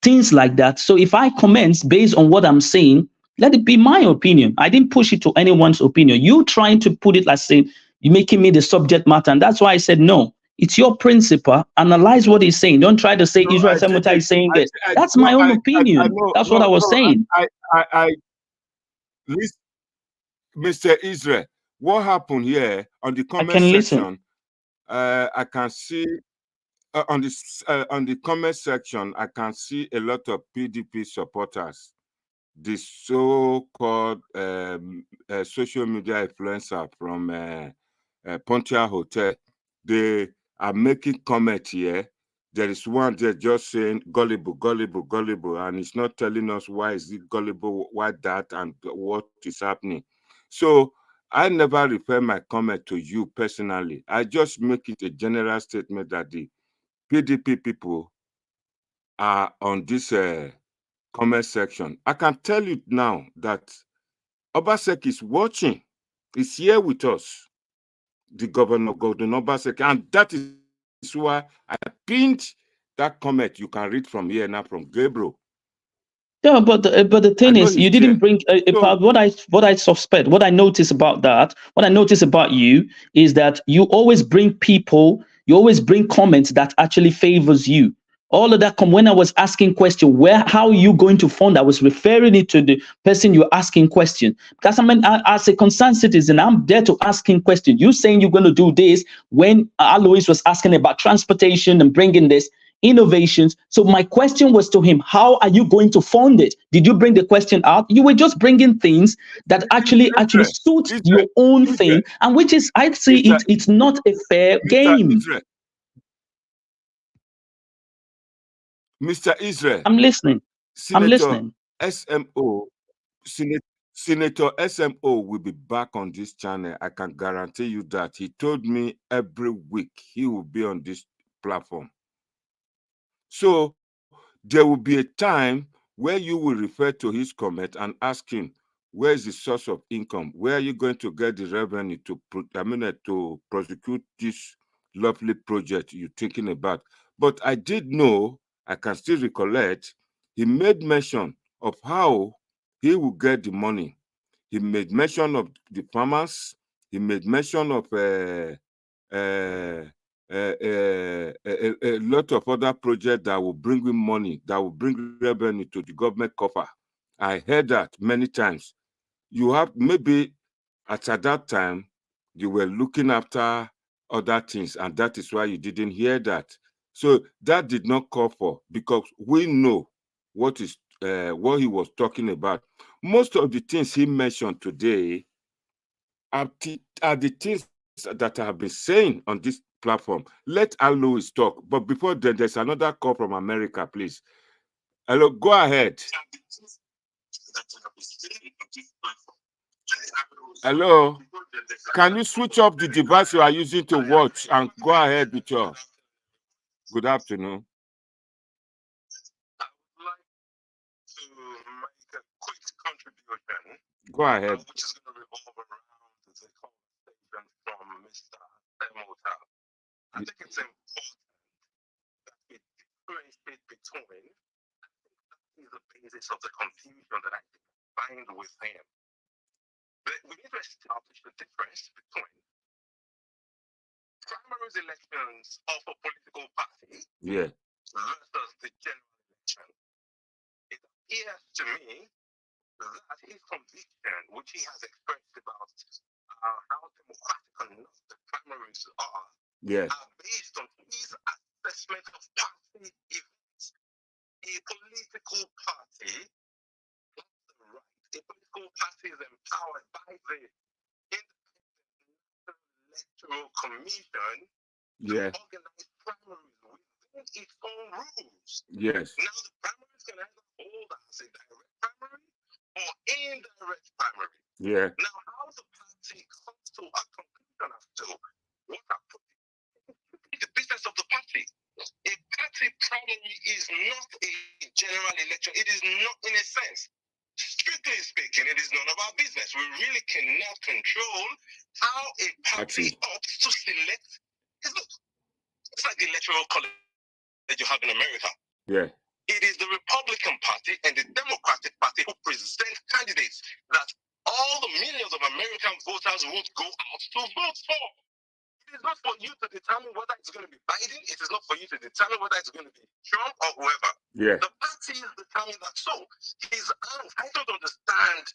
things like that, so if I comment based on what I'm saying, let it be my opinion. I didn't push it to anyone's opinion. You trying to put it like saying, you're making me the subject matter. And that's why I said, no, It's your principal. Analyze what he's saying. Don't try to say No, Israel I Semutai is didn't. saying this. That's No, my own I opinion. know. That's what No, I was no. saying. Listen, Mr. Israel, what happened here on the comment can section? listen. I can see on the comment section, I can see a lot of PDP supporters. The so-called social media influencer from Pontiac Hotel, they are making comment here. There is one there just saying gullible, gullible, gullible, and it's not telling us why is it gullible, why that, and what is happening. So I never refer my comment to you personally. I just make it a general statement that the PDP people are on this comment section. I can tell you now that Obaseki is watching. He's here with us, the governor, Gordon Obaseki, and that is why I pinned that comment. You can read from here now from Gabriel. Yeah, but the thing is, you didn't bring about what I suspect. What I notice about that, what I notice about you is that you always bring people, you always bring comments that actually favors you. All of that when I was asking question, how are you going to fund? I was referring it to the person you're asking question. Because I mean, as a concerned citizen, I'm there to asking question. You saying you're going to do this when Alois was asking about transportation and bringing this innovations. So my question was to him, how are you going to fund it? Did you bring the question out? You were just bringing things that actually suit your own thing, and which is, I see it's not a fair game. Mr. Israel, I'm listening. Senator SMO, Senator SMO will be back on this channel. I can guarantee you that. He told me every week he will be on this platform. So there will be a time where you will refer to his comment and ask him, where is the source of income? Where are you going to get the revenue to prosecute this lovely project you're thinking about? But I did know, I can still recollect, he made mention of how he will get the money. He made mention of the farmers. He made mention of a lot of other projects that will bring him money, that will bring revenue to the government coffer. I heard that many times. You have maybe at that time you were looking after other things, and that is why you didn't hear that. So that did not call for, because we know what he was talking about. Most of the things he mentioned today are the things that I have been saying on this platform. Let Alois talk. But before then, there's another call from America, please. Hello, go ahead. Hello. Can you switch off the device you are using to watch and go ahead with your... Good afternoon. I would like to make a quick contribution. Go ahead. Which is going to revolve around the conversation from Mr. Semutai. I think it's important that we differentiate between, I think that is the basis of the confusion that I find with him. But we need to establish the difference between primary elections of a political party versus the general election. It appears to me that his conviction, which he has expressed about how democratic or not the primaries are based on his assessment of party events. A political party has the right. A political party is empowered by the Independent Electoral Commission to organize primaries within its own rules. Yes. Now the primaries can either hold as a direct primary or indirect primary. Yeah. Now, how the party comes to a conclusion as to what the business of the party. A party primary is not a general election. It is not, in a sense, strictly speaking, it is none of our business. We really cannot control how a party opts to select. It's like the electoral college that you have in America. Yeah. It is the Republican Party and the Democratic Party who present candidates that all the millions of American voters would go out to vote for. It is not for you to determine whether it's going to is not for you to determine whether it's going to be Trump or whoever. Yeah. The parties determine that. So his angst, I don't understand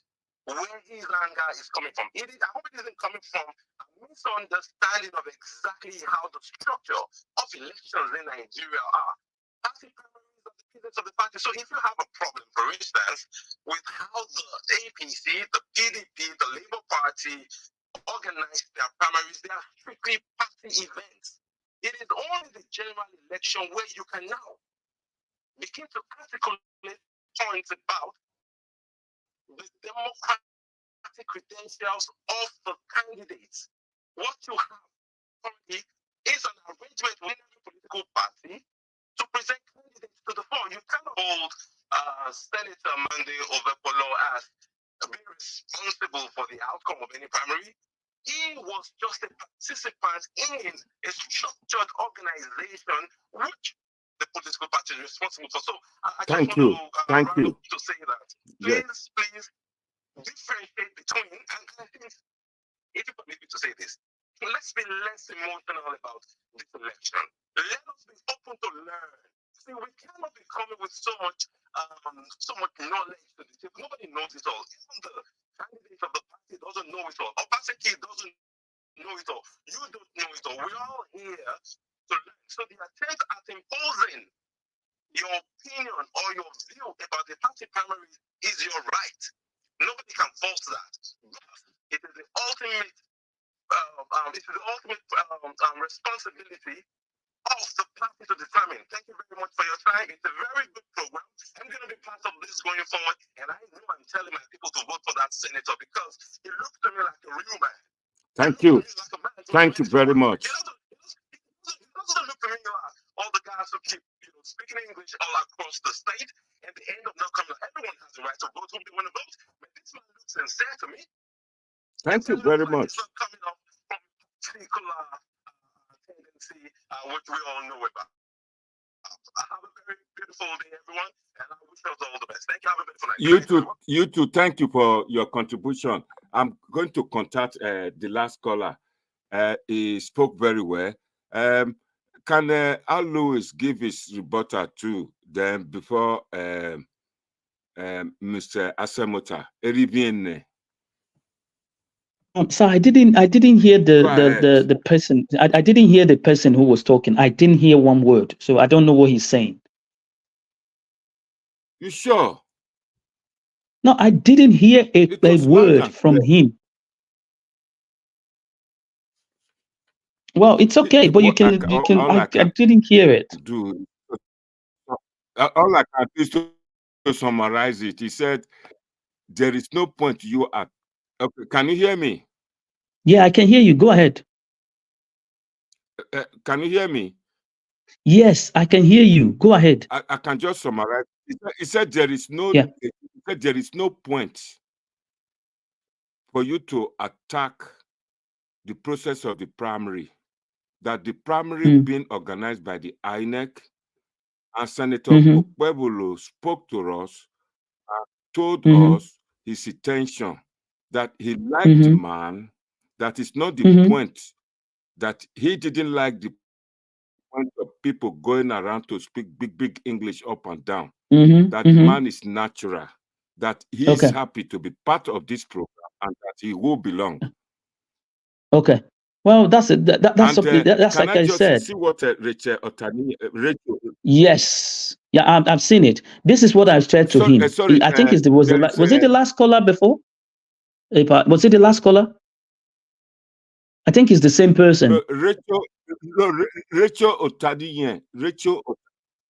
where his anger is coming from. I hope it isn't coming from a misunderstanding of exactly how the structure of elections in Nigeria are. Party primaries are the business of the party. So if you have a problem, for instance, with how the APC, the PDP, the Labour Party organize their primaries, they are strictly party events. It is only the general election where you can now begin to articulate points about the democratic credentials of the candidates. What you have currently is an arrangement within every political party to present candidates to the fore. You cannot hold Senator Monday Okpebello as being responsible for the outcome of any primary. He was just a participant in a structured organization which the political party is responsible for. So I just want to say that. Please differentiate between, and I think, if you permit me to say this, let's be less emotional about this election. Let us be open to learn. See, we cannot be coming with so much knowledge to the table. Nobody knows it all. Even the candidate of the party doesn't know it all. Obaseki doesn't know it all. You don't know it all. We're all here to learn. So the attempt at imposing your opinion or your view about the party primary is your right. Nobody can force that. But it is the ultimate responsibility of the party to determine. Thank you very much for your time. It's a very good program. I'm going to be part of this going forward, and I know I'm telling my people to vote for that senator because he looks to me like a real man. Thank you. Thank you very much. He doesn't look to me like all the guys who keep speaking English all across the state, and the end of not coming. Everyone has the right to vote who they want to vote, but this man looks sincere to me. Thank you very much. It's not coming up from a particular tendency, which we all know about. Have a very beautiful day, everyone, and I wish us all the best. Thank you. Have a beautiful night. You too. Thank you for your contribution. I'm going to contact the last caller. He spoke very well. Can Al Lewis give his rebuttal too? Then before Mr. Asemota, So I didn't hear the person. I didn't hear the person who was talking. I didn't hear one word, so I don't know what he's saying. You sure? No, I didn't hear a word from him. Well, it's okay, but you can. I didn't hear it. All I can do is to summarize it. He said, "There is no point you are." Okay, can you hear me? Yeah, I can hear you. Go ahead. Can you hear me? Yes, I can hear you. Go ahead. I can just summarize. He said there is no. Yeah. He said there is no point for you to attack the process of the primary. That the primary being organized by the INEC, and Senator Okpebello spoke to us, told us his intention, that he liked the man. That is not the point, that he didn't like the point of people going around to speak big English up and down. That the man is natural, that he is happy to be part of this program, and that he will belong. Okay. Well, that's it. That's like I said. See what Rachel Otani. Yes. Yeah, I've seen it. This is what I've said to him. Sorry, I think was it the last caller before? Was it the last caller? I think it's the same person. Rachel Otani.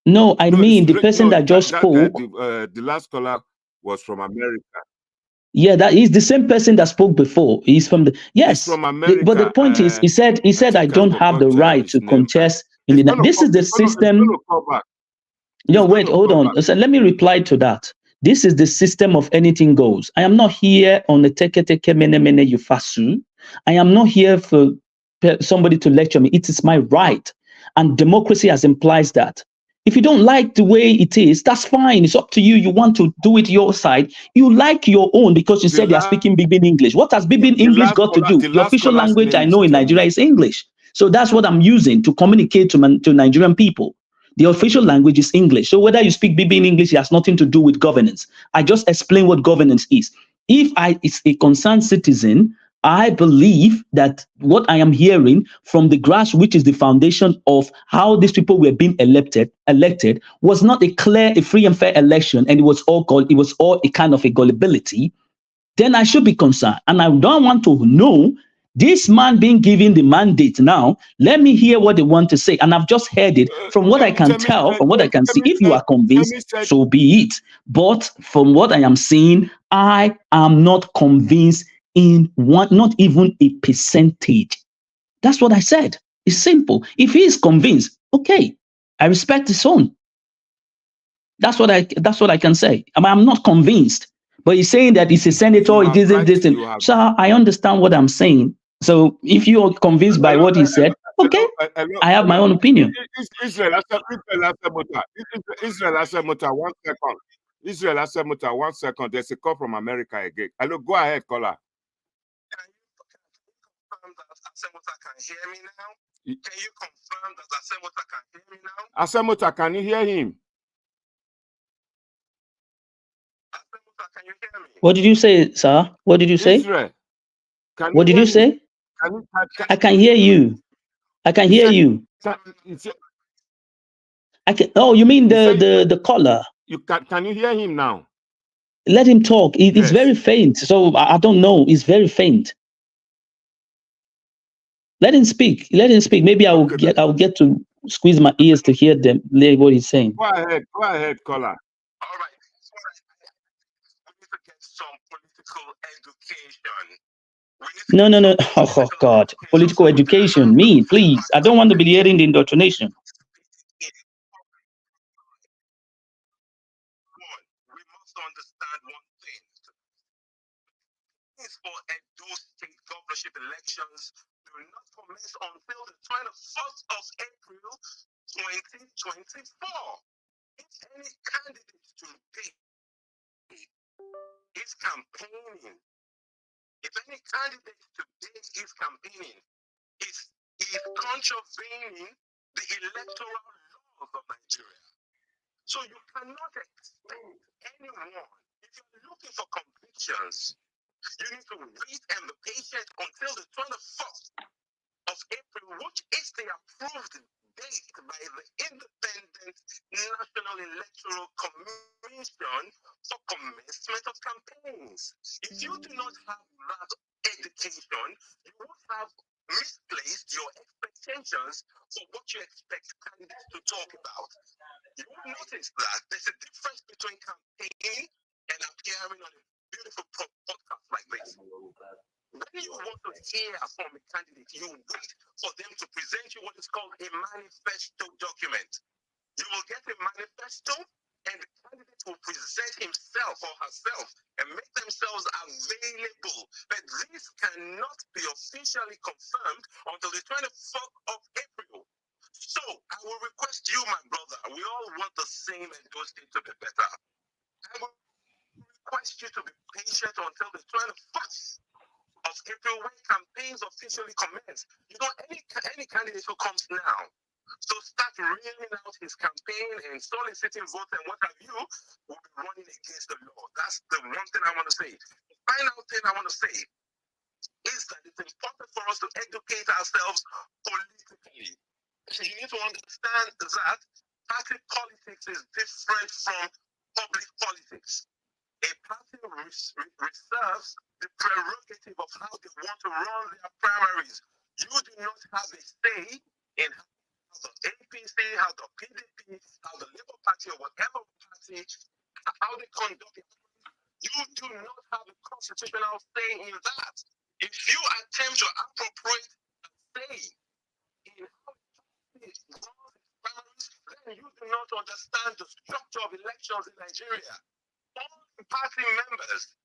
No, I mean the person that just spoke. The last caller was from America. Yeah, that is the same person that spoke before. He's from he's from America. But the point is, he said I don't have the right to contest. This is the system. No, wait, hold on. So let me reply to that. This is the system of anything goes. I am not here on the teke mene yufasu. I am not here for somebody to lecture me. It is my right, and democracy has implies that. If you don't like the way it is, that's fine. It's up to you. You want to do it your side. You like your own because you said they are speaking Bibin English. What has Bibin English got to do? The official language I know in Nigeria is English. So that's what I'm using to communicate to Nigerian people. The official language is English. So whether you speak BB in English, it has nothing to do with governance. I just explain what governance is. If I is a concerned citizen, I believe that what I am hearing from the grass, which is the foundation of how these people were being elected, was not a clear, a free and fair election, and it was all a kind of a gullibility. Then I should be concerned, and I don't want to know this man being given the mandate now. Let me hear what they want to say, and I've just heard it from what I can tell, from what I can see. If you are convinced, so be it. But from what I am seeing, I am not convinced in one, not even a percentage. That's what I said. It's simple. If he is convinced, okay, I respect his own. That's what I can say. I'm not convinced. But he's saying that he's a senator, it isn't this thing. So I understand what I'm saying. So if you are convinced by what he said, okay, I have my own opinion. Israel Asemota, 1 second. Israel Asemota, 1 second. There's a call from America again. Hello, go ahead, caller. Can you confirm that Asemota can hear me now? Can you confirm that Asemota can hear me now? Asemota, can you hear him? Asemota, can you hear me? What did you say, sir? What did you say? Israel, what did you say? I can hear you. I can hear you. I can. Oh, you mean the caller? Can you hear him now? Let him talk. It's very faint, so I don't know. It's very faint. Let him speak. Let him speak. Maybe I'll get to squeeze my ears to hear what he's saying. Go ahead, caller. All right. We need to get some political education. No. Oh God, political education. Me, please. I don't want to be hearing the indoctrination. We must understand one thing. For Edo State governorship elections do not commence until the 21st of April 2024. If any candidate today is campaigning, is contravening the electoral laws of Nigeria. So you cannot expect anyone, if you're looking for convictions, you need to wait and be patient until the 21st of April, which is the approved date by the Independent National Electoral Commission for commencement of campaigns. If you do not have that education, you will have misplaced your expectations for what you expect candidates to talk about. You will notice that there's a difference between campaigning and appearing on a beautiful podcast like this. When you want to hear from a candidate, you wait for them to present you what is called a manifesto document. You will get a manifesto, and the candidate will present himself or herself and make themselves available. But this cannot be officially confirmed until the 24th of April. So I will request you, my brother, we all want the same and those things to be better. I will request you to be patient until the 21st of April when campaigns officially commence. You know, any candidate who comes now, so start reeling out his campaign and soliciting votes and what have you, will be running against the law. That's the one thing I want to say. The final thing I want to say is that it's important for us to educate ourselves politically. You need to understand that party politics is different from public politics. A party reserves the prerogative of how they want to run their primaries. You do not have a say in how the APC, how the PDP, how the Labour Party, or whatever party, how they conduct it. You do not have a constitutional say in that. If you attempt to appropriate a say in how it runs its primaries, then you do not understand the structure of elections in Nigeria. All the party members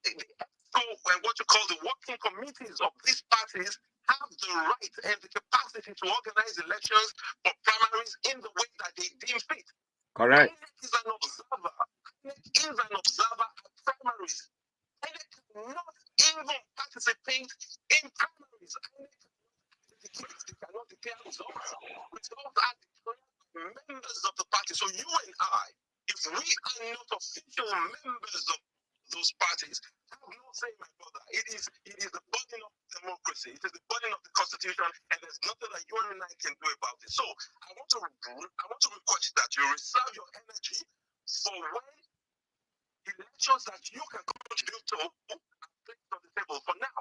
and what you call the working committees of these parties have the right and the capacity to organize elections for primaries in the way that they deem fit. Correct. INEC is an observer. INEC is an observer at primaries. INEC cannot even participate in primaries. INEC cannot their results. Results are declared by members of the party. So you and I, if we are not official members of those parties, have no say, my brother. It is the burden of democracy. It is the burden of the Constitution, and there's nothing that you and I can do about it. So I want to request that you reserve your energy for when elections that you can contribute to are placed on the table. For now,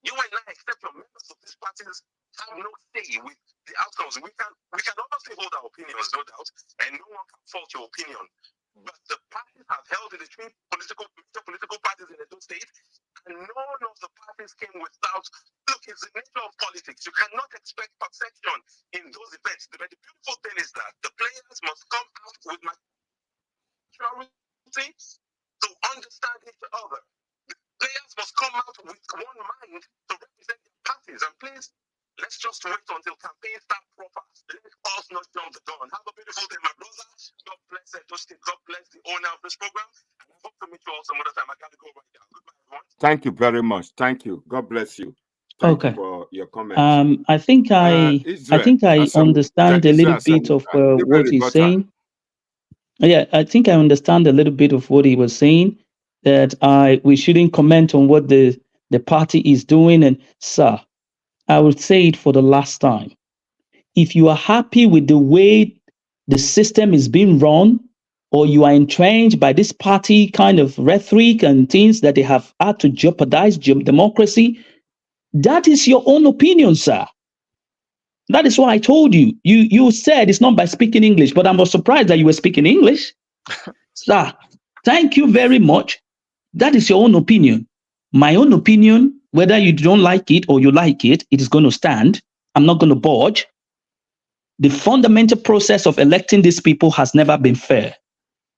you and I, except your members of these parties, have no say with the outcomes. We can obviously hold our opinions, no doubt, and no one can fault your opinion. But the parties have held the three political parties in Edo State, and none of the parties came without. Look, it's the nature of politics. You cannot expect perfection in those events. But the beautiful thing is that the players must come out with maturity to understand each other. The players must come out with one mind to represent their parties. And please, let's just wait until campaigns start proper. Let us not jump the gun. Have a beautiful day, my brother. God bless Edo State. God bless the owner of this program. And I hope to meet you all some other time. I gotta go right now. Goodbye, everyone. Thank you very much. Thank you. God bless you. Thank you for your comments. I think I understand a little bit of what he's saying. Yeah, I think I understand a little bit of what he was saying. That we shouldn't comment on what the party is doing. And sir, I will say it for the last time. If you are happy with the way the system is being run, or you are entrenched by this party kind of rhetoric and things that they have had to jeopardize democracy, that is your own opinion, sir. That is why I told you. You said it's not by speaking English, but I was surprised that you were speaking English. Sir, thank you very much. That is your own opinion. My own opinion, whether you don't like it or you like it, it is going to stand. I'm not going to budge. The fundamental process of electing these people has never been fair.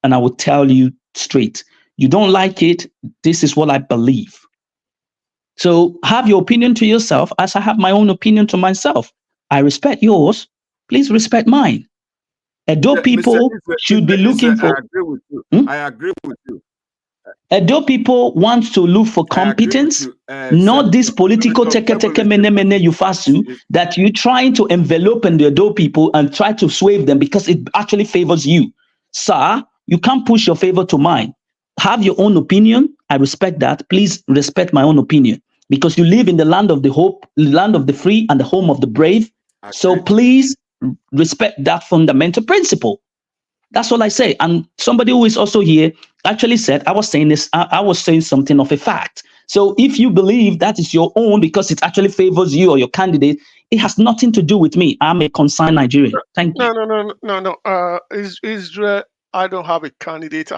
And I will tell you straight. You don't like it, this is what I believe. So have your opinion to yourself as I have my own opinion to myself. I respect yours. Please respect mine. Edo people should be looking for... I agree with you. I agree with you. Edo people want to look for competence, not this political teke mene mene yufasu that you're trying to envelop in the Edo people and try to sway them because it actually favors you. Sir, you can't push your favor to mine. Have your own opinion. I respect that. Please respect my own opinion because you live in the land of the hope, land of the free and the home of the brave. So please respect that fundamental principle. That's all I say. And somebody who is also here actually said, I was saying something of a fact. So if you believe that is your own because it actually favors you or your candidate, it has nothing to do with me. I'm a concerned Nigerian. Thank you. No. Israel, I don't have a candidate.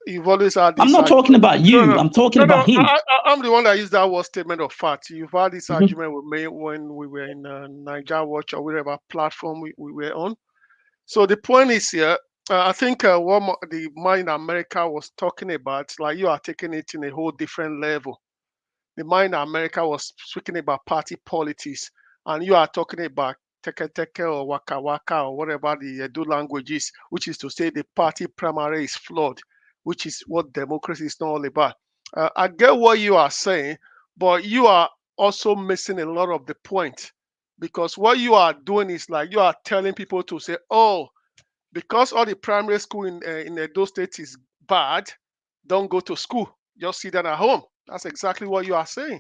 You've always had this. I'm not talking about you. I'm talking about him. I'm the one that used that word statement of fact. You've had this argument with me when we were in Niger Watch or whatever platform we were on. So the point is here, I think what the man in America was talking about, like you are taking it in a whole different level. The man in America was speaking about party politics, and you are talking about teke or waka waka or whatever the Edo language is, which is to say the party primary is flawed, which is what democracy is not all about. I get what you are saying, but you are also missing a lot of the point, because what you are doing is like you are telling people to say, oh, because all the primary school in Edo State is bad, don't go to school. Just sit down at home. That's exactly what you are saying,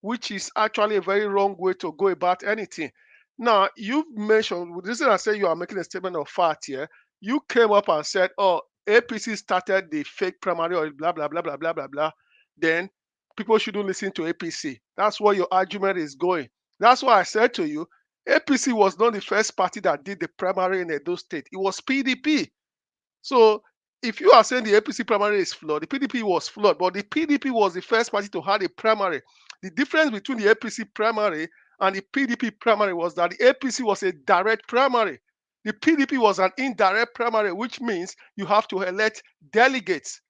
which is actually a very wrong way to go about anything. Now, you mentioned, the reason I say you are making a statement of fact here, you came up and said, oh, APC started the fake primary or blah, blah, blah, blah, blah, blah, blah. Then people shouldn't listen to APC. That's where your argument is going. That's why I said to you, APC was not the first party that did the primary in Edo State. It was PDP. So if you are saying the APC primary is flawed, the PDP was flawed, but the PDP was the first party to have a primary. The difference between the APC primary and the PDP primary was that the APC was a direct primary. The PDP was an indirect primary, which means you have to elect delegates.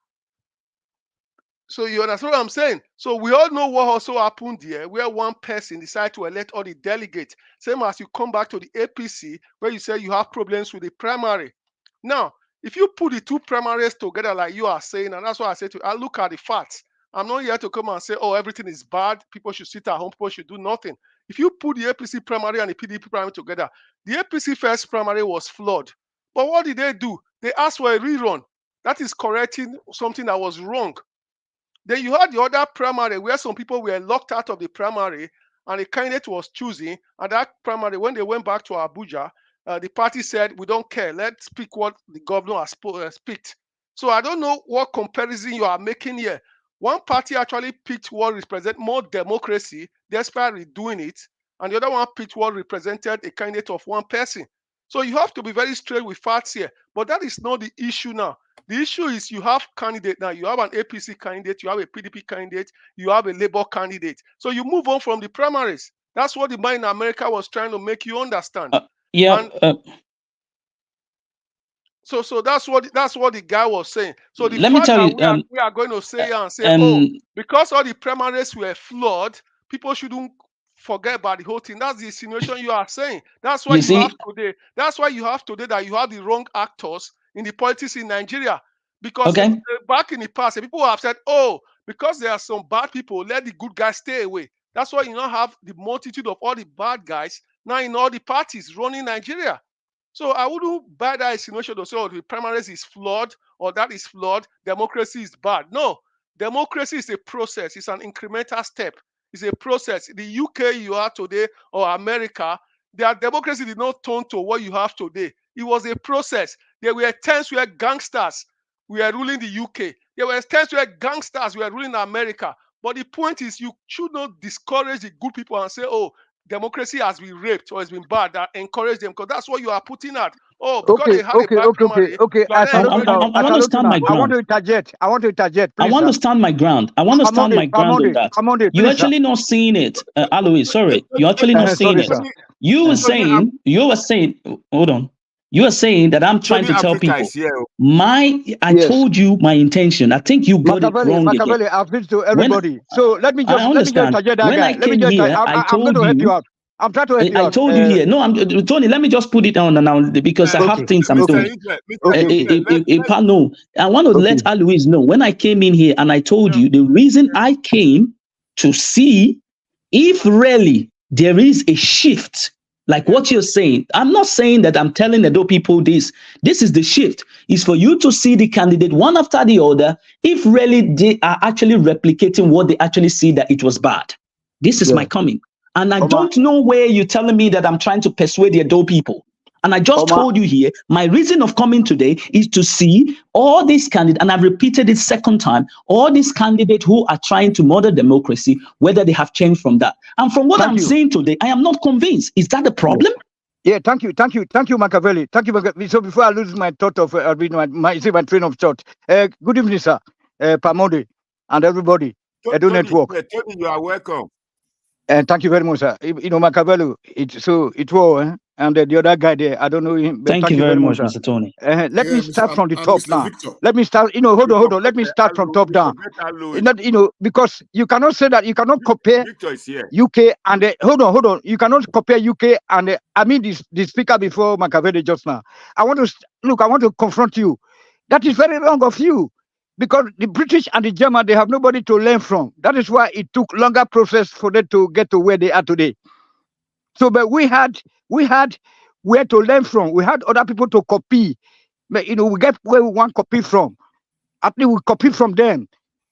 So you understand what I'm saying? So we all know what also happened here, where one person decided to elect all the delegates. Same as you come back to the APC, where you say you have problems with the primary. Now, if you put the two primaries together like you are saying, and that's why I say to you, I look at the facts. I'm not here to come and say, oh, everything is bad. People should sit at home. People should do nothing. If you put the APC primary and the PDP primary together, the APC first primary was flawed. But what did they do? They asked for a rerun. That is correcting something that was wrong. Then you had the other primary where some people were locked out of the primary and the candidate was choosing. And that primary, when they went back to Abuja, the party said, we don't care. Let's pick what the governor has picked. So I don't know what comparison you are making here. One party actually picked what represented more democracy, despite redoing it. And the other one picked what represented a candidate of one person. So you have to be very straight with facts here. But that is not the issue now. The issue is you have candidate now. You have an APC candidate, you have a PDP candidate, you have a Labour candidate. So you move on from the primaries. That's what the man in America was trying to make you understand. So that's what the guy was saying. So the fact that we are going to say and say, oh, because all the primaries were flawed, people shouldn't forget about the whole thing. That's the insinuation you are saying. That's why you have today. That's why you have today that you have the wrong actors in the politics in Nigeria. Because back in the past, people have said, oh, because there are some bad people, let the good guys stay away. That's why you now have the multitude of all the bad guys now in all the parties running Nigeria. So I wouldn't buy that insinuation to say, oh, the primaries is flawed or that is flawed, democracy is bad. No, democracy is a process. It's an incremental step. It's a process. The UK you are today or America, their democracy did not turn to what you have today. It was a process. There were times where gangsters were ruling the UK. There were times where gangsters were ruling America. But the point is, you should not discourage the good people and say, oh, democracy has been raped or has been bad. That encourage them, because that's what you are putting at. Oh, because they had a bad primary. I want to stand my ground. I want to interject. Please, I want to stand my ground. I want to stand my ground on that. You're actually not seeing it, Alois. Sorry, you're actually not seeing it. You were saying, hold on. You are saying that I'm trying to tell people I told you my intention. I think you got it wrong again. I've been to everybody. So let me just interject that when guy. I came here, I told you. I'm trying to help you out. I told you here. No, Tony, let me just put it on now because I have things I'm doing. No, I want to let Alois know when I came in here and I told you the reason I came to see if really there is a shift. Like what you're saying, I'm not saying that I'm telling the people this. This is the shift. It's for you to see the candidate one after the other, if really they are actually replicating what they actually see that it was bad. This is my coming. And I don't know where you're telling me that I'm trying to persuade the Edo people. And I just told you here, my reason of coming today is to see all these candidates, and I've repeated it second time, all these candidates who are trying to model democracy, whether they have changed from that. And from what I'm saying today, I am not convinced. Is that the problem? Yeah, thank you, Machiavelli. Thank you, Machiavelli. So before I lose my thought of, my train of thought, good evening, sir, Pamode, and everybody, Edo Network. Tony, you are welcome. And thank you very much, sir. You know, Machiavelli, it was, and the other guy there, I don't know him. But thank you very much, Mr. Tony. Let me start from the top down. Let me start, hold on. Let me start from top down. Not, because you cannot say that, you cannot compare UK and, hold on. You cannot compare UK and, I mean, the speaker before Machiavelli just now. I want to confront you. That is very wrong of you. Because the British and the German, they have nobody to learn from. That is why it took longer process for them to get to where they are today. So, but we had where to learn from. We had other people to copy. But, we get where we want to copy from. At least we copy from them.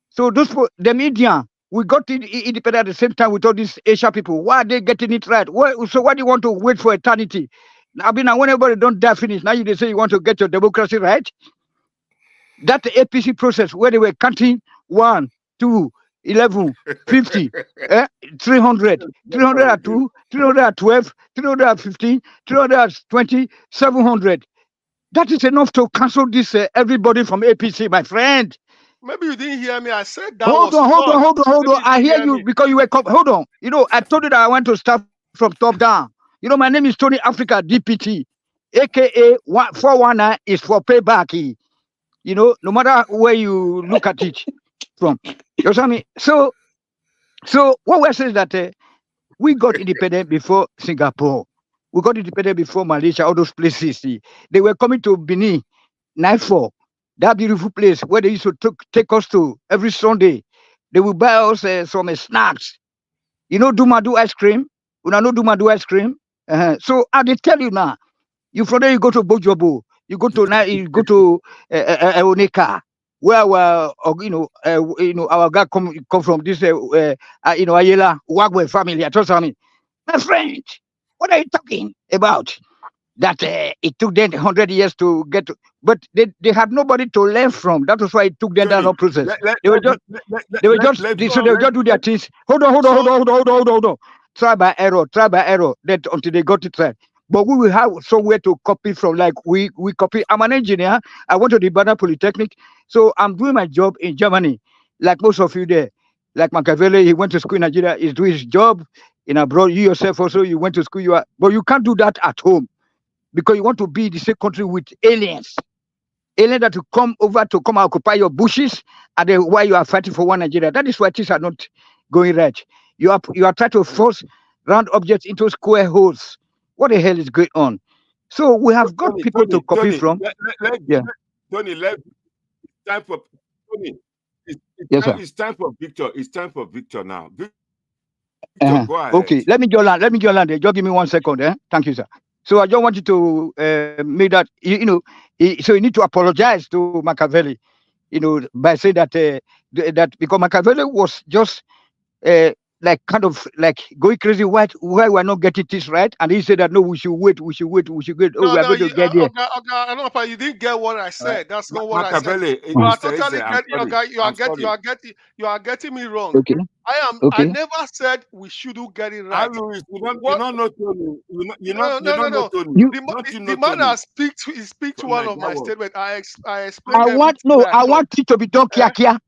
So the media, we got independent at the same time with all these Asia people. Why are they getting it right? So why do you want to wait for eternity? I mean, when everybody don't die finish, now you say you want to get your democracy right? That APC process where they were counting 1, 2, 11, 50, 300, 302, 312, 315, 320, 700. That is enough to cancel this everybody from APC, my friend. Maybe you didn't hear me. I said that. Hold on. I hear you because you were. Hold on. I told you that I want to start from top down. My name is Tony Africa DPT, aka 419 is for payback. No matter where you look at it from. You understand me? So what we're saying is that we got independent before Singapore. We got independent before Malaysia, all those places. They were coming to Benin, nightfall. That beautiful place where they used to take us to every Sunday. They would buy us some snacks. Dumadu ice cream. Una no do my do ice cream. So I did tell you now. You from there you go to Bojobo, you go to Oneka, where our our guy come from this Ayela Wagwe family. I told me, my friend, what are you talking about? That it took them 100 years to get to, but they had nobody to learn from. That was why it took them that long process. They were just do their things. Hold on. Try by error, then until they got it right. But we will have somewhere to copy from. Like we copy. I'm an engineer. I went to the Beaer Polytechnic, so I'm doing my job in Germany, like most of you there. Like Machiavelli, he went to school in Nigeria. He's doing his job in abroad. You yourself also, you went to school. But you can't do that at home, because you want to be in the same country with aliens that will come over to come and occupy your bushes, and then while you are fighting for one Nigeria. That is why things are not going right. You are trying to force round objects into square holes. What the hell is going on? So we have got people to copy from. Tony, time for Tony. It's time for Victor. It's time for Victor now. Victor, go ahead. Okay, let me go land. Just give me 1 second. Thank you, sir. So I don't want you to make that, so you need to apologize to Machiavelli, by saying that that because Machiavelli was just like kind of like going crazy why we're not getting this right, and he said that no, we should wait. Oh, we are going to get there. I don't know, you didn't get what I said. That's not what Machiavelli, I said. You are getting me wrong. Okay. I never said we shouldn't get it right. You don't know Tony. No. The man that speak to one of my statements. I explained. I want it to be done kia in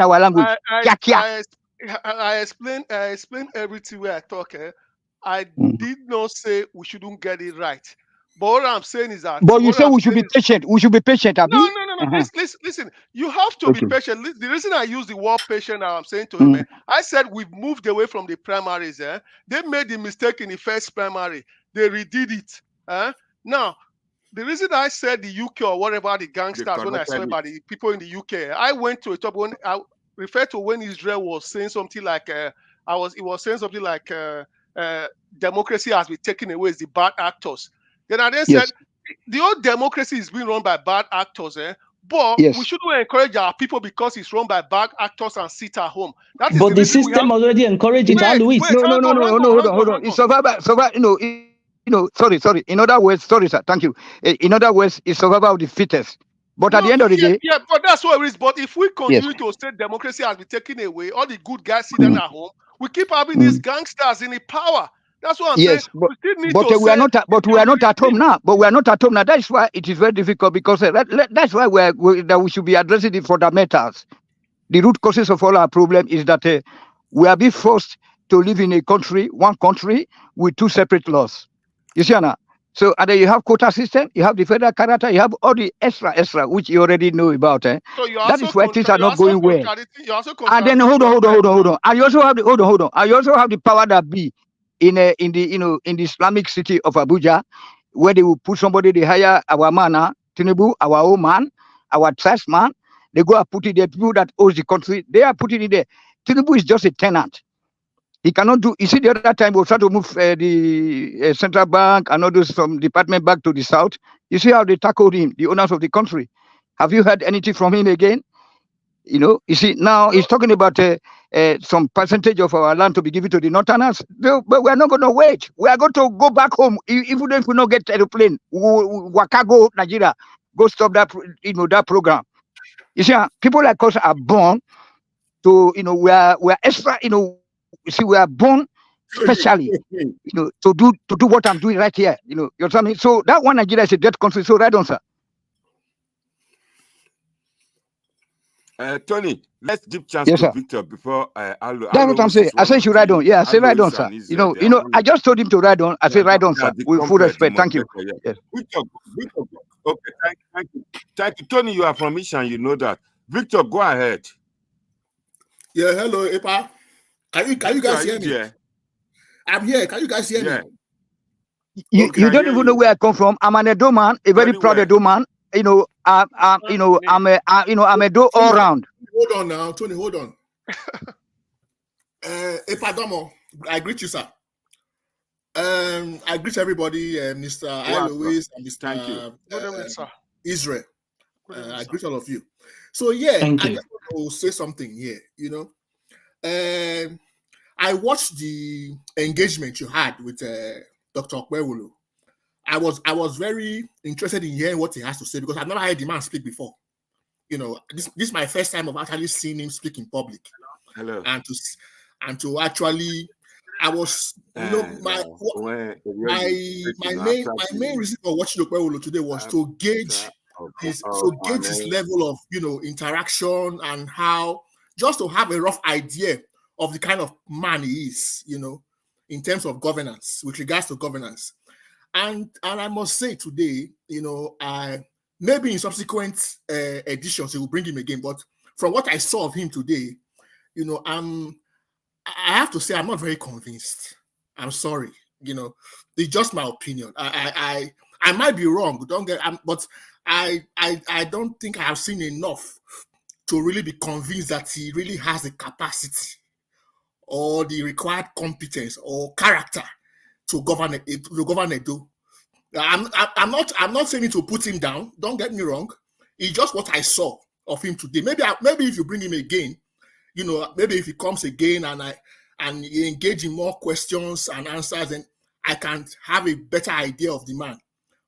our language. I explained everything where I talk. I did not say we shouldn't get it right. But what I'm saying is that. But you say we should be patient. We should be patient, Abi. No. Listen. You have to be patient. The reason I use the word patient, I'm saying to him, I said we've moved away from the primaries. They made the mistake in the first primary. They redid it. Now, the reason I said the UK or whatever the gangsters when I saw about the people in the UK, I went to a top one. I referred to when Israel was saying something like it was saying something like democracy has been taken away as the bad actors. Then I said the old democracy is being run by bad actors, but we shouldn't encourage our people because it's run by bad actors and sit at home. That is but the system already encourages it. Hold on. It's survival. Sorry. In other words, sorry, sir. Thank you. In other words, it's survival of the fittest. But at the end of the day, but that's what it is. But if we continue to say democracy has been taken away, all the good guys sitting at home, we keep having these gangsters in the power. That's what I'm saying. We are not at home now. But we are not at home now. That's why it is very difficult, because that's why we should be addressing the fundamentals. The root causes of all our problem is that we are being forced to live in one country with two separate laws. You see, Anna? So, and then you have quota system, you have the federal character, you have all the extra, which you already know about. So that is why things are not going well. And then hold on. And you also have the power that be in the Islamic city of Abuja, where they will put somebody, they hire our man, Tinubu, our own man, our trust man. They go and put it there. People that owns the country, they are putting it there. Tinubu is just a tenant. He cannot do. You see, the other time we were trying to move the central bank and all those from department back to the south. You see how they tackled him, the owners of the country. Have you heard anything from him again? You see, now he's talking about some percentage of our land to be given to the northerners. But we are not going to wait. We are going to go back home. Even if we don't get aeroplane, Wakago, Nigeria, go stop that, that program. You see, people like us are born to, we are extra, you see, we are born specially, to do what I'm doing right here. You understand me? So that one Nigeria is a dead country. So right on, sir. Tony, let's give chance to Victor before that's what I'm saying. I said you should ride on. Yeah, I say ride on, sir. I just told him to ride on. I say ride on, sir. With full respect. Thank you. Yes. Victor, okay, thank you. Tony, you are from Mission, you know that. Victor, go ahead. Yeah, hello, Epa. Can you guys hear me? Yeah. I'm here. Can you guys hear me? You don't even know where I come from. I'm an Edo man, a very proud Edo man. I'm a Edo all round. Hold on now, Tony. Hold on. Epa Domo, I greet you, sir. I greet everybody, Mr. Louis and Mr. Thank you. Good evening, sir. Israel. Good evening, I sir. greet all of you. So yeah, Thank I you. just want to say something here. You know, I watched the engagement you had with Dr. Okpebello. I was very interested in hearing what he has to say because I've never heard the man speak before. You know, this is my first time of actually seeing him speak in public. Hello. And to actually, I was, you know, my main reason for watching Okpebello today was to gauge his level of, you know, interaction and how, just to have a rough idea of the kind of man he is, you know, in terms of governance, with regards to governance. And I must say today, you know, maybe in subsequent editions, he will bring him again. But from what I saw of him today, you know, I have to say I'm not very convinced. I'm sorry, you know, it's just my opinion. I might be wrong. But I don't think I have seen enough to really be convinced that he really has the capacity or the required competence or character to govern Edo. I'm not saying it to put him down. Don't get me wrong. It's just what I saw of him today. Maybe if you bring him again, you know, maybe if he comes again and you engage in more questions and answers, then I can have a better idea of the man.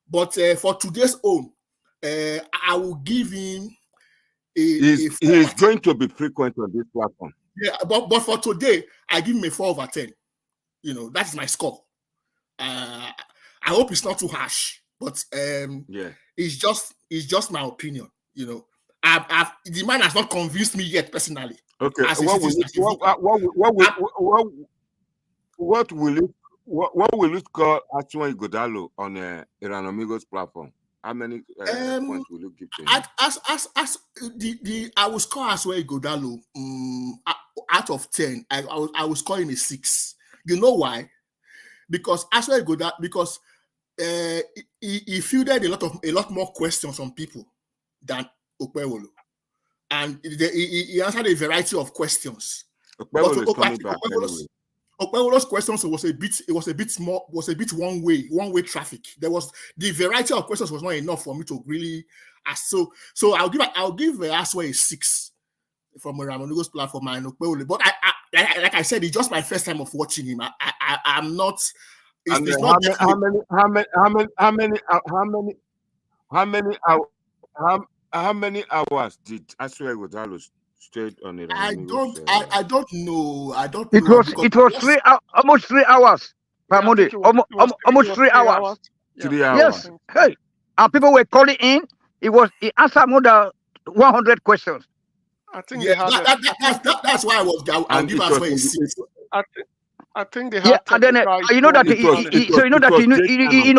But for today's own, I will give him he's going to be frequent on this platform. Yeah, but for today, I give him a 4/10. You know, that's my score. I hope it's not too harsh, but it's just my opinion. You know, the man has not convinced me yet personally. Okay, what will it call Aswan Godalo on Iran Amigos platform? How many points will you give to him? I will score Aswan Godalo out of 10. I will score him a 6. You know why? Because Aswan Godalo, because he fielded a lot more questions from people than Okpebello, and he answered a variety of questions. Okpebello's questions was a bit one way traffic. The variety of questions was not enough for me to really ask. So I'll give Aswa a 6 from a Ramonigo's platform and Okpebello. But like I said, it's just my first time of watching him. I'm not. How many hours did Aswa Godalo stay on it? I don't know. It was almost 3 hours per Monday. Almost 3 hours. 3 hours. Yes. Hey, and people were calling in. He answered more than 100 questions. I think that's why I'll give us a 6. I think they had and then you know that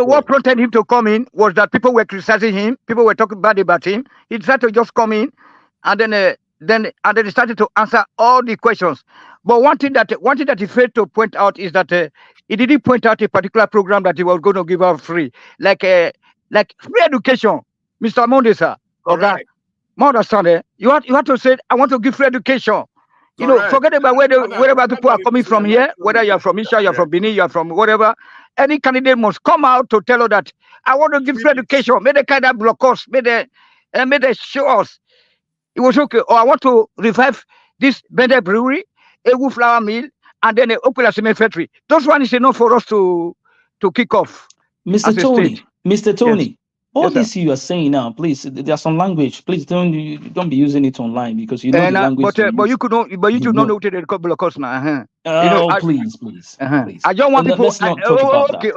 what prompted him to come in was that people were criticizing him, people were talking bad about him. He decided to just come in, and then he started to answer all the questions. But one thing that he failed to point out is that he didn't point out a particular program that he was going to give out free, like free education, Mr. Monday, sir. Okay, understand? You have to say, I want to give free education. You know, forget about wherever people are coming from here, whether you're from Isha, you're from Benin, you're from whatever. Any candidate must come out to tell us that I want to give free education. May they kind of block us, may they show us. It was okay. Or I want to revive this Beaer brewery, a flour mill, and then an Okpebello cement factory. Those one is enough for us to kick off. Mr. Tony. Yes. All this you are saying now, please. There's some language. Please don't be using it online because you know the language. But you should not know what they call blockers now. Please. I don't want people. Let's not talk about that. Okay.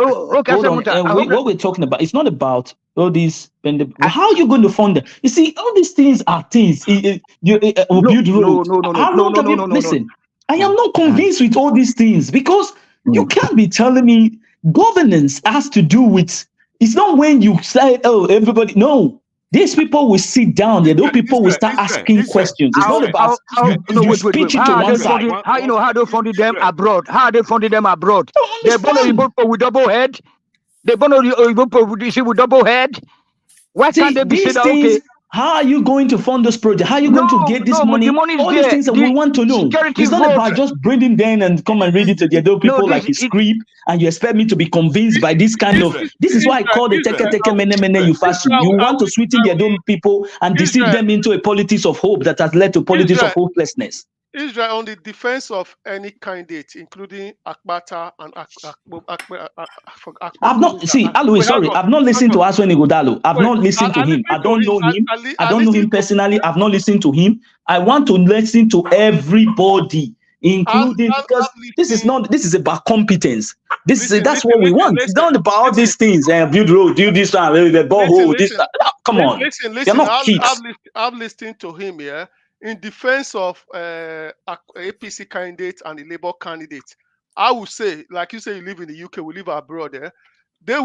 Hold on. What we're talking about, it's not about all these. How are you going to fund them? You see, all these things are things. Build roads. No. Listen, I am not convinced with all these things because you can't be telling me governance has to do with. It's not when you say, "Oh, everybody." No, these people will sit down. Those people will start asking questions. It's not about you speech it to one side. How they funded them abroad? How they funded them abroad? They're born with double head. They're born with double head. Why can't they be said okay? How are you going to fund this project? How are you going to get this money? The money is all there. These things that we want to know. It's not about just bringing them and come and read it to the other people like a script, and you expect me to be convinced by this kind of. This is why I call the teke mene you fasu. You want to sweeten the other people and deceive them into a politics of hope that has led to politics of hopelessness. Israel on the defense of any candidate, including Akpata and I've not I've not listened to Aswani Godalo. I've not listened to him. I don't know him. I don't know him personally. I've not listened to him. I want to listen to everybody, including because this is about competence. That's what we want. It's not about all these things. Build road, do this one, borehole, this. Come on, they're not kids. I've listened to him here. In defense of APC candidate and the Labour candidate, I would say, like you say, you live in the UK, we live abroad there. They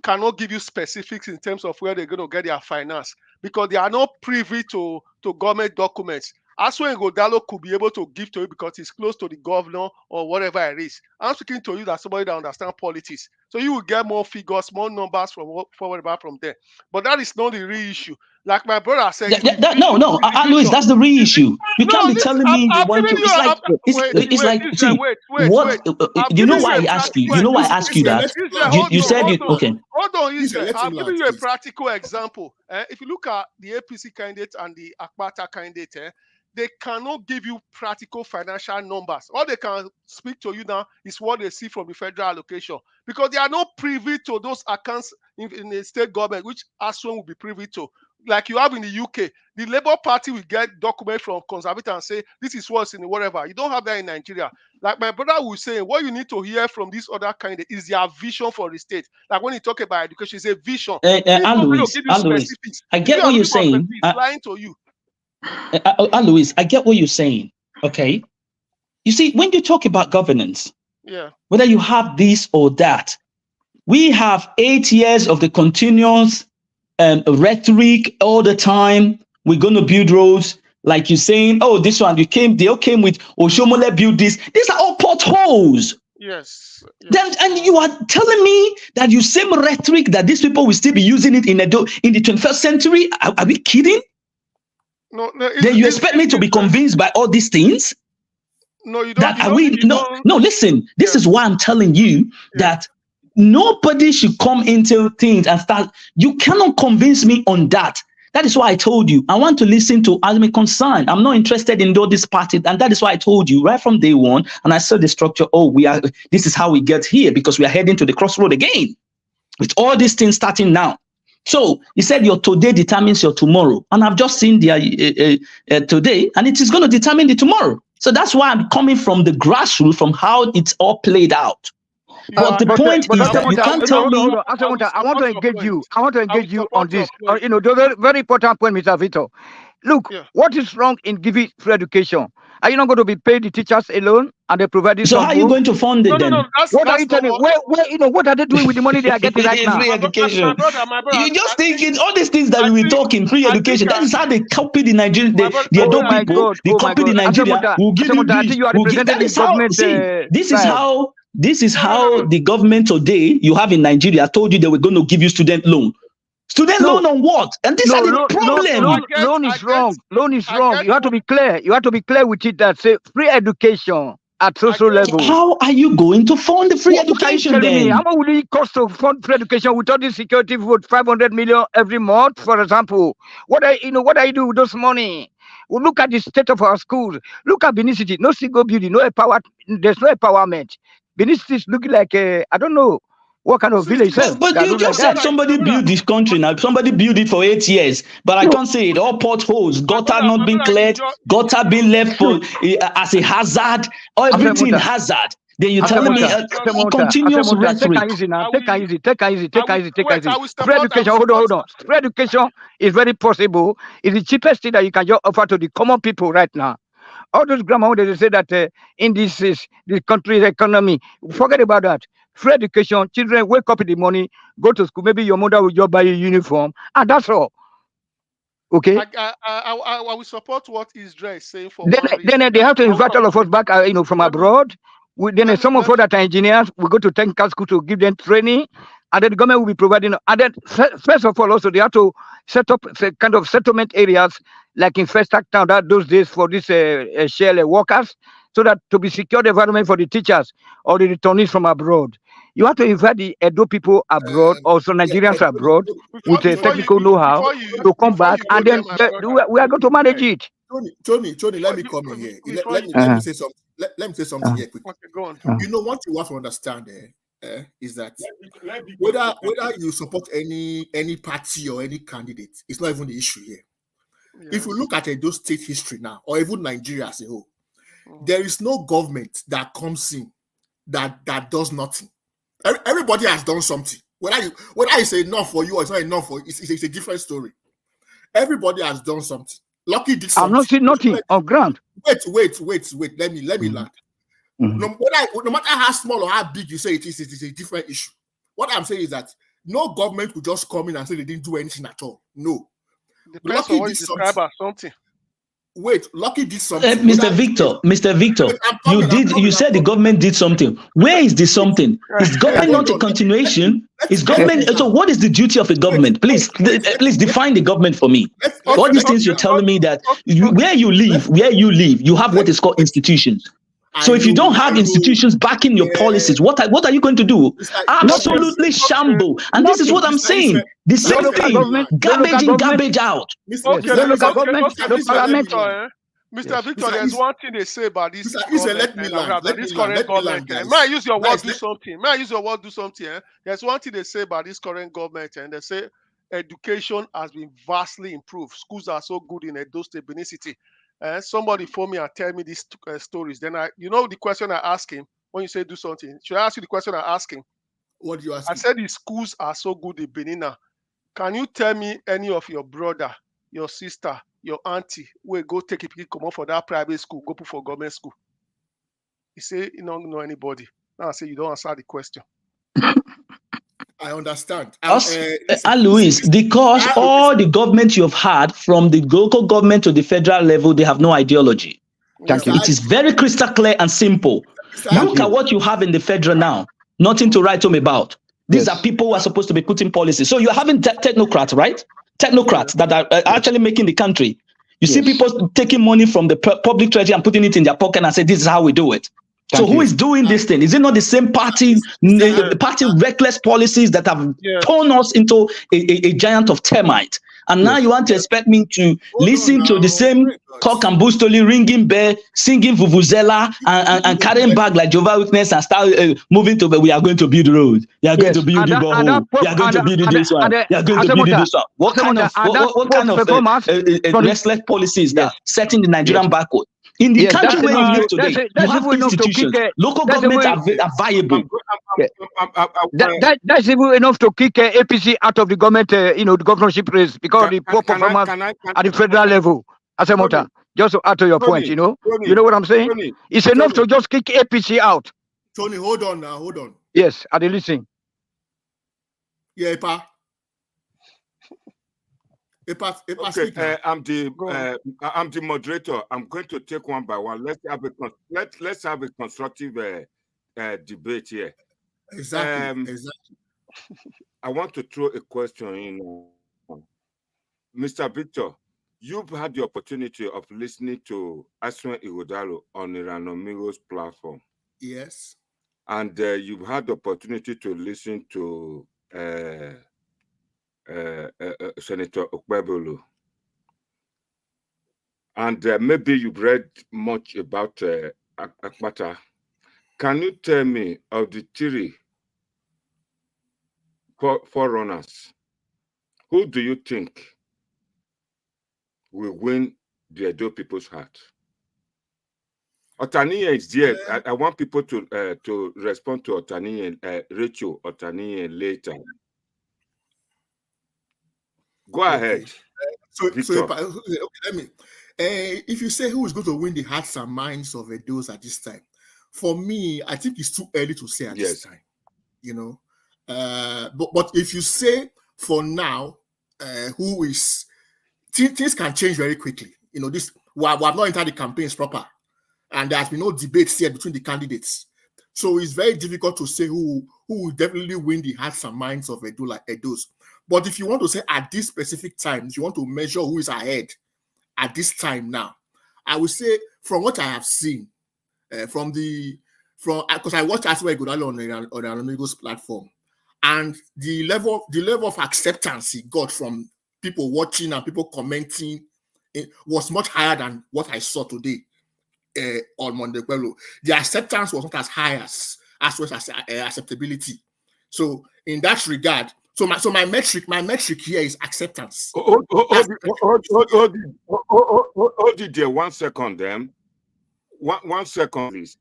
cannot give you specifics in terms of where they're going to get their finance because they are not privy to government documents. Aswani Godalo could be able to give to you because he's close to the governor or whatever it is. I'm speaking to you that somebody that understands politics. So you will get more figures, more numbers from there. But that is not the real issue. Like my brother said, no, Louis, that's the real issue. You can't be telling me you want to. It's like, you know why I ask you? You know why I ask you that? You said you okay. Hold on, Israel. I'm giving you a practical example. If you look at the APC candidate and the Akpata candidate, they cannot give you practical financial numbers. All they can speak to you now is what they see from the federal allocation because they are not privy to those accounts in the state government, which Aswani will be privy to. Like you have in the UK, the Labour Party will get documents from Conservative and say, this is what's in whatever. You don't have that in Nigeria. Like my brother was saying, what you need to hear from this other kind is their vision for the state. Like when you talk about education, it's a vision. Alois, I get what you're saying. Lying to you. Alois, I get what you're saying. Okay. You see, when you talk about governance, whether you have this or that, we have 8 years of the continuous rhetoric all the time. We're going to build roads, like you're saying. Oh, this one they all came with Oshomole build this. These are all potholes. Yes. Then and you are telling me that you same rhetoric that these people will still be using it in the 21st century? Are we kidding? No. Then you expect me to be convinced by all these things? No, you don't. No. Listen. This is why I'm telling you that. Nobody should come into things and start. You cannot convince me on that. That is why I told you I want to listen to as my concern. I'm not interested in all this party, and that is why I told you right from day one. And I saw the structure. Oh, this is how we get here because we are heading to the crossroad again with all these things starting now. So he said your today determines your tomorrow, and I've just seen the today, and it is going to determine the tomorrow. So that's why I'm coming from the grassroots, from how it's all played out. But the point is that you can't tell me. I want to engage you. I want to engage you on this. The very important point, Mr. Vito. Look, what is wrong in giving free education? Are you not going to be paid the teachers alone and they provide this? So how are you going to fund it then? What are you telling me? What are they doing with the money they are getting right now? Free education. You just thinking all these things that we were talking, free education. That is how they copy the Nigerian, the Edo people. They copy the Nigeria. We'll give you this. That is how. See, this is how the government today you have in Nigeria told you they were going to give you student loan. Student loan on what? And these are the problem. Loan is wrong. Loan is wrong. You have to be clear. You have to be clear with it that say free education at social level. How are you going to fund the free education then? How much will it cost to fund free education with all this security vote 500 million every month, for example? What do you do with those money? Well, look at the state of our schools. Look at Benin City. No single building, there's no empowerment. Benin City is looking like I don't know what kind of village. But you just said somebody built this country now. Somebody built it for 8 years. But I can't say it. All potholes, gutter not being cleared, gutter being left for as a hazard, everything hazard. Then you're telling me continuous rhetoric. Take easy. Free education, hold on. Free education is very possible. It's the cheapest thing that you can just offer to the common people right now. All those grandma they say that in this country's economy, forget about that. Free education, children wake up in the morning, go to school. Maybe your mother will just buy you a uniform, and that's all. Okay. I will support what Israel is saying. Then they have to invite all of us back, from abroad. Then some of us that are engineers, we go to technical school to give them training, and then the government will be providing. And then first of all, also they have to set up kind of settlement areas like in Festac Town that those days for these shell workers, so that to be secure the environment for the teachers or the returnees from abroad. You have to invite the Edo people abroad, also Nigerians abroad, with a technical know-how to come back, and then we are going to manage it. Tony, let me come in here. Let me say something. Let me say something here quickly. Okay, go on. You know what you have to understand is that whether you support any party or any candidate, it's not even the issue here. Yeah. If you look at those state history now, or even Nigeria as a whole, there is no government that comes in that does nothing. Everybody has done something. Whether you say enough for you or it's not enough for you, it's a different story. Everybody has done something. Lucky did something. I'm not seeing nothing on ground. Wait. Let me land. No matter how small or how big you say it is, it's a different issue. What I'm saying is that no government will just come in and say they didn't do anything at all. No. Depends on what you describe as something. Wait, Lucky did something. Mr. Victor, you said the government did something. Where is the something? Is government not a continuation? Is government? So what is the duty of a government? Please define the government for me. All these things you're telling me that where you live, you have what is called institutions. So if you don't have institutions backing your policies, what are you going to do? Absolutely shamble. And this is what I'm saying. The same thing, garbage in, garbage out. Mr. Victor, there's one thing they say about this current government. May I use your word do something? There's one thing they say about this current government, and they say education has been vastly improved. Schools are so good in Edo State, Benin City. Somebody phone me and tell me these stories. Then the question I ask him when you say do something. Should I ask you the question I ask him? What do you ask? I said the schools are so good in Benin. Can you tell me any of your brother, your sister, your auntie will go take a pick, come out for that private school, go put for government school? He say you don't know anybody. Now I say you don't answer the question. I understand. Louis, because all the government you've had from the local government to the federal level, they have no ideology. Thank you. It is very crystal clear and simple. Look at what you have in the federal now. Nothing to write home about. These are people who are supposed to be putting policy. So you're having technocrats, right? Technocrats that are actually making the country. You see people taking money from the public treasury and putting it in their pocket and say, this is how we do it. So who is doing this thing? Is it not the same party reckless policies that have torn us into a giant of termite? And now you want to expect me to listen to the same cock and bull story, ringing bell, singing vuvuzela, and carrying bag like Jehovah's Witness and start moving to, we are going to build road. We are going to build the borehole. We are going to build this one. We are going to build this one. What kind of restless policy is that? Setting the Nigerian backward. In the country where you live today, you have institutions. Local governments are viable. That's even enough to kick APC out of the government, the governorship race because of the poor performance at the federal level. Asemota, just to add to your point, you know what I'm saying? It's enough to just kick APC out. Tony, hold on. Yes, are they listening? Yeah, Pa. Okay, I'm the moderator. I'm going to take one by one. Let's have a constructive debate here. Exactly. I want to throw a question in. Mr. Victor, you've had the opportunity of listening to Aswan Ighodalo on Iranomigo's platform. Yes. And you've had the opportunity to listen to Senator Okpebello. And maybe you've read much about Akpata. Can you tell me of the three forerunners, who do you think will win the Edo people's heart? Otaniye is there. I want people to respond to Otaniye, Rachel Otaniye later. Go ahead. If you say who is going to win the hearts and minds of those at this time, for me, I think it's too early to say at this time. But if you say for now, who is, things can change very quickly. We have not entered the campaigns proper, and there has been no debates here between the candidates. So it's very difficult to say who will definitely win the hearts and minds of Edos. But if you want to say at this specific time, if you want to measure who is ahead at this time now, I would say from what I have seen, because I watched Aswe Godalo on the Amigos platform, and the level of acceptance he got from people watching and people commenting, it was much higher than what I saw today on Montequello. The acceptance was not as high as well as acceptability. So in that regard, so my metric here is acceptance. Hold it there 1 second, then. 1 second, please.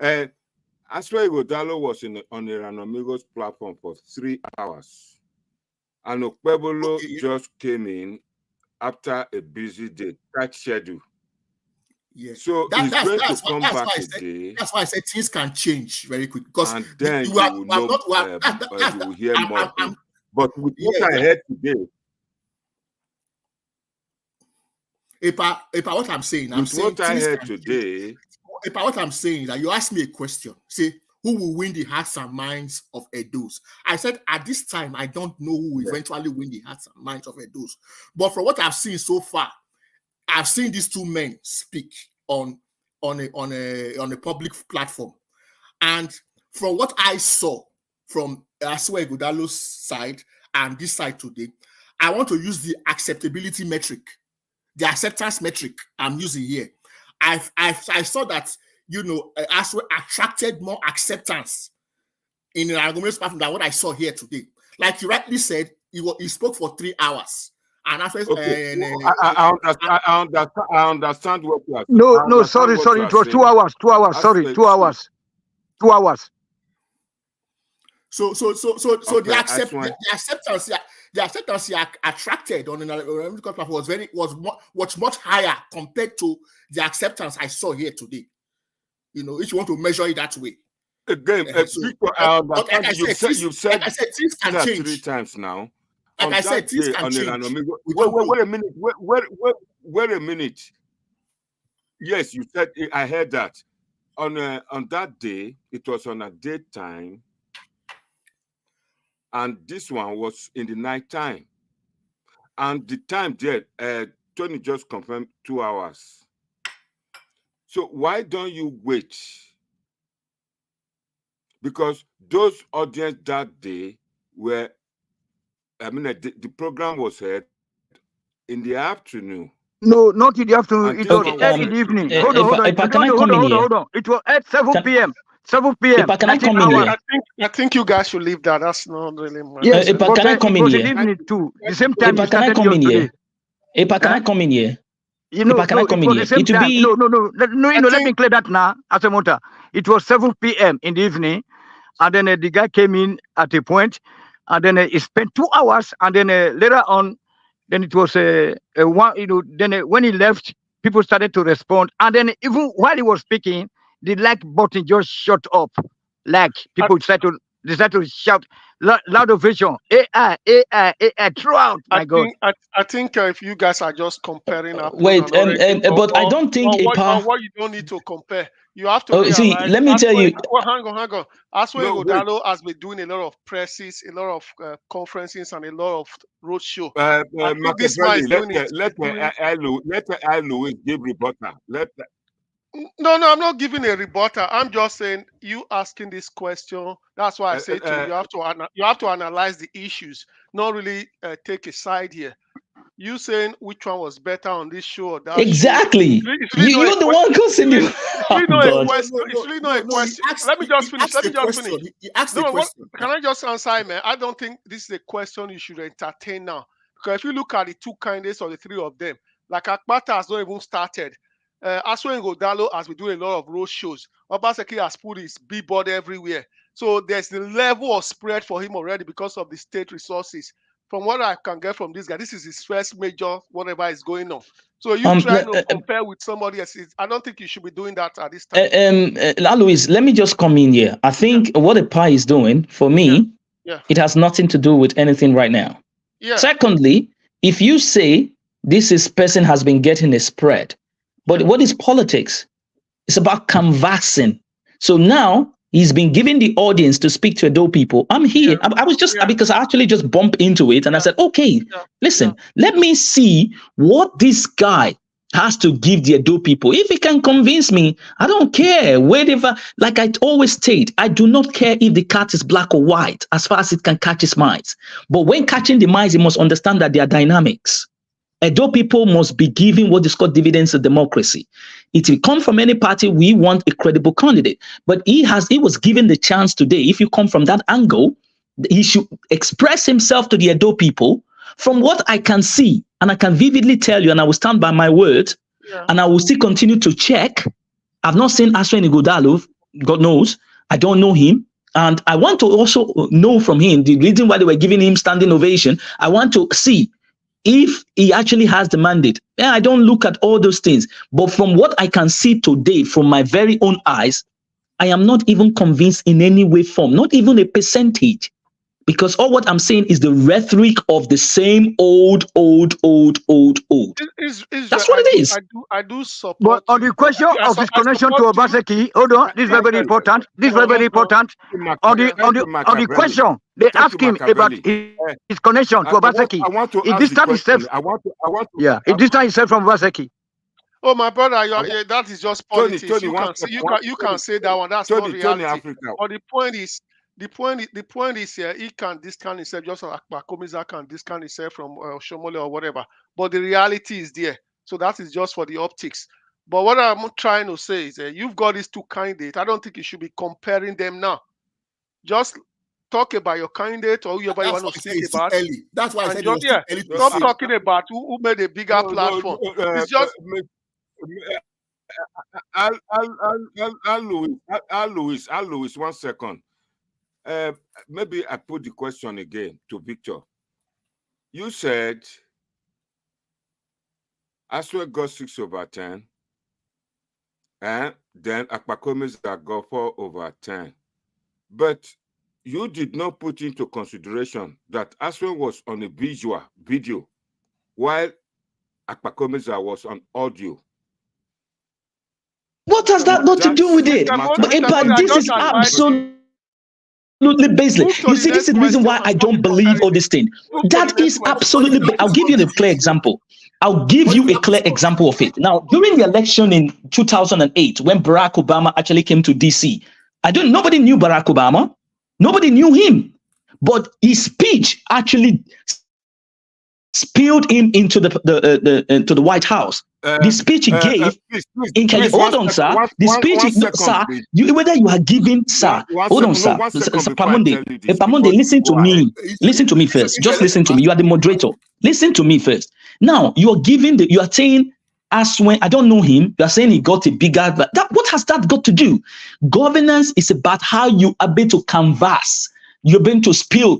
Aswe Godalo was on the Amigos platform for 3 hours, and Okpebello just came in after a busy day, tight schedule. Yes. So that's going why to come back today. That's why I said things can change very quick, because and then you will hear more. But with what I heard today, what I'm saying, what I heard today, what I'm saying is that you asked me a question, say who will win the hearts and minds of Edos. I said at this time I don't know who will eventually win the hearts and minds of Edos, but from what I've seen so far, I've seen these two men speak on a public platform, and from what I saw from Aswe Godalo's side and this side today, I want to use the acceptability metric, the acceptance metric I'm using here. I saw that Aswe attracted more acceptance in an argument platform than what I saw here today. Like you rightly said, he spoke for 3 hours. And after, I understand what you are saying. No, sorry, it was 2 hours. 2 hours, sorry, 2 hours. 2 hours. So the acceptance he attracted on an platform was much higher compared to the acceptance I saw here today. If you want to measure it that way. Again, you've said things can change 3 times now. Like I said, things can change. Wait a minute. Yes, you said, I heard that. On that day, it was on a daytime, and this one was in the night time. And the time there, Tony just confirmed 2 hours. So why don't you wait? Because those audience that day were, the program was held in the afternoon. No, not in the afternoon. It was in the evening. Hold on. It was at 7 p.m. 7 p.m. Can I come in here? I think you guys should leave that. That's not really much. Yes, can I come in here? Evening too. The same time. Can I come in here? Can I come in here? Can I come in here? It will be no. Let me clear that now. Asamonta. It was 7 p.m. in the evening, and then the guy came in at a point, and then he spent 2 hours, and then later on, then it was then when he left, people started to respond, and then even while he was speaking, the like button just shut up. Like people started to shout loud ovation, AI throughout. I think if you guys are just comparing, but I don't think what you don't need to compare. You have to see. Let me tell you. Hang on. Aswe Godalo has been doing a lot of presses, a lot of conferences, and a lot of roadshow. Let Louis give rebuttal. No, I'm not giving a rebuttal. I'm just saying you asking this question. That's why I say you have to analyze the issues, not really take a side here. You saying which one was better on this show or that exactly. Show. You're the one causing you. It's really not a question. Let me just finish. Can I just answer, man? I don't think this is a question you should entertain now. Because if you look at the 2 candidates or the 3 of them, like Akpata has not even started. Aswe Godalo has been doing a lot of road shows. Obaseki has put his billboard everywhere. So there's the level of spread for him already because of the state resources. From what I can get from this guy, this is his first major whatever is going on. So you trying to compare with somebody else. I don't think you should be doing that at this time. Louis, let me just come in here. I think what the pie is doing, for me, it has nothing to do with anything right now. Yeah. Secondly, if you say this person has been getting a spread, but what is politics? It's about canvassing. So now He's been giving the audience to speak to Edo people. I'm here. I was just because I actually just bumped into it and I said, okay, listen, let me see what this guy has to give the Edo people. If he can convince me, I don't care. Whatever, like I always state, I do not care if the cat is black or white as far as it can catch its mice. But when catching the mice, you must understand that there are dynamics. Edo people must be given what is called dividends of democracy. It will come from any party. We want a credible candidate, but he was given the chance today. If you come from that angle, he should express himself to the Edo people. From what I can see, and I can vividly tell you, and I will stand by my word, and I will still continue to check. I've not seen Aswen Ighodalo, God knows. I don't know him. And I want to also know from him the reason why they were giving him standing ovation. I want to see if he actually has the mandate. I don't look at all those things. But from what I can see today, from my very own eyes, I am not even convinced in any way, form, not even a percentage. Because all what I'm saying is the rhetoric of the same old. That's what it is. I do support. But on the question of his connection to Obaseki, hold on, this is very, very important. This is very, very important. On the question, they ask him about his connection to Obaseki. He distanced himself. He distanced himself from Obaseki. Oh, my brother, that is just politics. You can say that one. That's not reality. But the point is here, he can discount himself just like Akpakomiza can discount himself from Shomole or whatever. But the reality is there. So that is just for the optics. But what I'm trying to say is you've got these two candidates. I don't think you should be comparing them now. Just talk about your candidate or whoever you want to speak about. That's why I said stop talking about who made a bigger platform. It's just... Louis, 1 second. Maybe I put the question again to Victor. You said Aswe got 6/10, and then Akpakomiza got 4/10. But you did not put into consideration that Aswe was on a video, while Akpakomiza was on audio. What has that got to do with it? But this is absolutely baseless. You see, this is the reason why I don't believe all this thing. That is absolutely. I'll give you a clear example. I'll give you a clear example of it. Now, during the election in 2008, when Barack Obama actually came to DC, nobody knew Barack Obama. Nobody knew him. But his speech actually spilled him into the White House. The speech he gave, hold on, sir. The speech, sir, whether you are giving, sir, hold on, sir. Pamonde, listen to me. Listen to me first. Just listen to me. You are the moderator. Listen to me first. Now, you are saying, as when I don't know him, you are saying he got a bigger. What has that got to do? Governance is about how you are able to canvass. You're going to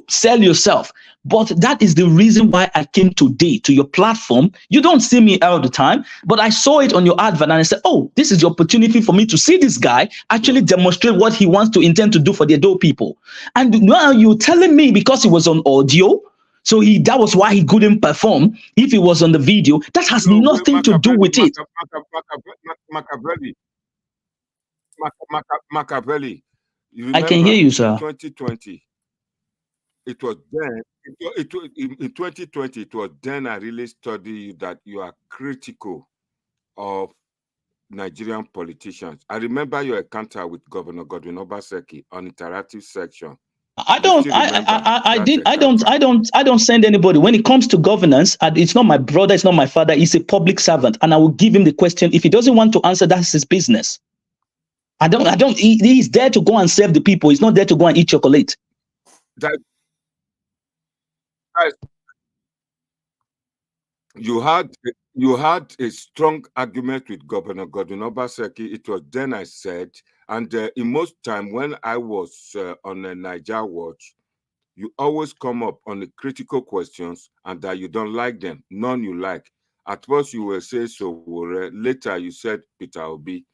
sell yourself. But that is the reason why I came today to your platform. You don't see me all the time, but I saw it on your advert and I said, oh, this is the opportunity for me to see this guy actually demonstrate what he wants to intend to do for the Edo people. And now you're telling me because he was on audio, so that was why he couldn't perform. If he was on the video, that has nothing to do with it. Machiavelli. I can hear you, sir. 2020. It was then, in 2020, it was then I really studied that you are critical of Nigerian politicians. I remember your encounter with Governor Godwin Obaseki on interactive section. I don't send anybody. When it comes to governance, it's not my brother, it's not my father, he's a public servant, and I will give him the question. If he doesn't want to answer, that's his business. He's there to go and serve the people. He's not there to go and eat chocolate. You had a strong argument with Governor Godwin Obaseki. It was then I said, and in most time when I was on a Niger Watch, you always come up on the critical questions and that you don't like them. None you like. At first you will say so. Later you said Peter Obi.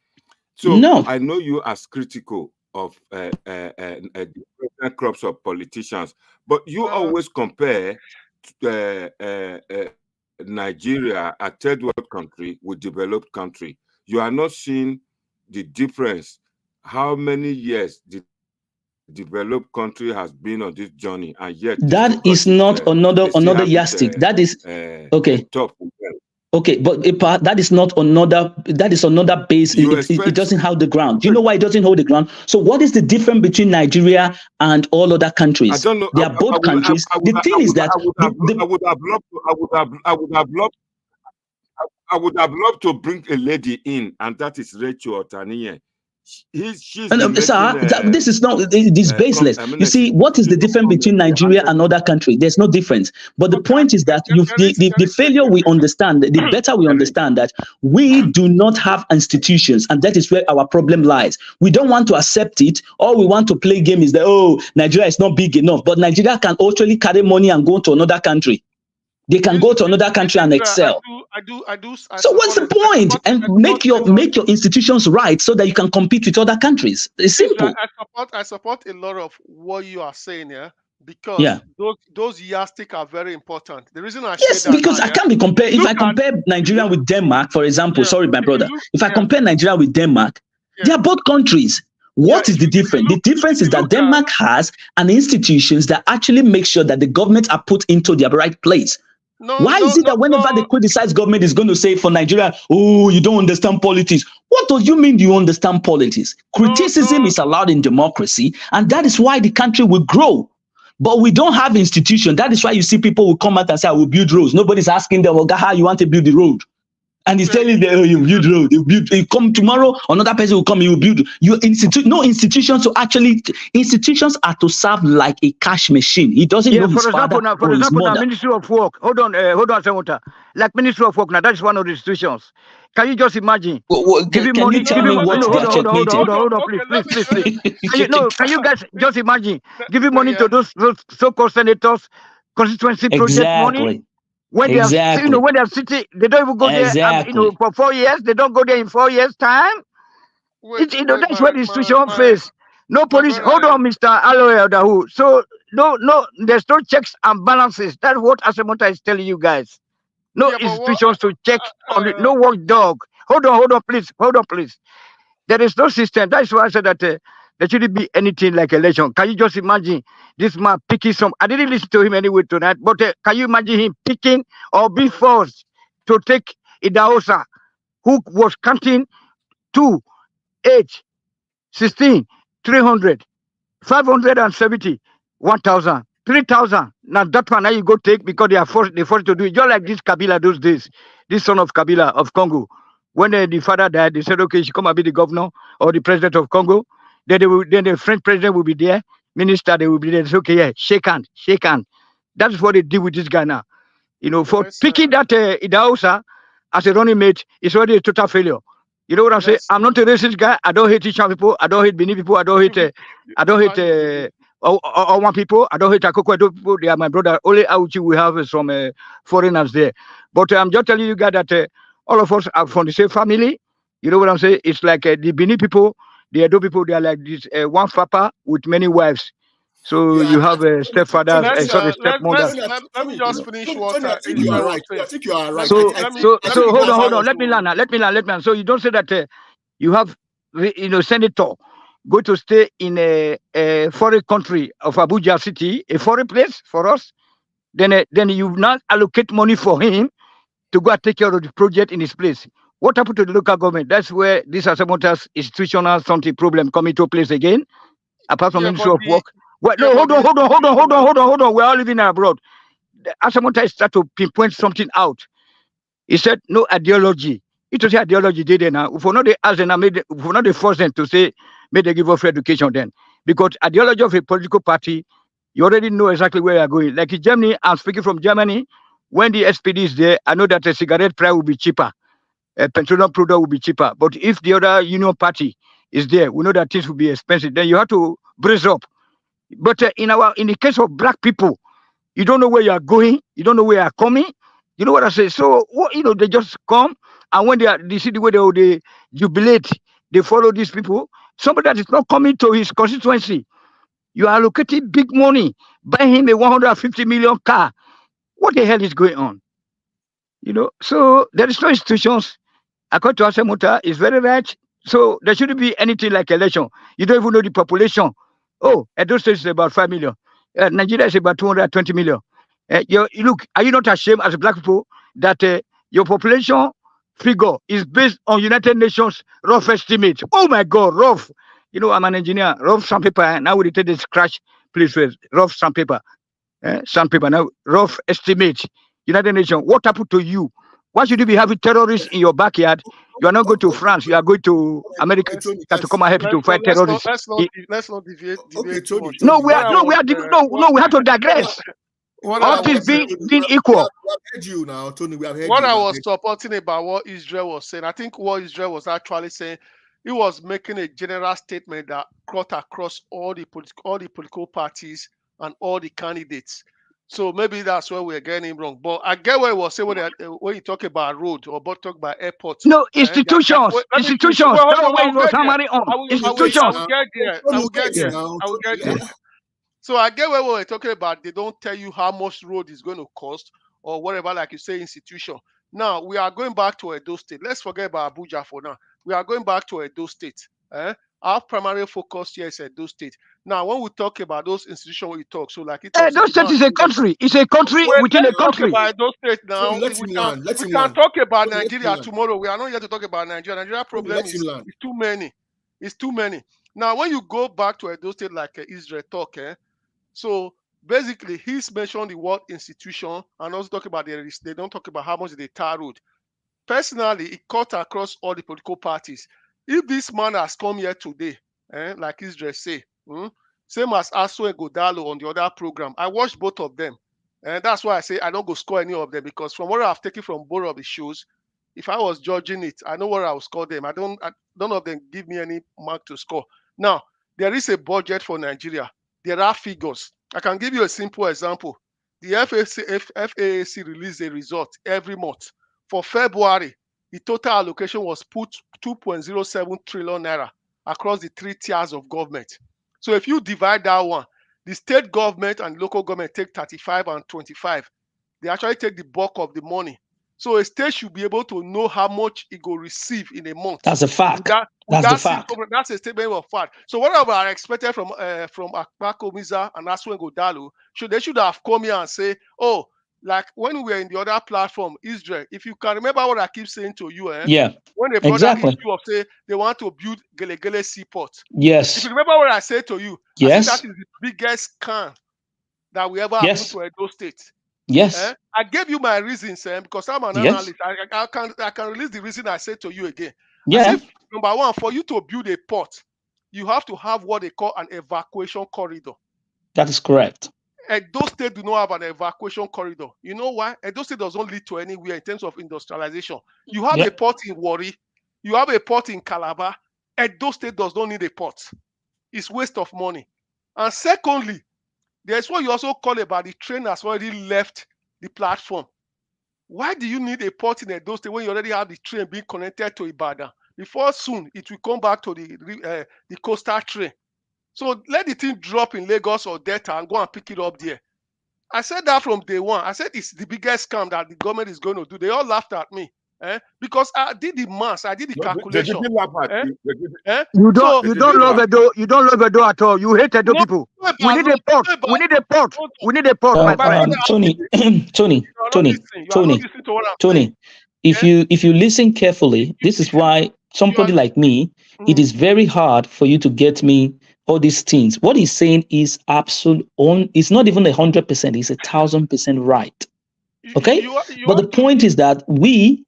So no. I know you as critical of different crops of politicians, but you always compare Nigeria, a third world country, with developed country. You are not seeing the difference. How many years did developed country has been on this journey, and yet that is not another yardstick. That is okay. Top. Okay, but that is not another. That is another base. It doesn't hold the ground. Do you know why it doesn't hold the ground? So, what is the difference between Nigeria and all other countries? I don't know. They are both countries. The thing is that I would have loved to bring a lady in, and that is Rachel Otaniye. This is not this baseless. You see, what is the difference between Nigeria and other countries? There's no difference. But the point is that the failure we understand, the better we understand that we do not have institutions, and that is where our problem lies. We don't want to accept it. All we want to play game is that Nigeria is not big enough, but Nigeria can actually carry money and go to another country. They can go to another country and excel. I do. So what's the point? And make your institutions right so that you can compete with other countries. It's simple. I support a lot of what you are saying here because those yardsticks are very important. The reason I say that because I can't be compared. If I compare Nigeria with Denmark, for example, sorry, my brother. If I compare Nigeria with Denmark, they are both countries. What is the difference? The difference is that Denmark has an institutions that actually make sure that the government are put into their right place. Why is it that whenever they criticize government is going to say for Nigeria, you don't understand politics? What do you mean you understand politics? Criticism is allowed in democracy, and that is why the country will grow. But we don't have institutions. That is why you see people will come out and say, I will build roads. Nobody's asking them, how you want to build the road? And he's telling them, you build road, you come tomorrow, another person will come, you build. Institutions are to serve like a cash machine. He doesn't know his father or his mother. Ministry of Work. Hold on, Senator. Like Ministry of Work, now that's one of the institutions. Can you just imagine? Can you tell me what they are checkmating? Hold on, please. Can you guys just imagine giving money to those so-called senators, constituency project money? When they are sitting, they don't even go there. For 4 years, they don't go there in 4 years' time. That's what the institution face. No police. Hold on, Mr. Aloe Dahu. So no, there's no checks and balances. That's what Asemota is telling you guys. No institutions to check on it. No watchdog. Hold on, please. There is no system. That's why I said that there shouldn't be anything like election. Can you just imagine this man picking some? I didn't listen to him anyway tonight, but can you imagine him picking or be forced to take Idahosa, who was counting 2, 8, 16, 300, 570, 1,000, 3,000. Now that one now you go take because they forced to do it. Just like this Kabila those days, this son of Kabila of Congo. When the father died, they said, okay, you should come and be the governor or the president of Congo. Then the French president will be there, minister, they will be there. It's okay, shake hand. That's what they did with this guy now. For picking that Idahosa as a running mate, it's already a total failure. You know what I'm saying? I'm not a racist guy. I don't hate Ishan people. I don't hate Benin people. I don't hate Owan people. I don't hate Akoko people. They are my brother. Only Auchi we have is from foreigners there. But I'm just telling you guys that all of us are from the same family. You know what I'm saying? It's like the Benin people. The Edo people, they are like this one papa with many wives. So you have stepfathers and stepmothers. Let me just finish what I think you are right. I think you are right. So hold on. Let me learn. So you don't say that you have senator go to stay in a foreign country of Abuja city, a foreign place for us. Then you not allocate money for him to go and take care of the project in his place. What happened to the local government? That's where this Asamota's institutional something problem come into place again. Apart from Ministry of Work. Hold on. We're all living abroad. Asamota start to pinpoint something out. He said no ideology. It was ideology did now. If we're not the force them to say may they give us free education then. Because ideology of a political party, you already know exactly where you're going. Like in Germany, I'm speaking from Germany. When the SPD is there, I know that a cigarette price will be cheaper. A petroleum product will be cheaper. But if the other union party is there, we know that things will be expensive. Then you have to brace up. But in the case of black people, you don't know where you are going, you don't know where you are coming. You know what I say? So they just come, and when they see the way they jubilate, they follow these people. Somebody that is not coming to his constituency, you are allocating big money, buy him a 150 million car. What the hell is going on? So there is no institutions. According to Asemota, is very right. So there shouldn't be anything like election. You don't even know the population oh, Edo State is about 5 million. Nigeria is about 220 million. Look, are you not ashamed as a black people that your population figure is based on United Nations rough estimate? Oh my God, rough. You know, I'm an engineer. Rough sandpaper. Now we take this crash, please. Rough sandpaper. Sandpaper. Now, rough estimate. United Nations. What happened to you? Why should you be having terrorists in your backyard? You are not going to France. You are going to America to come and help you to fight terrorists. Let's not deviate too much. No, we have to digress. All things being equal. We have heard you now, Tony. We have heard what you. I was supporting about what Israel was saying, I think what Israel was actually saying, he was making a general statement that cut across all the political parties and all the candidates. So maybe that's where we're getting him wrong. But I get what he was saying when you talk about road or talk about airports. No, institutions. Institutions. That's what he was hammering on. Institutions. I will get there. So I get what we're talking about. They don't tell you how much road is going to cost or whatever, like you say, institution. Now, we are going back to Edo State. Let's forget about Abuja for now. We are going back to Edo State. Our primary focus here is Edo State. Now, when we talk about those institutions, we talk. So, like Edo State is a country. It's a country within a country. About Edo State now. We can talk about Nigeria tomorrow. We are not here to talk about Nigeria. Nigeria problem is too many. It's too many. Now, when you go back to Edo State, like Israel talk, so basically, he's mentioned the word institution and also talk about they don't talk about how much they tar road. Personally, it cut across all the political parties. If this man has come here today, like Israel say, same as Aso and Godalo on the other program, I watched both of them. And that's why I say I don't go score any of them, because from what I've taken from both of the shows, if I was judging it, I know where I will score them. None of them give me any mark to score. Now, there is a budget for Nigeria. There are figures. I can give you a simple example. The FAAC released a result every month. For February, the total allocation was put 2.07 trillion naira across the 3 tiers of government. So if you divide that one, the state government and local government take 35 and 25. They actually take the bulk of the money. So a state should be able to know how much it will receive in a month. That's a fact. That's a fact. That's a statement of fact. So whatever I expected from Akpako Miza and Aswen Godalo, they should have come here and say, oh, like when we were in the other platform, Israel, if you can remember what I keep saying to you, when they brought that issue of say they want to build Gele seaport. Yes. If you remember what I said to you, yes. I think that is the biggest scam that we ever happened to Edo State. Yes. I gave you my reasons, because I'm an analyst. I can release the reason I said to you again. Yeah. Number one, for you to build a port, you have to have what they call an evacuation corridor. That is correct. Edo State do not have an evacuation corridor. You know why? Edo State doesn't lead to anywhere in terms of industrialization. You have a port in Warri. You have a port in Calabar. Edo State does not need a port. It's waste of money. And secondly, there's what you also call about the train has already left the platform. Why do you need a port in Edo State when you already have the train being connected to Ibadan? Before soon, it will come back to the coastal train. So let the thing drop in Lagos or Delta and go and pick it up there. I said that from day one. I said it's the biggest scam that the government is going to do. They all laughed at me. Because I did the math, I did the calculation. You don't love Edo. You don't love Edo at all. You hate Edo people. We need a port. We need a port. We need a port, my friend. Tony. If you listen carefully, this is why somebody like me, it is very hard for you to get me all these things. What he's saying is absolute. It's not even 100%. It's 1,000% right. Okay, but the point is that we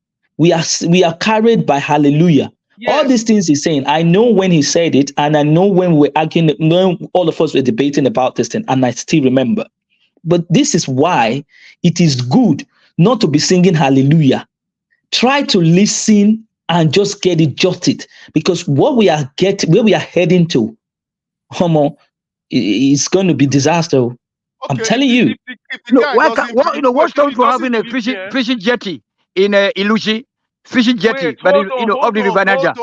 are carried by hallelujah. Yes. All these things he's saying, I know when he said it, and I know when we're arguing, when all of us were debating about this thing, and I still remember. But this is why it is good not to be singing hallelujah. Try to listen and just get it jotted, because what we are where we are heading to, Homo, is going to be disaster. Okay. I'm telling you. What's stopping for having a fishing jetty in Ilushi? Fishing jetty, Wait, but up the River Niger.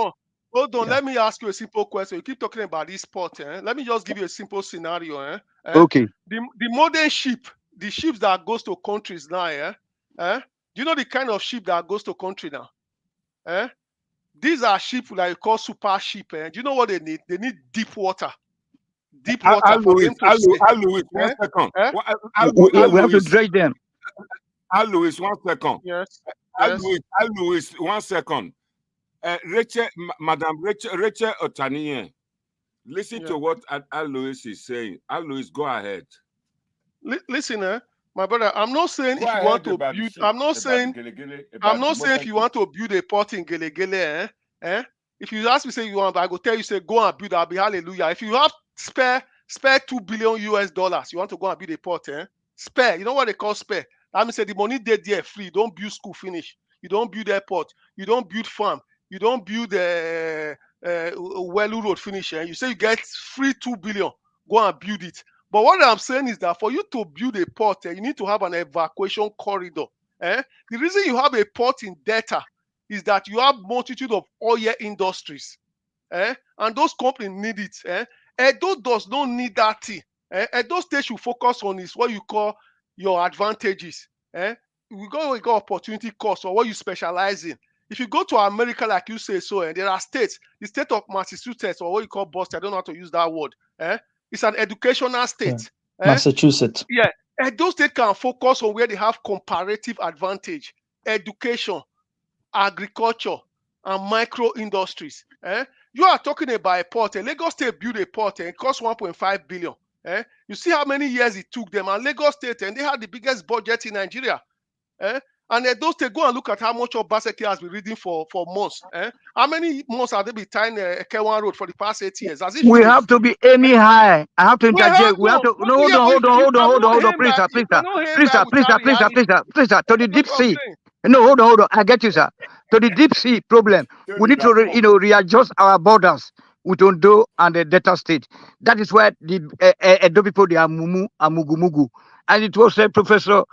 Hold on. Let me ask you a simple question. You keep talking about this port. Let me just give you a simple scenario. Okay. The modern ship, the ships that goes to countries now, do you know the kind of ship that goes to country now? These are ships like you call super ship. Do you know what they need? They need deep water. deep water for them to say. Louis, 1 second. We have to dredge them. Louis, 1 second. Yes. Louis, 1 second. Madam Rachel Otaniye, listen to what Louis is saying. Louis, go ahead. Listen, my brother, I'm not saying if you want to build, I'm not saying if you want to build a port in Gelegele, if you ask me, say you want, I go tell you, say go and build, I'll be hallelujah. If you have spare $2 billion, you want to go and build a port, spare, you know what they call spare? That means say the money there free. You don't build school finish. You don't build airport. You don't build farm. You don't build Welu Road finish. You say you get free 2 billion. Go and build it. But what I'm saying is that for you to build a port, you need to have an evacuation corridor. The reason you have a port in Delta is that you have multitude of oil industries. And those companies need it. Edo does not need that thing. Edo State should focus on is what you call your advantages. We got opportunity cost or what you specialize in. If you go to America, like you say so, and there are states, the state of Massachusetts, or what you call Boston, I don't know how to use that word. It's an educational state. Massachusetts. Yeah. And those states can focus on where they have comparative advantage. Education, agriculture, and micro industries. You are talking about a port. Lagos State built a port and it cost 1.5 billion. You see how many years it took them. And Lagos State, and they had the biggest budget in Nigeria. And those they go and look at how much of Baseke has been reading for months. How many months have they been tying K1 Road for the past 8 years? As if we have to be aiming high. I have to interject. We have to hold on, please, sir. To the deep sea. No, hold on. I get you, sir. To the deep sea problem, we need to readjust our borders with Ondo and the Delta State. That is where the Edo people, they are mumu and mugu. And it was Professor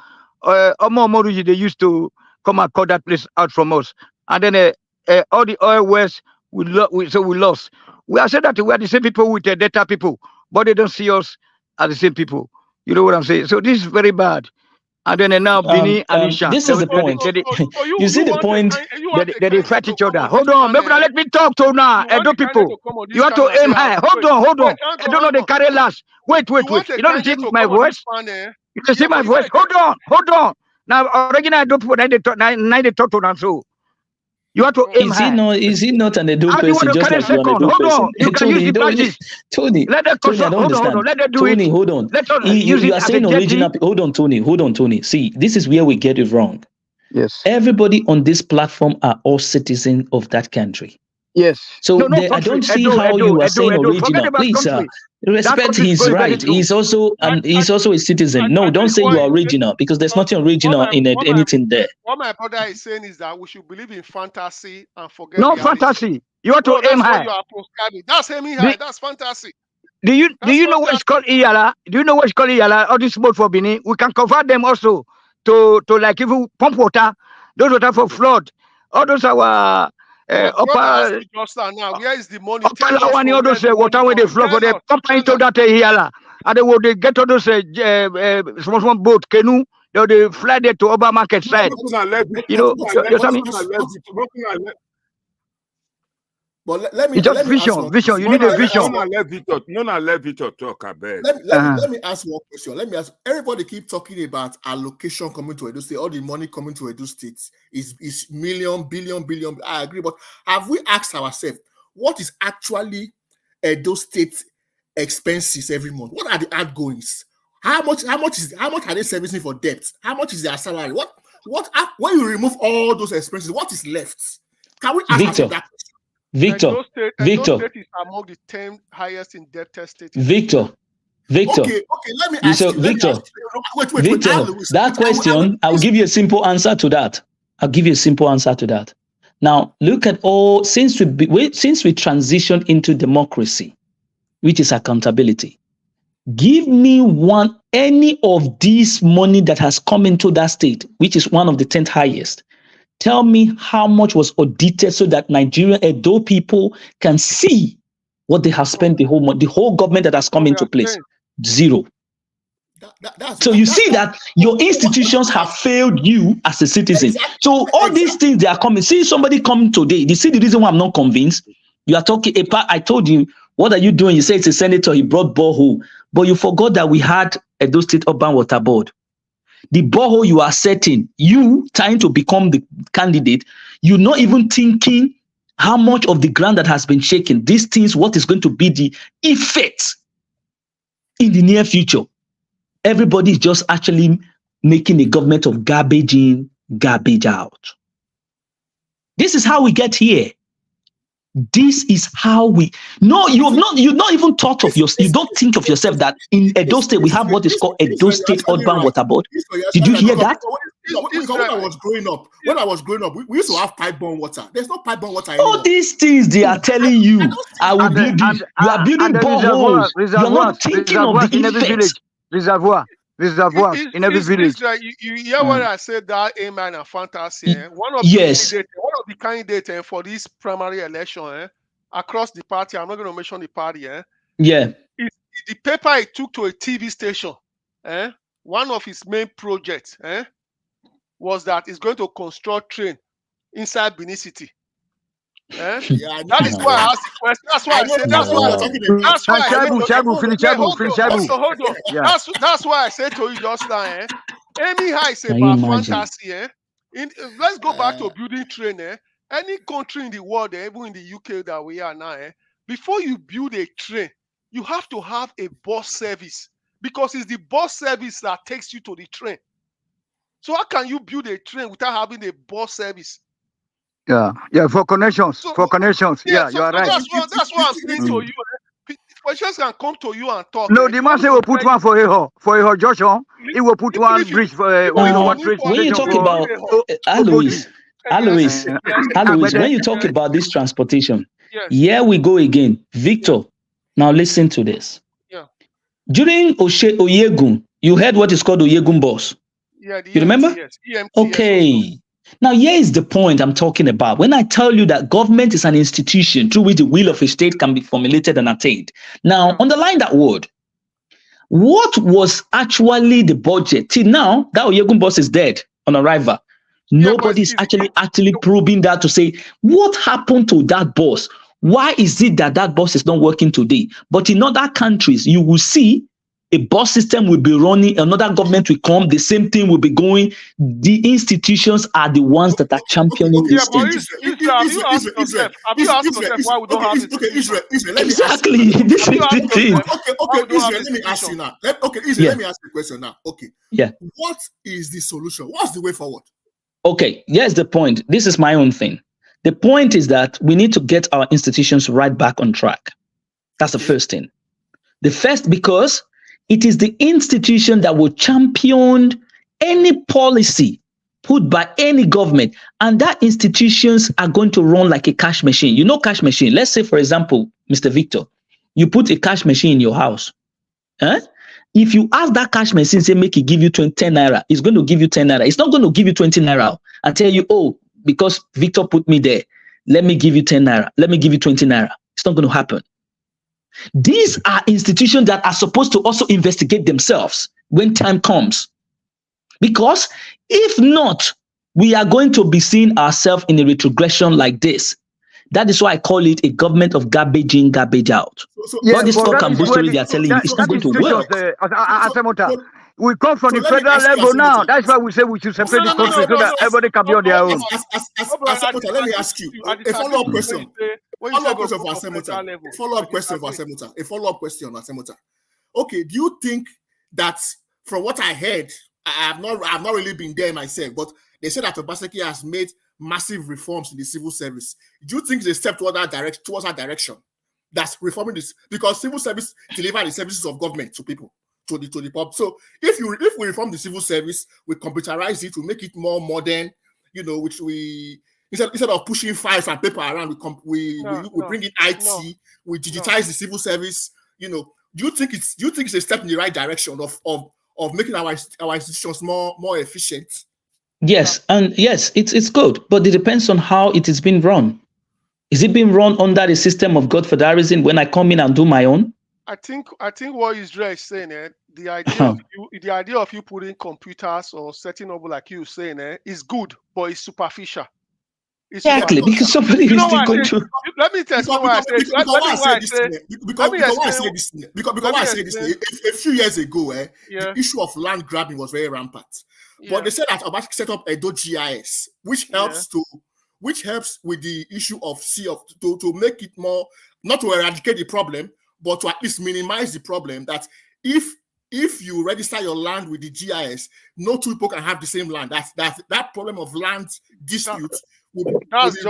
Omo Moruji, they used to come and cut that place out from us. And then all the oil wells, we lost. We are saying that we are the same people with the Delta people, but they don't see us as the same people. You know what I'm saying? So this is very bad. And then now Bini and Isha. This is the point. You see the point? They fight each other. Hold on, maybe let me talk to now. Edo people. You have to aim high. Hold on. I don't know the carry last. Wait. You don't see my voice? You can see my voice. Hold on. Now, original Edo people, now they talk to them. So you have to aim high. Is he not an Edo person? Just like you are an Edo person. You can use the badges. Tony, let them I don't understand. Let them do Tony, it. hold on. You are saying original. Hold on, Tony. See, this is where we get it wrong. Yes. Everybody on this platform are all citizens of that country. Yes. So I don't see how you are saying original. Please, respect his right. He's also a citizen. No, don't say you are original because there's nothing original in anything there. What my brother is saying is that we should believe in fantasy and forget. No fantasy. You have to aim high. You are prescribing. That's aiming high. That's fantasy. Do you know what it's called Iyala? Do you know what it's called Iyala? All this boat for Benin, we can convert them also to like even pump water, those water for flood. All those our upper now, where is the money? All those water when they flow for the pump into that Iyala, and they get all those small boat canoe. They fly there to Oba Market side. You know, but let me vision. You need a vision. Let me ask one question. Let me ask. Everybody keep talking about allocation coming to Edo State. All the money coming to Edo State is million, billion. I agree, but have we asked ourselves what is actually Edo State expenses every month? What are the outgoings? How much are they servicing for debt? How much is their salary? When you remove all those expenses, what is left? Can we ask that question? Victor, State is among the 10 highest indebted states. Victor. Okay, let me ask you. Victor, wait, that question, I'll give you a simple answer to that. Now, look at all, since we transitioned into democracy, which is accountability, give me any of this money that has come into that state, which is one of the 10th highest. Tell me how much was audited so that Nigerian Edo people can see what they have spent the whole government that has come into place. Zero. So you see that your institutions have failed you as a citizen. So all these things, they are coming. See somebody come today. You see the reason why I'm not convinced? You are talking about, I told you, What are you doing? You say it's a senator, he brought borehole. But you forgot that we had Edo State Urban Water Board. The borehole you are setting, you trying to become the candidate, you're not even thinking how much of the ground that has been shaken. These things, what is going to be the effect in the near future? Everybody is just actually making a government of garbage in, garbage out. This is how we get here. This is how we. No, you've not even thought of yourself. You don't think of yourself that in Edo State we have what is called Edo State Urban Water Board. Did you hear that? When I was growing up, we used to have pipe-borne water. There's no pipe-borne water anymore. All these things they are telling you, I will build this. You are building boreholes. You are not thinking of the effects. Reservoirs in every village. You hear what I said, that amen and fantasy. One of the candidates for this primary election across the party, I'm not going to mention the party. Yeah. The paper he took to a TV station, one of his main projects was that he's going to construct train inside Benin City. That is why I asked the question. That's why I said. That's why I said to you just now. Anyhow, I say about fantasy. Let's go back to building train. Any country in the world, even in the UK that we are now, before you build a train, you have to have a bus service because it's the bus service that takes you to the train. So how can you build a train without having a bus service? Yeah, for connections, you are right. That's what I'm saying to you. Politicians can come to you and talk. No, the man say we'll put one for a Joshua. He will put one bridge for one train. When you talk about Alois, when you talk about this transportation, here we go again. Victor, now listen to this. Yeah. During Oyegun, you heard what is called Oyegun bus. Yeah, you remember? EMTS okay. Now, here is the point I'm talking about. When I tell you that government is an institution through which the will of a state can be formulated and attained. Now, underline that word. What was actually the budget? Till now, that Oyegun bus is dead on arrival. Nobody is actually probing that to say, what happened to that bus? Why is it that bus is not working today? But in other countries, you will see a bus system will be running, another government will come, the same thing will be going. The institutions are the ones that are championing these things. Have you asked yourself why we don't have Israel, exactly. This is the thing. Okay, Israel, let me ask you now. Let me ask you a question now. Okay. Yeah. What is the solution? What's the way forward? Okay, here's the point. This is my own thing. The point is that we need to get our institutions right back on track. That's the first thing. The first, because it is the institution that will champion any policy put by any government, and that institutions are going to run like a cash machine. You know, cash machine. Let's say, for example, Mr. Victor, you put a cash machine in your house. If you ask that cash machine, say, make it give you 10 naira, it's going to give you 10 naira. It's not going to give you 20 naira and tell you, oh, because Victor put me there, let me give you 10 naira. Let me give you 20 naira. It's not going to happen. These are institutions that are supposed to also investigate themselves when time comes. Because if not, we are going to be seeing ourselves in a retrogression like this. That is why I call it a government of garbage in, garbage out. All this talk and story they are telling you, it's not going to work. We come from the federal level now. That's why we say we should separate the country so that everybody can be on their own. Let me ask you a follow-up question. Follow-up question for Asemota. Okay, do you think that from what I heard, I've not really been there myself, but they said that Obaseki has made massive reforms in the civil service. Do you think they step towards that direction? That's reforming this, because civil service deliver the services of government to people, to the public. So if we reform the civil service, we computerize it, we make it more modern, which we instead of pushing files and paper around, we bring in IT, we digitize the civil service. Do you think it's a step in the right direction of making our institutions more efficient? Yes, and yes, it's good, but it depends on how it is being run. Is it being run under the system of Godfatherism when I come in and do my own? I think what Israel is saying, the idea of you putting computers or setting up like you saying, is good, but it's superficial. Exactly, because somebody is still going to. Let me explain why I say this. Because why I say this, a few years ago, the issue of land grabbing was very rampant. But they said that Obasi set up a GIS, which helps with the issue of to make it more, not to eradicate the problem, but to at least minimize the problem. That if you register your land with the GIS, no two people can have the same land. That problem of land disputes. That's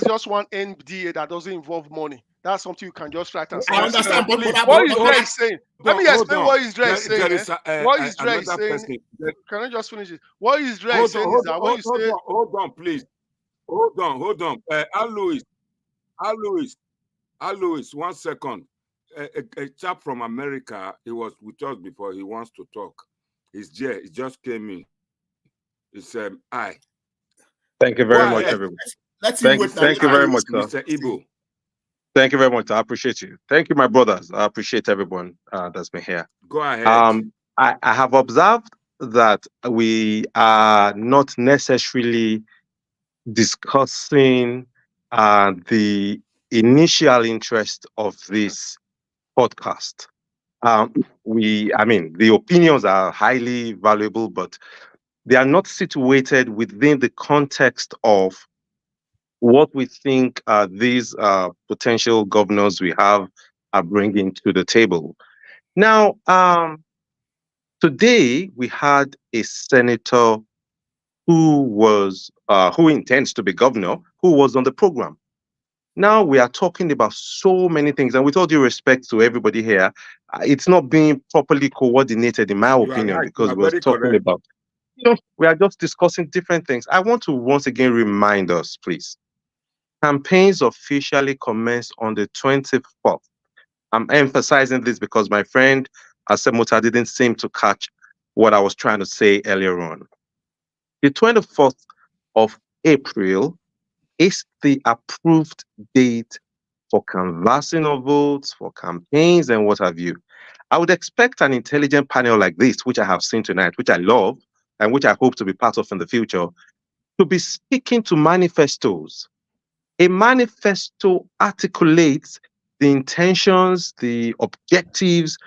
just one NDA that doesn't involve money. That's something you can just write and say. I understand, but what Israel is saying. Let me explain what Israel is saying. What Israel is saying. Can I just finish it? What Israel is saying is that when you say, hold on, please. Hold on. Alois, 1 second. A chap from America, he was with us before. He wants to talk. He's there. He just came in. It's I. Thank you very much, everyone. Thank you very much, sir. Mr. Ibo. Thank you very much. I appreciate you. Thank you, my brothers. I appreciate everyone that's been here. Go ahead. I have observed that we are not necessarily discussing the initial interest of this podcast. The opinions are highly valuable, but they are not situated within the context of what we think these potential governors we have are bringing to the table. Now, today we had a senator who intends to be governor, who was on the program. Now we are talking about so many things, and with all due respect to everybody here, it's not being properly coordinated, in my opinion, because we're talking about, we are just discussing different things. I want to once again remind us, please. Campaigns officially commence on the 24th. I'm emphasizing this because my friend Asemota didn't seem to catch what I was trying to say earlier on. The 24th of April is the approved date for canvassing of votes, for campaigns, and what have you. I would expect an intelligent panel like this, which I have seen tonight, which I love, and which I hope to be part of in the future, to be speaking to manifestos. A manifesto articulates the intentions, the objectives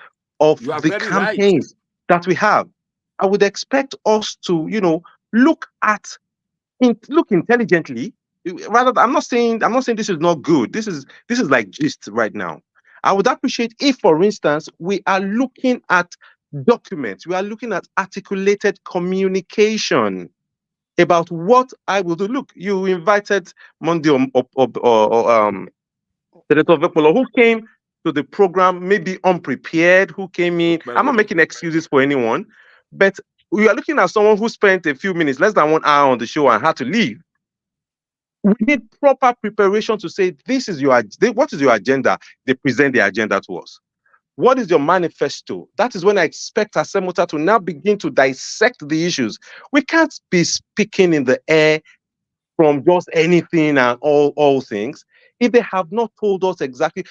of the campaigns that we have. I would expect us to, look intelligently. Rather, I'm not saying this is not good. This is like gist right now. I would appreciate if, for instance, we are looking at documents, we are looking at articulated communication about what I will do. Look, you invited Monday Senator Okpebello, who came to the program maybe unprepared, who came in. I'm not making excuses for anyone, but we are looking at someone who spent a few minutes, less than 1 hour on the show and had to leave. We need proper preparation to say, what is your agenda? They present the agenda to us. What is your manifesto? That is when I expect Asemota to now begin to dissect the issues. We can't be speaking in the air from just anything and all things. If they have not told us exactly,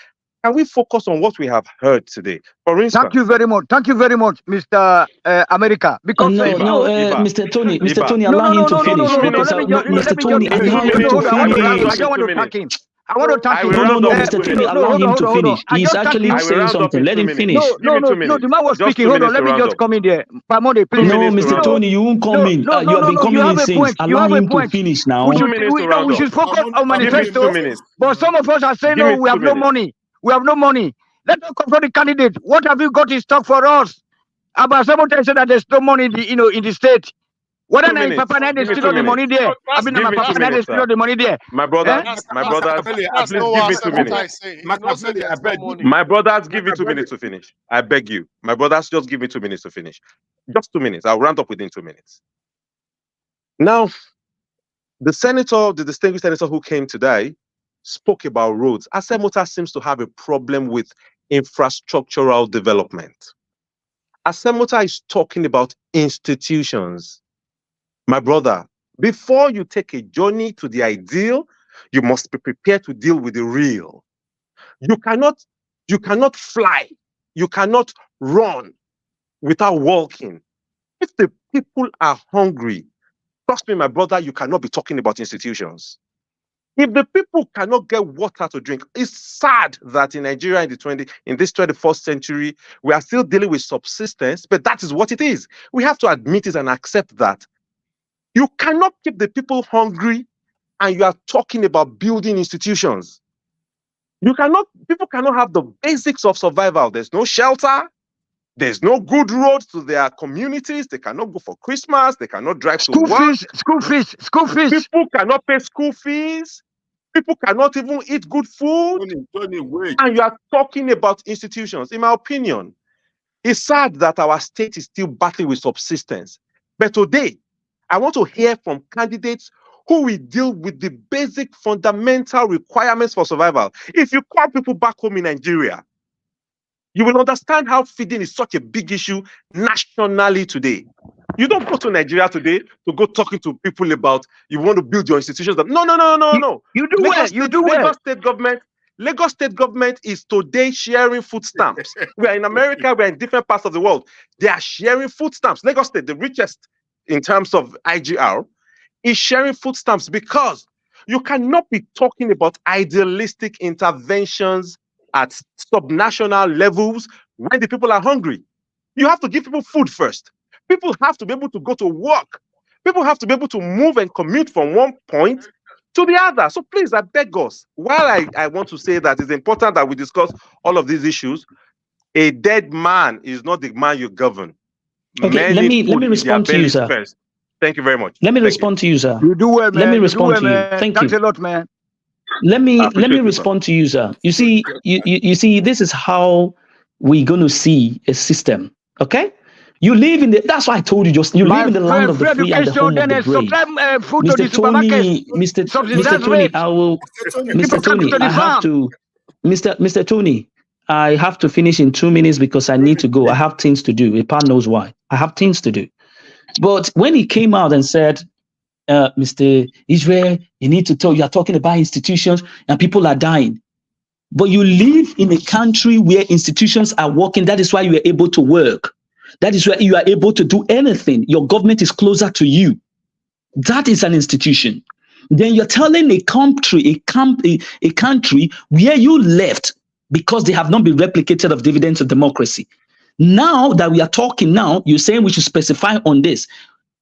can we focus on what we have heard today? For instance, thank you very much, Mr. America. Because Mr. Tony, allow him to finish. Mr. Tony, allow him to finish. I don't want to attack him. I want to attack him. No, Mr. Tony, allow him to finish. He's actually saying something. Let him finish. No, the man was speaking. Hold on, let me just come in there. Pamode, please. No, Mr. Tony, you won't come in. You have been coming in since. Allow him to finish now. We should focus on manifesto. But some of us are saying, no, we have no money. We have no money. Let us confront the candidate. What have you got in stock for us? About someone said that there's no money in the state. Whether Papa Nine is still on the money there. I mean, my Papa Nine is still on the money there. My brother, please give me 2 minutes. My brothers, give me 2 minutes to finish. I beg you. My brothers, just give me 2 minutes to finish. Just 2 minutes. I'll round up within 2 minutes. Now, the distinguished senator who came today spoke about roads. Asemota seems to have a problem with infrastructural development. Asemota is talking about institutions. My brother, before you take a journey to the ideal, you must be prepared to deal with the real. You cannot fly. You cannot run without walking. If the people are hungry, Trust me, my brother, you cannot be talking about institutions. If the people cannot get water to drink, it's sad that in Nigeria in this 21st century, we are still dealing with subsistence, but that is what it is. We have to admit it and accept that. You cannot keep the people hungry and you are talking about building institutions. People cannot have the basics of survival. There's no shelter. There's no good roads to their communities. They cannot go for Christmas. They cannot drive to work. School fees. People cannot pay school fees. People cannot even eat good food. And you are talking about institutions. In my opinion, it's sad that our state is still battling with subsistence. But today, I want to hear from candidates who will deal with the basic fundamental requirements for survival. If you call people back home in Nigeria, you will understand how feeding is such a big issue nationally today. You don't go to Nigeria today to go talking to people about you want to build your institutions. No. You do well. Lagos State government is today sharing food stamps. We are in America, we are in different parts of the world. They are sharing food stamps. Lagos State, the richest in terms of IGR, is sharing food stamps because you cannot be talking about idealistic interventions at subnational levels when the people are hungry. You have to give people food first. People have to be able to go to work. People have to be able to move and commute from one point to the other. So please, I beg us, while I want to say that it's important that we discuss all of these issues, a dead man is not the man you govern. Okay, let me respond to you, sir. First. Thank you very much. Let me respond to you, sir. You do well, man. Let me respond to you. Thank you. Thanks a lot, man. Let me respond to you, sir. You see, you see, this is how we're going to see a system. Okay, you live in the. That's why I told you just. You live in the land of the free and the home of the brave. Mr. Tony, Mr. Tony, I will. Mr. Tony, I have to. Mr. Tony, I have to finish in 2 minutes because I need to go. I have things to do. Ipa knows why. I have things to do. But when he came out and said, Mr. Israel, you need to talk, you are talking about institutions and people are dying. But you live in a country where institutions are working. That is why you are able to work. That is why you are able to do anything. Your government is closer to you. That is an institution. Then you're telling a country where you left because they have not been replicated of dividends of democracy. Now that we are talking now, you're saying we should specify on this.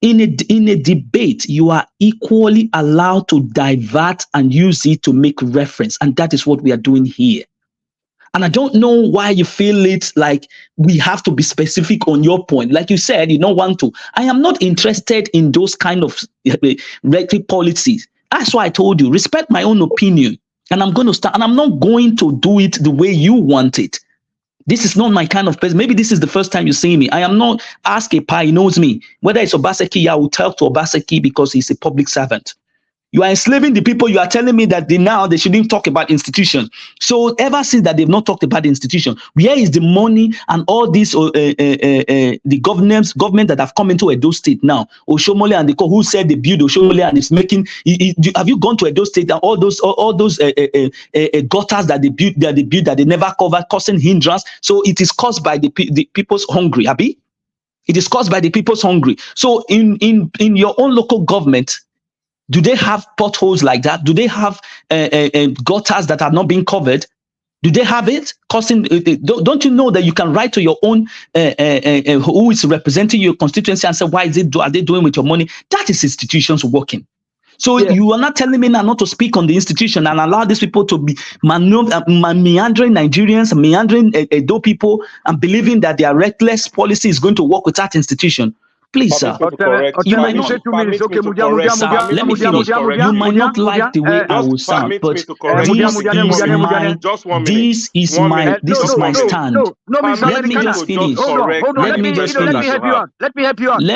In a debate, you are equally allowed to divert and use it to make reference. And that is what we are doing here. And I don't know why you feel it like we have to be specific on your point. Like you said, you don't want to. I am not interested in those kind of rhetoric policies. That's why I told you, respect my own opinion. And I'm going to start, and I'm not going to do it the way you want it. This is not my kind of person. Maybe this is the first time you see me. I am not Ask a Pie, he knows me. Whether it's Obaseki, I will talk to Obaseki because he's a public servant. You are enslaving the people. You are telling me that they shouldn't talk about institutions. So ever since that they've not talked about the institution, where is the money and all this, the government that have come into Edo State now? Oshomole and who said they build Oshomole and it's making, have you gone to Edo State and all those gutters that they build that they never cover, causing hindrance? So it is caused by the people's hungry, Abi? It is caused by the people's hungry. So in your own local government, do they have potholes like that? Do they have gutters that are not being covered? Do they have it? Don't you know that you can write to your own who is representing your constituency and say, why are they doing with your money? That is institutions working. So you are not telling me now not to speak on the institution and allow these people to be meandering Nigerians, meandering Edo people, and believing that their reckless policy is going to work with that institution. Please, sir. You might not. Let me finish. You might not like the way I will sound, but this is my stand. Let me just finish. Let me just finish. Let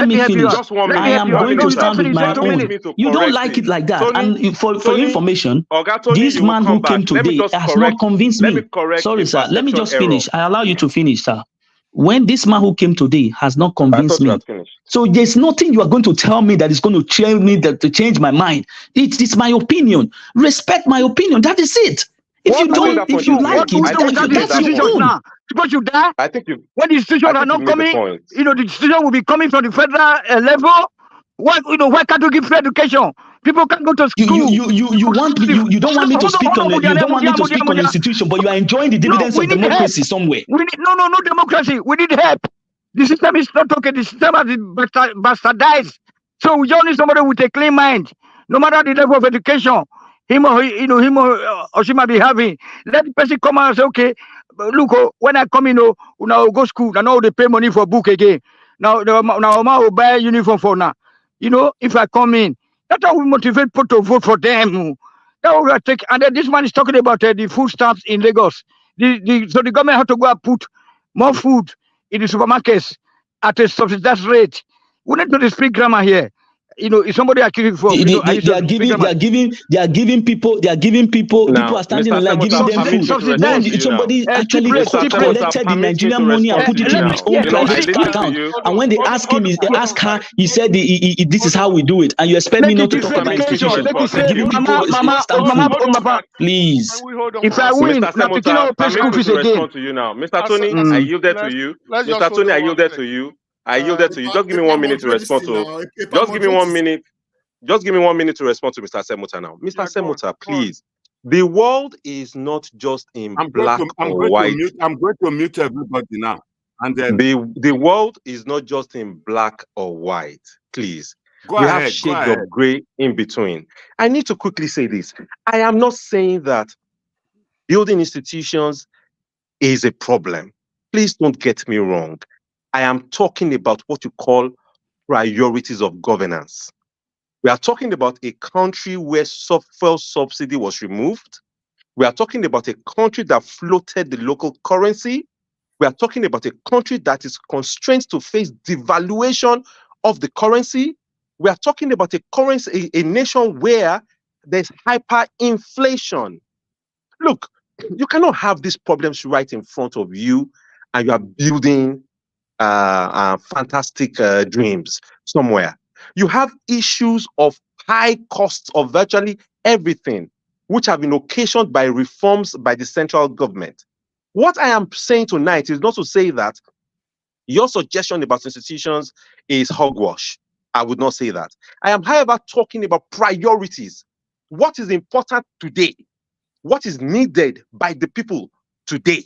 me finish. I am going to stand with my own. You don't like it like that. And for information, this man who came today has not convinced me. Sorry, sir. Let me just finish. I allow you to finish, sir. When this man who came today has not convinced me. So there's nothing you are going to tell me that is going to change me, to change my mind. It's my opinion. Respect my opinion. That is it. If you don't, if you like it, that's your own. Because you die. I think you. When the institutions are not coming, the institution will be coming from the federal level. Why can't you give free education? People can go to school. You don't want me to speak on you don't want me to speak on institution, but you are enjoying the dividends of democracy somewhere. We need no democracy. We need help. The system is not okay. The system has been bastardized. So we just need somebody with a clean mind, no matter the level of education him or she might be having. Let the person come out and say, okay, look, when I come in, now go school, now they pay money for book again. Now I will buy uniform for now. If I come in, that's how we motivate people to vote for them. That will take. And then this man is talking about the food stamps in Lagos. So the government have to go and put more food in the supermarkets at a subsidized rate. We need to speak grammar here. If somebody accusing for they are giving people people are standing in line giving them food. When somebody actually collected the Nigerian money and put it in his own private account, and when they ask him, ask her, he said this is how we do it, and you expect me not to talk about institution. Giving people please. If I win, respond to you now. Mr. Tony, I yielded to you. Mr. Tony, I yielded to you. I yielded to you. Just give me 1 minute to respond to. Just give me 1 minute. Just give me 1 minute to respond to Mr. Semuta now. Mr. Semuta, please. The world is not just in black or white. I'm going to mute everybody now. And then the world is not just in black or white. Please. We have shades of gray in between. I need to quickly say this. I am not saying that building institutions is a problem. Please don't get me wrong. I am talking about what you call priorities of governance. We are talking about a country where fuel subsidy was removed. We are talking about a country that floated the local currency. We are talking about a country that is constrained to face devaluation of the currency. We are talking about a nation where there's hyperinflation. Look, you cannot have these problems right in front of you and you are building fantastic dreams somewhere. You have issues of high costs of virtually everything, which have been occasioned by reforms by the central government. What I am saying tonight is not to say that your suggestion about institutions is hogwash. I would not say that. I am, however, talking about priorities. What is important today? What is needed by the people today?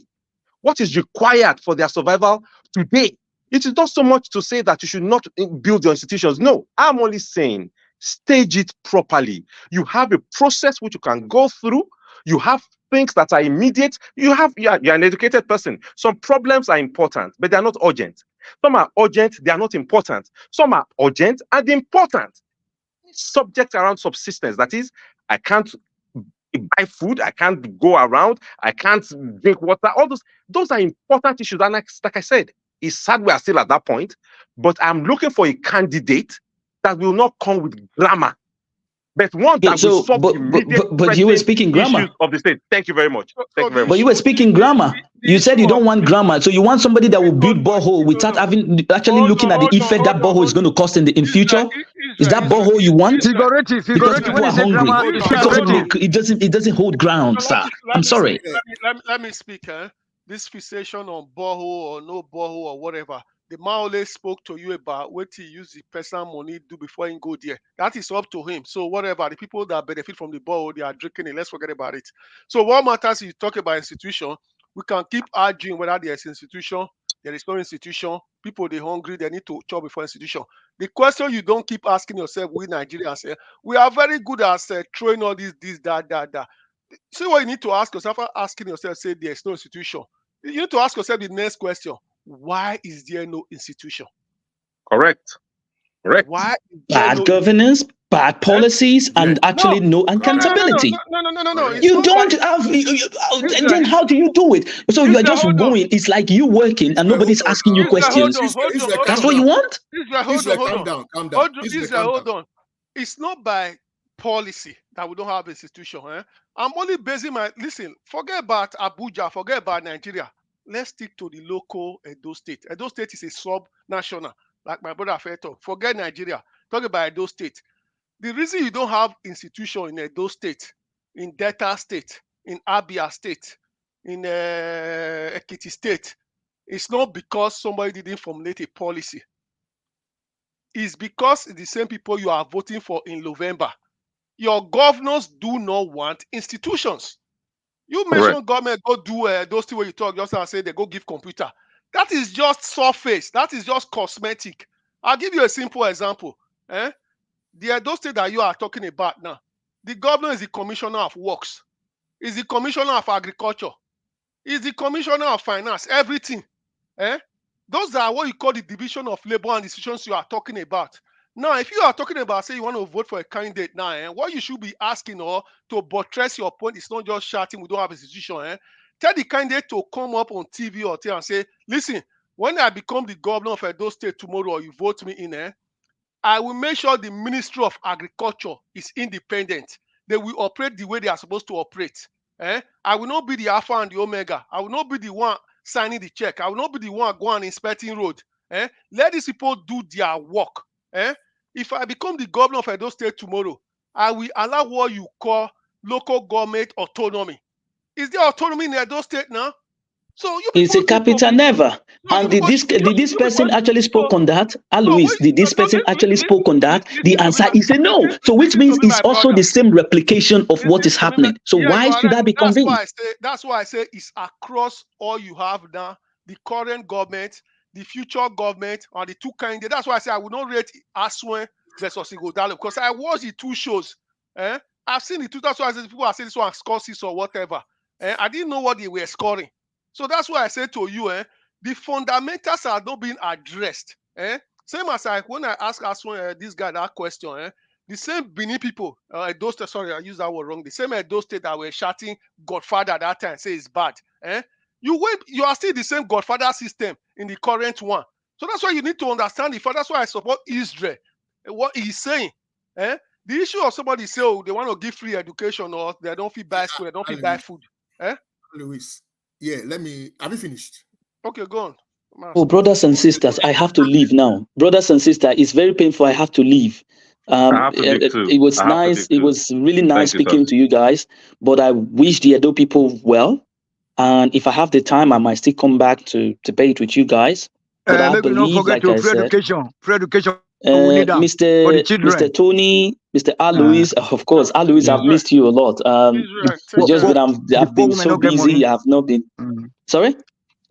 What is required for their survival today? It is not so much to say that you should not build your institutions. No, I'm only saying stage it properly. You have a process which you can go through. You have things that are immediate. You're an educated person. Some problems are important, but they're not urgent. Some are urgent, they are not important. Some are urgent and important. Subject around subsistence. That is, I can't buy food, I can't go around, I can't drink water. All those are important issues. And like I said, it's sad we are still at that point, but I'm looking for a candidate that will not come with grammar, but one that will solve but you were speaking grammar of the state. Thank you very much. Thank you very much. But you were speaking grammar. You said you don't want grammar, so you want somebody that will build borehole without actually looking at the effect that borehole is going to cost in future. Is that borehole you want? Because people are hungry. It doesn't hold ground, sir. I'm sorry. Let me speak. This fixation on borehole or no borehole or whatever. The man always spoke to you about what he use the personal money do before he go there. That is up to him. So whatever, the people that benefit from the borehole, they are drinking it. Let's forget about it. So what matters is you talk about institution. We can keep arguing whether there's institution, there is no institution. People, they're hungry, they need to chop before institution. The question you don't keep asking yourself, we Nigerians, we are very good at throwing all this, that. See what you need to ask yourself, asking yourself, say there's no institution. You need to ask yourself the next question. Why is there no institution? Correct. Why bad governance, bad policies, and actually no accountability? No. You don't have. And then how do you do it? So you are just going. It's like you working and nobody's asking you questions. That's what you want? Hold on. It's not by policy that we don't have institution. I'm only basing listen, forget about Abuja, forget about Nigeria. Let's stick to the local Edo State. Edo State is a sub-national, like my brother Feto. Forget Nigeria. Talk about Edo State. The reason you don't have institution in Edo State, in Delta State, in Abia State, in Ekiti State, it's not because somebody didn't formulate a policy. is because the same people you are voting for in November. Your governors do not want institutions. You mentioned government go do those things where you talk just and say they go give computer. That is just surface. That is just cosmetic. I'll give you a simple example. Those things that you are talking about now. The governor is the commissioner of works. Is the commissioner of agriculture. Is the commissioner of finance. Everything. Those are what you call the division of labor and decisions you are talking about. Now, if you are talking about, say, you want to vote for a candidate now, what you should be asking or to buttress your point is not just shouting, we don't have a institution. Tell the candidate to come up on TV or and say, listen, when I become the governor of Edo State tomorrow or you vote me in, I will make sure the Ministry of Agriculture is independent. They will operate the way they are supposed to operate. I will not be the Alpha and the Omega. I will not be the one signing the check. I will not be the one going inspecting road. Let these people do their work. If I become the governor of Edo State tomorrow, I will allow what you call local government autonomy. Is there autonomy in Edo State now? So you it's a capital never. And did this person actually spoke on that? Alois, did this person actually spoke on that? The answer is a no. So which means it's also the same replication of what is happening. So why should I be convinced? That's why I say it's across all you have now, the current government, the future government, or the two candidates. That's why I say I will not rate Aswen versus Igodalo, because I watched the two shows. I've seen the two. That's why people are saying this one scores 6 or whatever. I didn't know what they were scoring. So that's why I said to you, the fundamentals are not being addressed. Same as when I asked this guy that question, the same Benin people, those sorry, I used that word wrong. The same those states that were shouting Godfather at that time, say it's bad. You are still the same Godfather system in the current one. So that's why you need to understand it. That's why I support Israel. What he's saying. The issue of somebody say, oh, they want to give free education or they don't feel buy school, they don't feel buy food. Louis. Yeah, have you finished? Okay, go on. Oh, brothers and sisters, I have to leave now. Brothers and sisters, it's very painful. I have to leave. It was nice. It was really nice speaking to you guys, but I wish the Edo people well. And if I have the time, I might still come back to debate with you guys. But I maybe believe, don't forget like I said, free education. We need that for the children. Mr. Tony, Mr. Alois, of course, Alois, I've missed you a lot. I've been so busy. I've not been. Sorry,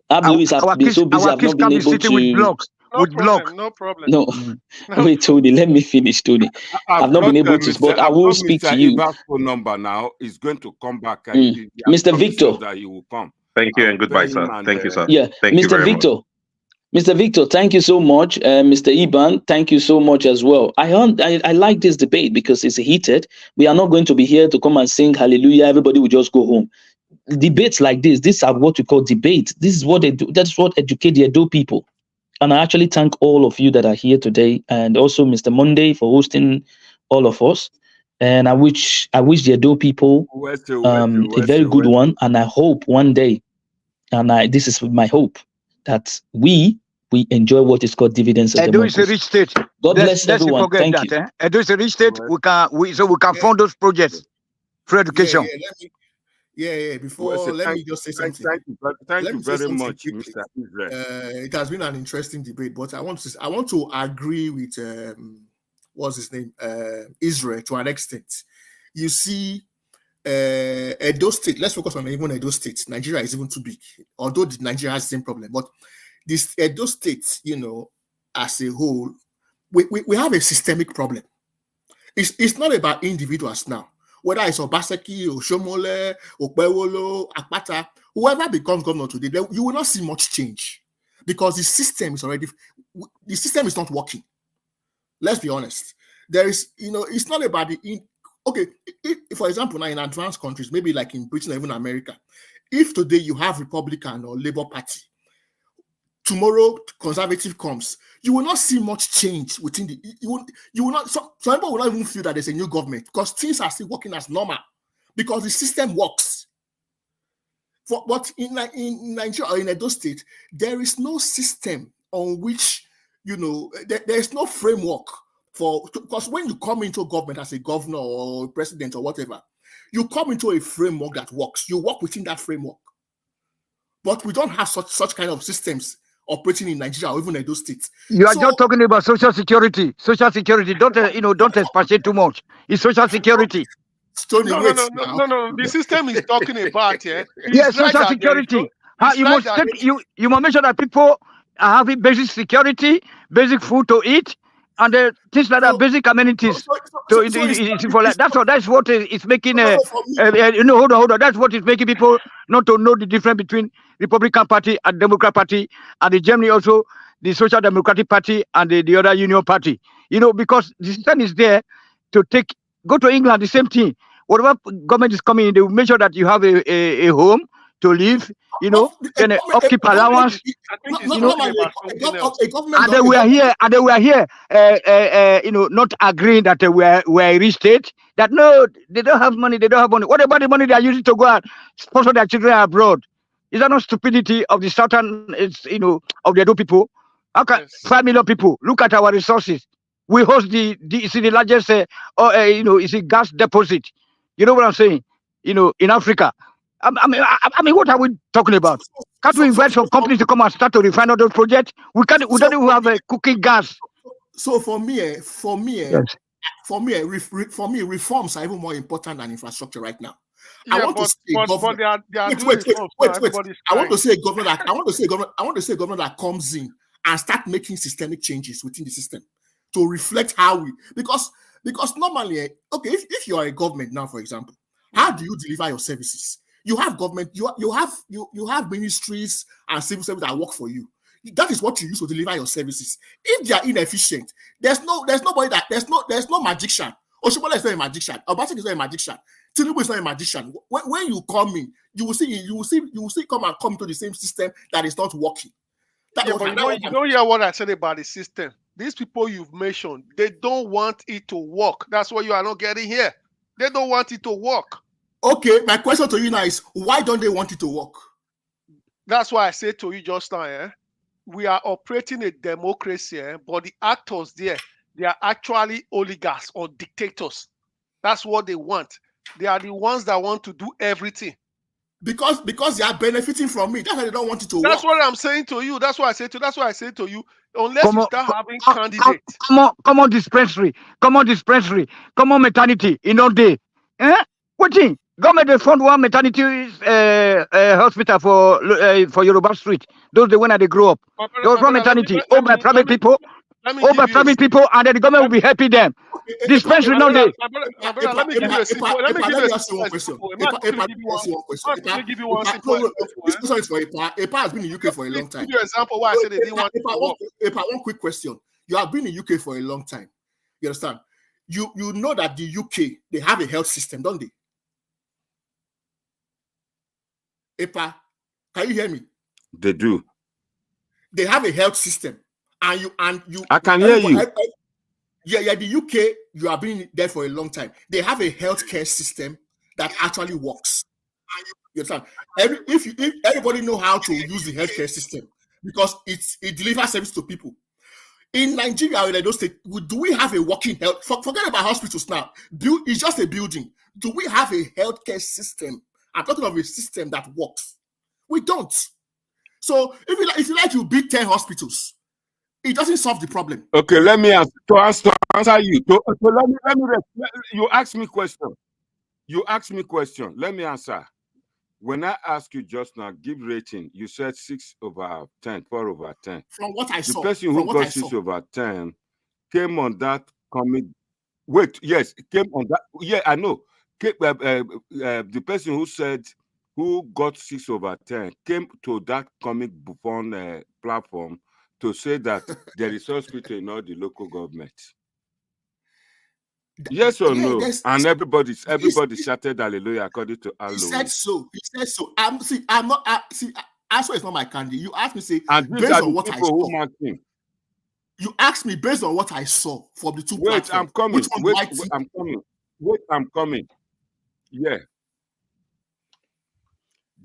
Alois, I've been so busy. I've not been able to. No problem. No, wait, Tony. Let me finish, Tony. I've not been able to, but I will speak to you. Mr. phone number now is going to come back. Mr. Victor, that he will come. Thank you and goodbye, sir. Thank you, sir. Yeah, Mr. Victor. Mr. Victor, thank you so much. Mr. Iban, thank you so much as well. I like this debate because it's heated. We are not going to be here to come and sing hallelujah. Everybody will just go home. Debates like this, these are what we call debates. This is what they do. That's what educate the Edo people. And I actually thank all of you that are here today, and also Mr. Monday for hosting all of us. And I wish the Edo people a very good one. And I hope one day, and this is my hope, that we enjoy what is called dividends of democracy. Edo is a rich state. God bless everyone. Thank you. Edo is a rich state. We can fund those projects for education. Before, let me just say something. Thank you very much, Mr. Israel. It has been an interesting debate, but I want to agree with what's his name, Israel, to an extent. You see, Edo State. Let's focus on even Edo State. Nigeria is even too big, although Nigeria has the same problem. But this Edo State, as a whole, we have a systemic problem. It's not about individuals now. Whether it's Obaseki, Oshomole, Okpebello, Akpata, whoever becomes governor today, you will not see much change because the system is not working. Let's be honest. There is, it's not about if, for example, now in advanced countries, maybe like in Britain or even America, if today you have Republican or Labour Party, tomorrow conservative comes, you will not see much change within you will not, some people will not even feel that there's a new government because things are still working as normal because the system works. But in Nigeria or in Edo State, there is no system on which, there is no framework because when you come into government as a governor or president or whatever, you come into a framework that works. You work within that framework. But we don't have such kind of systems operating in Nigeria or even Edo State. You are just talking about social security. Social security. Don't don't expatiate too much. It's social security. No. The system is talking about Yes, social security. You must make sure that people are having basic security, basic food to eat, and things like that, basic amenities. That's what is making. Hold on. That's what is making people not to know the difference between Republican Party and Democrat Party, and in Germany also the Social Democratic Party and the other Union Party. Because the system is there to go to England, the same thing. Whatever government is coming in, they will make sure that you have a home to live, then upkeep allowance. And they were here, not agreeing that we're a rich state. That no, they don't have money. What about the money they are using to go and sponsor their children abroad? Is that not stupidity of the southern, of the Edo people? How can 5 million people look at our resources? We host the largest, gas deposit. You know what I'm saying? In Africa. I mean, what are we talking about? Can't we invite some companies to come and start to refine all those projects? We don't even have a cooking gas. So for me, reforms are even more important than infrastructure right now. I want to say government that comes in and start making systemic changes within the system to reflect how we because normally, okay, if you are a government now, for example, how do you deliver your services? You have government, you have ministries and civil service that work for you. That is what you use to deliver your services. If they are inefficient, there's no magician. Oshimole is not a magician. Obaseki is not a magician. Tinubu is not a magician. When you come in, you will see come to the same system that is not working. You don't hear what I said about the system. These people you've mentioned, they don't want it to work. That's what you are not getting here. They don't want it to work. Okay, my question to you now is, why don't they want it to work? That's why I said to you just now, we are operating a democracy, but the actors there, they are actually oligarchs or dictators. That's what they want. They are the ones that want to do everything. Because they are benefiting from it. That's why they don't want it to work. That's what I'm saying to you. That's why I say to you. Unless you start having candidates. Come on dispensary. Come on maternity. Day. What thing? Government they fund one maternity hospital for Yoruba Street. Those the one that they grow up. Those one maternity owned by private people. And then the government will be helping them. Dispensary no day. Let me give you a simple. Let me give you one simple example. This question is for EPA. EPA has been in UK for a long time. Give you an example why I said they didn't want to work. EPA, one quick question. You have been in UK for a long time. You understand? You know that the UK, they have a health system, don't they? EPA, can you hear me? They do. They have a health system. And you I can hear you. Yeah, the UK, you have been there for a long time. They have a healthcare system that actually works. You understand? If everybody know how to use the healthcare system because it delivers service to people. In Nigeria, in Edo State, do we have a working health? Forget about hospitals now. It's just a building. Do we have a healthcare system? I'm talking of a system that works. We don't. So if you like, you build 10 hospitals. It doesn't solve the problem. Okay, let me answer you. You asked me question. Let me answer. When I asked you just now, give rating, you said 6/10, 4/10. From what I saw. The person who got 6/10 came on that comic. Wait, yes, it came on that. Yeah, I know. The person who got 6/10 came to that comic Buffon platform to say that there is hospital in all the local governments. Yes or no? And everybody shouted hallelujah according to Allah. He said so. I'm not. Answer is not my candy. You asked me, say, and based on what I saw. You asked me based on what I saw from the two platforms. I'm coming. I'm coming. Yeah.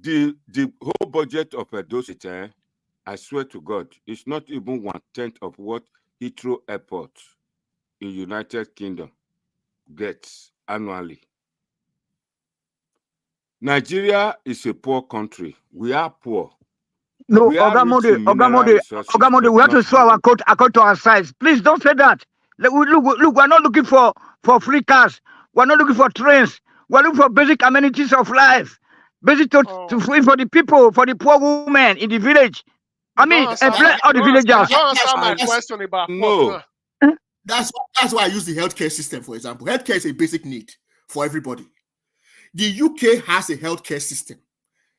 The whole budget of Edo State, I swear to God, it's not even 1/10 of what Heathrow Airport in United Kingdom gets annually. Nigeria is a poor country. We are poor. No, we are rich in mineral resources, Ogamode, we have to show our coat to our size. Please don't say that. Look, we're not looking for free cars. We're not looking for trains. We're looking for basic amenities of life. Basic to free for the people, for the poor women in the village. I mean, employ all the villagers. You don't answer my question about no. That's why I use the healthcare system, for example. Healthcare is a basic need for everybody. The UK has a healthcare system.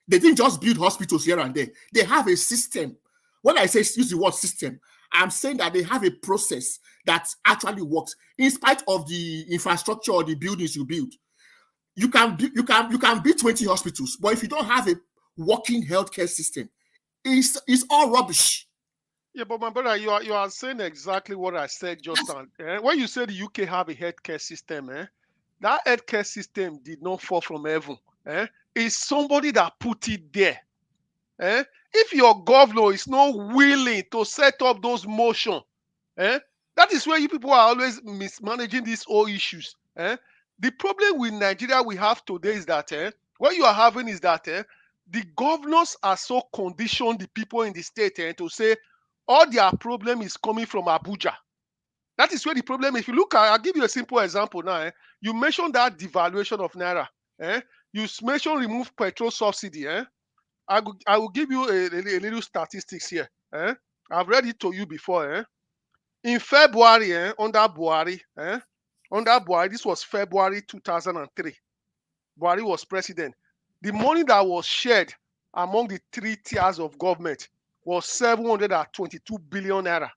They didn't just build hospitals here and there. They have a system. When I say use the word system, I'm saying that they have a process that actually works in spite of the infrastructure or the buildings you build. You can build 20 hospitals, but if you don't have a working healthcare system, it's all rubbish. Yeah, but my brother, you are saying exactly what I said just now. When you say the UK have a healthcare system, that healthcare system did not fall from heaven. It's somebody that put it there. If your governor is not willing to set up those motion, that is where you people are always mismanaging these whole issues. The problem with Nigeria we have today is that what you are having is that the governors are so conditioned the people in the state to say all their problem is coming from Abuja. That is where the problem is. If you look at, I'll give you a simple example now. You mentioned that devaluation of Naira. You mentioned remove petrol subsidy. I will give you a little statistics here. I've read it to you before. In February, under Buhari, this was February 2003. Buhari was president. The money that was shared among the three tiers of government was 722 billion naira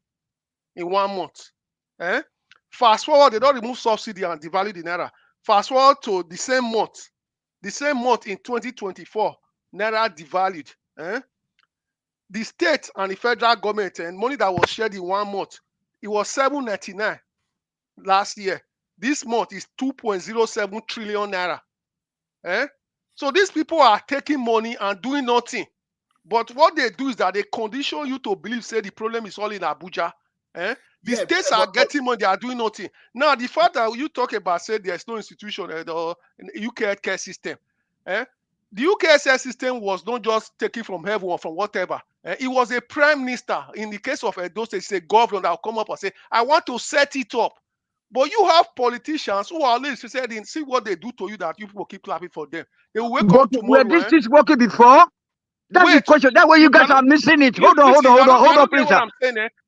in 1 month. Fast forward, they don't remove subsidy and devalue the naira. Fast forward to the same month in 2024, naira devalued. The state and the federal government and money that was shared in 1 month, it was 799 last year. This month is 2.07 trillion naira. So these people are taking money and doing nothing. But what they do is that they condition you to believe, say the problem is all in Abuja. The states are getting money, they are doing nothing. Now, the fact that you talk about, say there's no institution, the UK healthcare system. The UK healthcare system was not just taken from heaven or from whatever. It was a prime minister. In the case of Edo State, it's a governor that will come up and say, I want to set it up. But you have politicians who are always said, see what they do to you that you people keep clapping for them. They will wake up tomorrow. Were these things working before? That's the question. That way you guys are missing it. Hold on, please.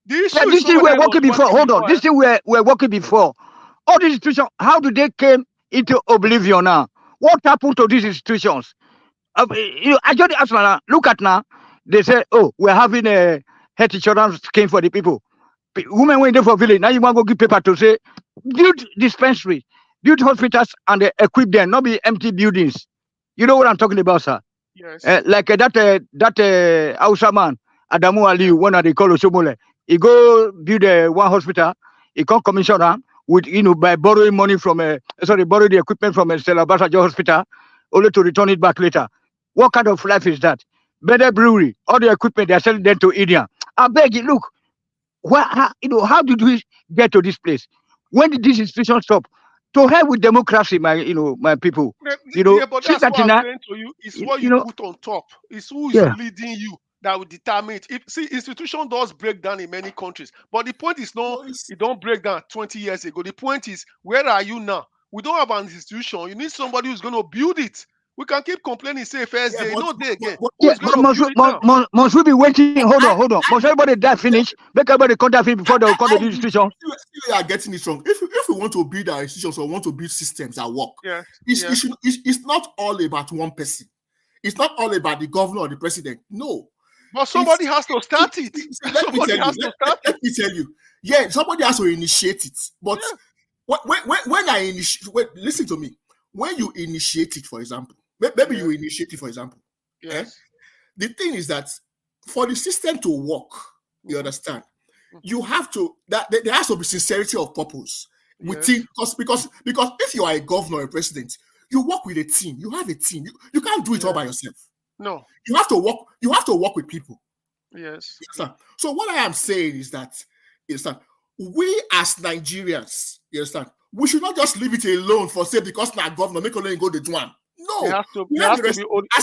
This thing we're working before. Hold on. This thing we're working before. All these institutions, how do they came into oblivion now? What happened to these institutions? I just ask now. Look at now. They say, oh, we're having a health insurance scheme for the people. Women went there for village. Now you want to give paper to say, build dispensary, build hospitals, and equip them, not be empty buildings. You know what I'm talking about, sir? Yes. Like that Hausa man, Adamu Ali, one of the call Oshomole. He go build one hospital. He come commissioner with by borrowing money from borrow the equipment from Stella Basajo Hospital, only to return it back later. What kind of life is that? Better brewery, all the equipment they are selling them to India. I beg you, look. How did we get to this place? When did this institution stop? To hell with democracy, my people. But that's what I'm saying to you. It's what you put on top. It's who is leading you that will determine it. Institution does break down in many countries, but the point is it don't break down 20 years ago. The point is, where are you now? We don't have an institution. You need somebody who's going to build it. We can keep complaining, say first day, no day again. Must we be waiting? Hold on. Must everybody die finish? Make everybody come die finish before they will come to the institution. You are getting it wrong. If we want to build our institutions or want to build systems that work, it's not all about one person. It's not all about the governor or the president. No. But somebody has to start it. Let me tell you. Yeah, somebody has to initiate it. But when I initiate, listen to me. When you initiate it, for example, maybe you initiate it, for example. Yes. The thing is that for the system to work, you understand, you have to, that there has to be sincerity of purpose within, because if you are a governor or a president, you work with a team. You have a team. You can't do it all by yourself. No. You have to work with people. Yes. So what I am saying is that we as Nigerians, you understand, we should not just leave it alone for say because now governor make only go the one. No, there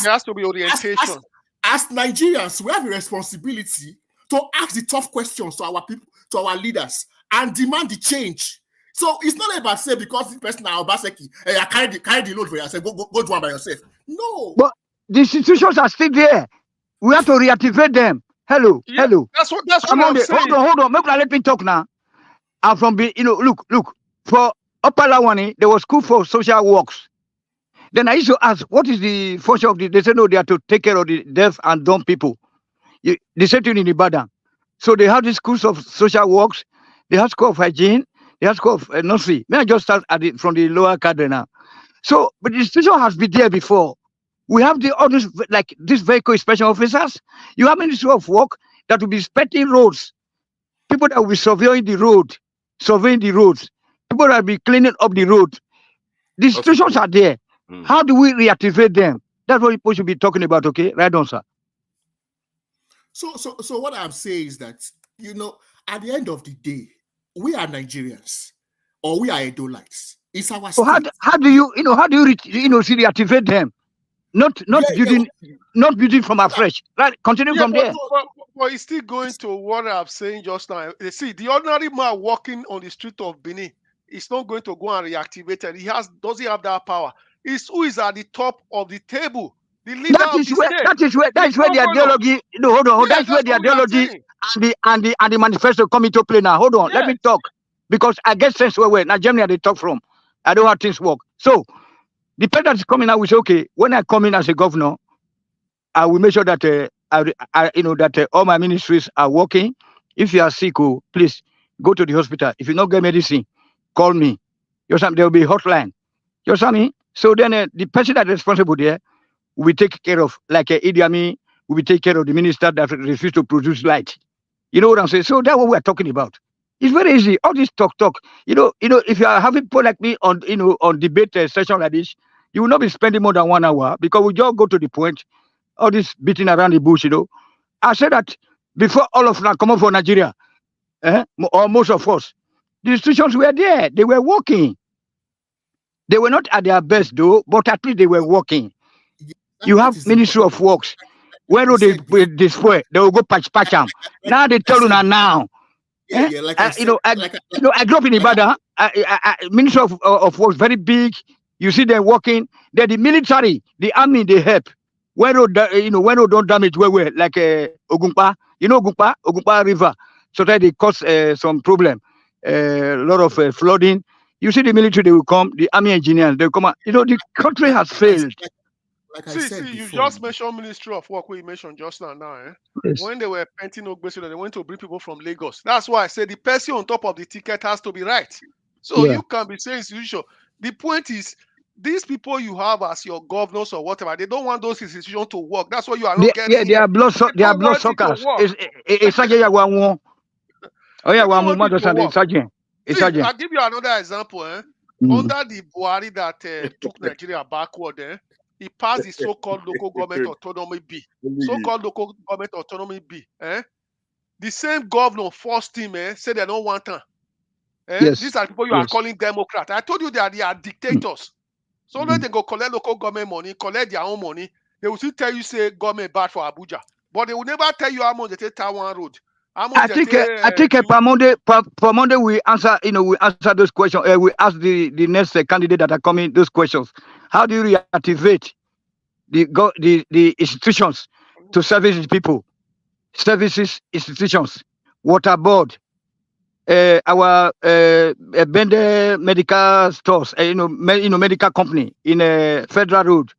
has to be orientation. as Nigerians, we have a responsibility to ask the tough questions to our people, to our leaders, and demand the change. So it's not about say because the person now Obaseki, I carry the load for yourself, go do one by yourself. No. But the institutions are still there. We have to reactivate them. Hello. That's what I'm saying. Hold on. Let me talk now. I'm from look. For Upper Lawani, there was school for social works. Then I used to ask, what is the function of the? They said no, they are to take care of the deaf and dumb people. They said in Ibadan. So they have the schools of social works, they have school of hygiene, they have school of nursery. May I just start from the lower cadre now? So, but the institution has been there before. We have all this, like these vehicle inspection officers. You have Ministry of Work that will be inspecting roads. People that will be surveying the roads. People that will be cleaning up the road. The institutions are there. How do we reactivate them? That's what people should be talking about, okay? Right on, sir. So what I'm saying is that, at the end of the day, we are Nigerians or we are Edolites. It's our so how do you reactivate them? Not building from afresh. Right? Continue from there. But it's still going to what I'm saying just now. You see, the ordinary man walking on the street of Benin is not going to go and reactivate it. Does he have that power? It's who is at the top of the table. The leader that is where the ideology. No, hold on. That's where the ideology and the manifesto come into play now. Hold on, let me talk because I get sense where now Germany they talk from. I know how things work. So the president is coming out. We say, okay, when I come in as a governor, I will make sure that that all my ministries are working. If you are sick, please go to the hospital. If you don't get medicine, call me. There will be a hotline. You understand me? So then the person that is responsible there will take care of, like Idi Amin, will take care of the minister that refused to produce light. You know what I'm saying? So that's what we're talking about. It's very easy. All this talk. If you are having people like me on debate session like this, you will not be spending more than 1 hour because we just go to the point. All this beating around the bush, I said that before all of them come up for Nigeria, or most of us, the institutions were there. They were working. They were not at their best though, but at least they were working. You have Ministry of Works. Where do they destroy? They will go patch them. Now they tell you now. I grew up in Ibadan. Ministry of Works very big. You see them working. They're the military, the army. They help. When don't damage where like Ogunpa. Ogunpa River. So that they cause some problem. A lot of flooding. You see the military, they will come. The army engineers, they will come out. The country has failed. You just mentioned Ministry of Work, you mentioned just now. Yes. When they were painting Okpebello, they went to bring people from Lagos. That's why I said the person on top of the ticket has to be right. So you can be saying institution. The point is, these people you have as your governors or whatever, they don't want those institutions to work. That's why you are not getting. Yeah, they are blood suckers. I'll give you another example. Under the Buhari that took Nigeria backward, he passed the so-called local government autonomy bill. So-called local government autonomy bill. The same governor forced him, said they don't want them. Yes. These are people you are calling Democrats. I told you that they are dictators. So when they go collect local government money, collect their own money, they will still tell you, say, government bad for Abuja. But they will never tell you how much they take Taiwan Road. I think per Monday we answer, we answer those questions. We ask the next candidate that are coming those questions. How do you reactivate the institutions to service the people? Services, institutions, water board, our Beaer medical stores, medical company in Federal Road.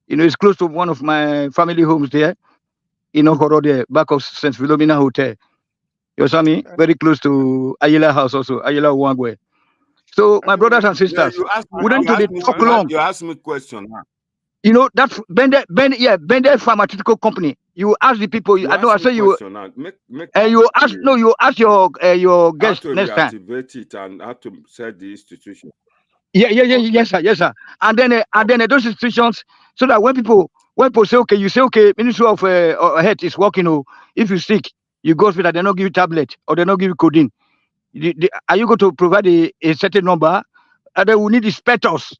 It's close to one of my family homes there. There, back of St. Philomena Hotel. You saw me? Very close to Ayala House also, Ayala Wangwe. So, my brothers and sisters, we don't do the talk long. You asked me a question. That's Beaer pharmaceutical company. You ask the people. I ask your guest next time. How to reactivate it and how to set the institution. Yes, sir. And then those institutions, so that when people say, okay, you say, okay, Ministry of Health is working. If you're sick, you go to hospital, they don't give you tablet or they don't give you codeine. Are you going to provide a certain number? And then we need inspectors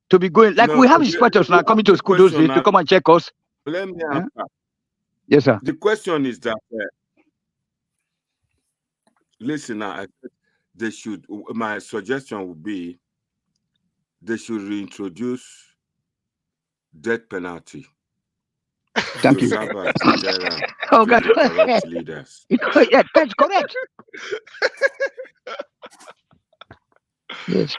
to be going. Like we have inspectors now coming to school those days to come and check us. Let me answer. Yes, sir. The question is that, listen, I said they should. My suggestion would be they should reintroduce death penalty Thank to you. serve as deterrent Oh, to God. the corrupt leaders. Yeah, that's correct. Yes.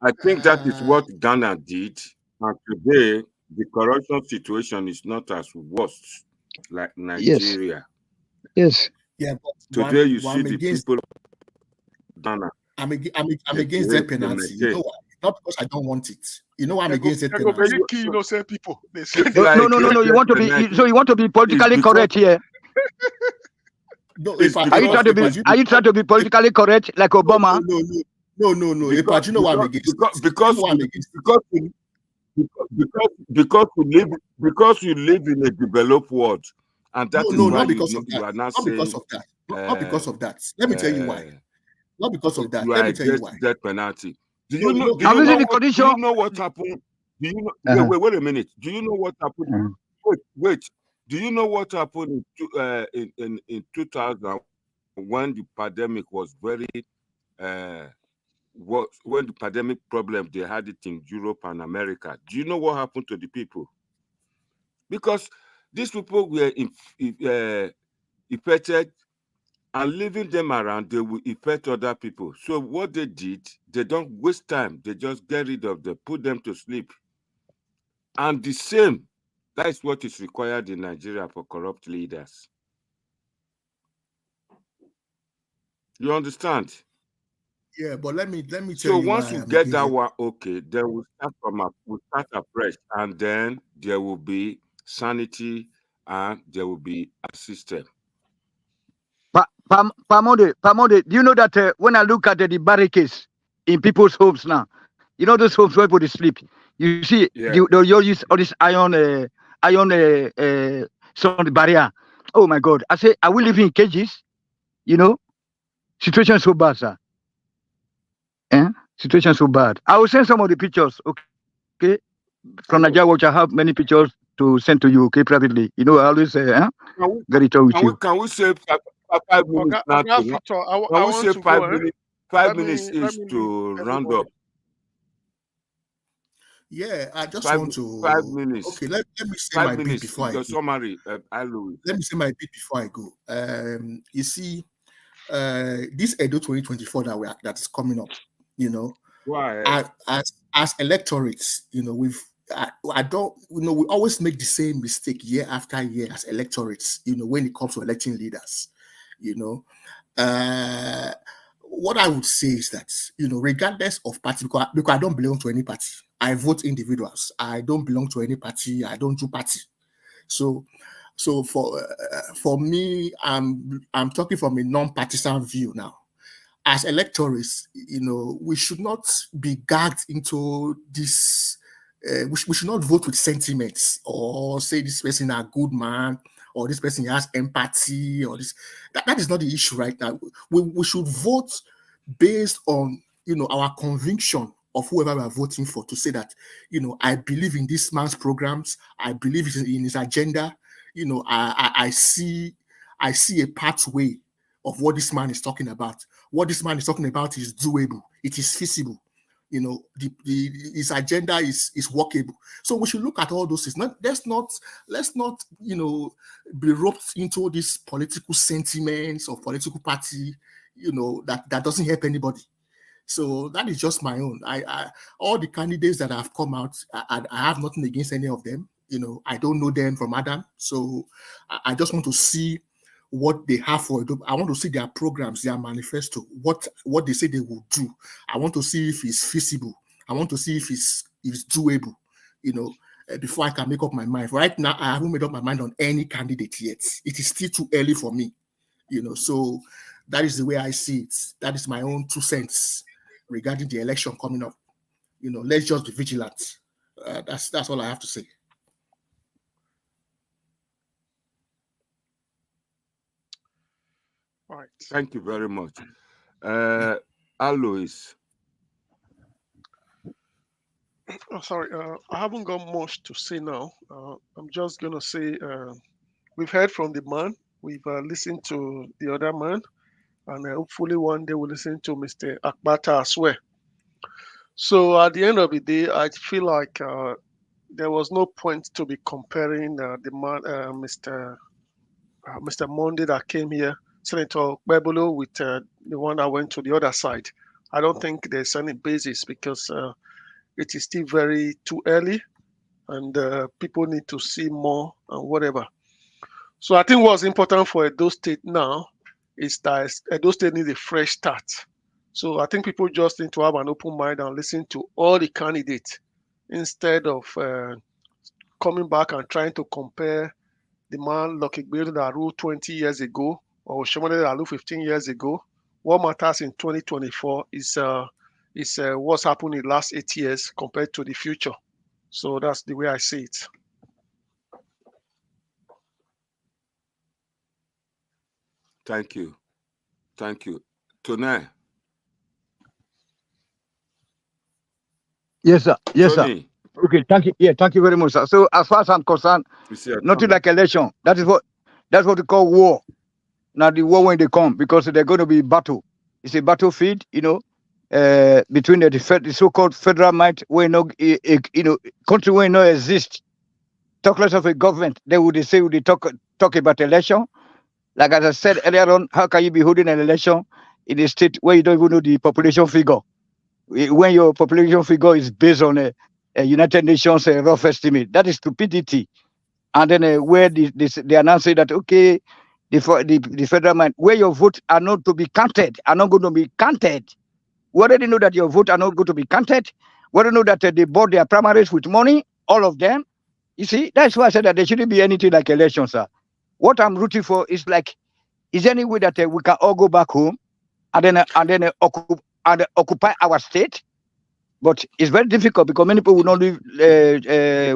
I think that is what Ghana did, and today the corruption situation is not as worse like Yes. Nigeria. Yes. Yeah, but Today you I'm see the against. people of Ghana. I'm They against death behave, they penalty. You know maintain. why? Not because I don't want it. You know why I'm They go, against death they go penalty? begin kill innocent people. They say If they you are No, no, no, against no. You death want to be penalty, so you want to be it's politically because correct here. No, it's Are you because trying to be? you Are you trying to be politically correct like Obama? no. because You know why I'm against it. You know why I'm against it. because you live in a developed world, and that is No, why not because of you that. are not Not because saying of that. Not because of that. Let me tell you why. Not because of that. you are Let me tell you against why. death penalty. Do No, you know? Do I'm you using know the what? Do condition. you know what happened? Do you know? Wait a minute. Do you know what happened? Wait. Do you know what happened in 2000 when the pandemic was very when the pandemic problem they had it in Europe and America? Do you know what happened to the people? Because these people were infected, and leaving them around, they will infect other people. So what they did, they don't waste time. They just get rid of them, put them to sleep. And the same, that is what is required in Nigeria for corrupt leaders. You understand? Yeah, but let me tell So you once why you I'm get against that it. one, okay, then we'll start afresh, and then there will be sanity and there will be a system. Pamode, do you know that when I look at the barricades in people's homes now, you know those homes where people sleep. You see, Yeah. they'll use all this iron some barrier. Oh my God! I say, are we living in cages? You know, situation so bad, sir. Situation so bad. I will send some of the pictures. Okay, from Nigeria Watch, I have many pictures to send to you. Okay, privately. You know, I always get it all with you. Can we say 5 minutes now? Victor, I Can we want say to 5 go. minutes? 5 Let minutes me is to leave round everybody. up. Yeah, I just 5 want to. 5 minutes. Okay, let me say 5 my bit minutes. before I Your go. summary, Louis. Let me say my bit before I go. You see, this Edo 2024 that is coming up, you know, as electorates, you know, I don't, you know, we always make the same mistake year after year as electorates, you know, when it comes to electing leaders, you know. What I would say is that, you know, regardless of party, because I don't belong to any party, I vote individuals. I don't belong to any party. I don't do party. So for me, I'm talking from a non-partisan view now. As electors, you know, we should not be gagged into this. We should not vote with sentiments or say this person a good man or this person has empathy or this. That is not the issue right now. We should vote based on, you know, our conviction of whoever we are voting for, to say that, you know, I believe in this man's programs, I believe in his agenda, you know, I see a pathway of what this man is talking about. What this man is talking about is doable, it is feasible, you know, his agenda is workable. So we should look at all those things. Let's not, you know, be roped into these political sentiments of political party, you know, that doesn't help anybody. So that is just my own. I all the candidates that have come out, I have nothing against any of them. You know, I don't know them from Adam. So I just want to see what they have for it. I want to see their programs, their manifesto, what they say they will do. I want to see if it's feasible. I want to see if it's doable, you know, before I can make up my mind. Right now, I haven't made up my mind on any candidate yet. It is still too early for me, you know. So that is the way I see it. That is my own 2 cents regarding the election coming up. You know, let's just be vigilant. That's all I have to say. All right. Thank you very much. Alois. Oh, sorry, I haven't got much to say now. I'm just gonna say we've heard from the man. We've listened to the other man, and hopefully one day we'll listen to Mr. Akbata as well. So at the end of the day, I feel like there was no point to be comparing the man, Mr. Monday that came here, Senator Okpebello, with the one that went to the other side. I don't think there's any basis because it is still very too early, and people need to see more and whatever. So I think what's important for Edo State now is that Edo State needs a fresh start. So I think people just need to have an open mind and listen to all the candidates instead of coming back and trying to compare the man Okpebello that ruled 20 years ago or Shomole that ruled 15 years ago. What matters in 2024 is what's happened in the last 8 years compared to the future. So that's the way I see it. Thank you. Thank you. Tony. Yes, sir. Yes, Tony. sir. Okay, thank you. Yeah, thank you very much, sir. So as far as I'm concerned, nothing like election. That's what we call war. Now the war when they come, because they're going to be battle. It's a battlefield, between the so-called federal might where country where no exist. Talk less of a government. They would talk about election. Like as I said earlier on, how can you be holding an election in a state where you don't even know the population figure? When your population figure is based on a United Nations rough estimate, that is stupidity. And then where they announce that okay, the federal man, where your votes are not to be counted, are not going to be counted. We already know that your votes are not going to be counted. We already know that they bought their primaries with money, all of them. You see, that's why I said that there shouldn't be anything like elections, sir. What I'm rooting for is like, is there any way that we can all go back home and then occupy our state? But it's very difficult because many people will not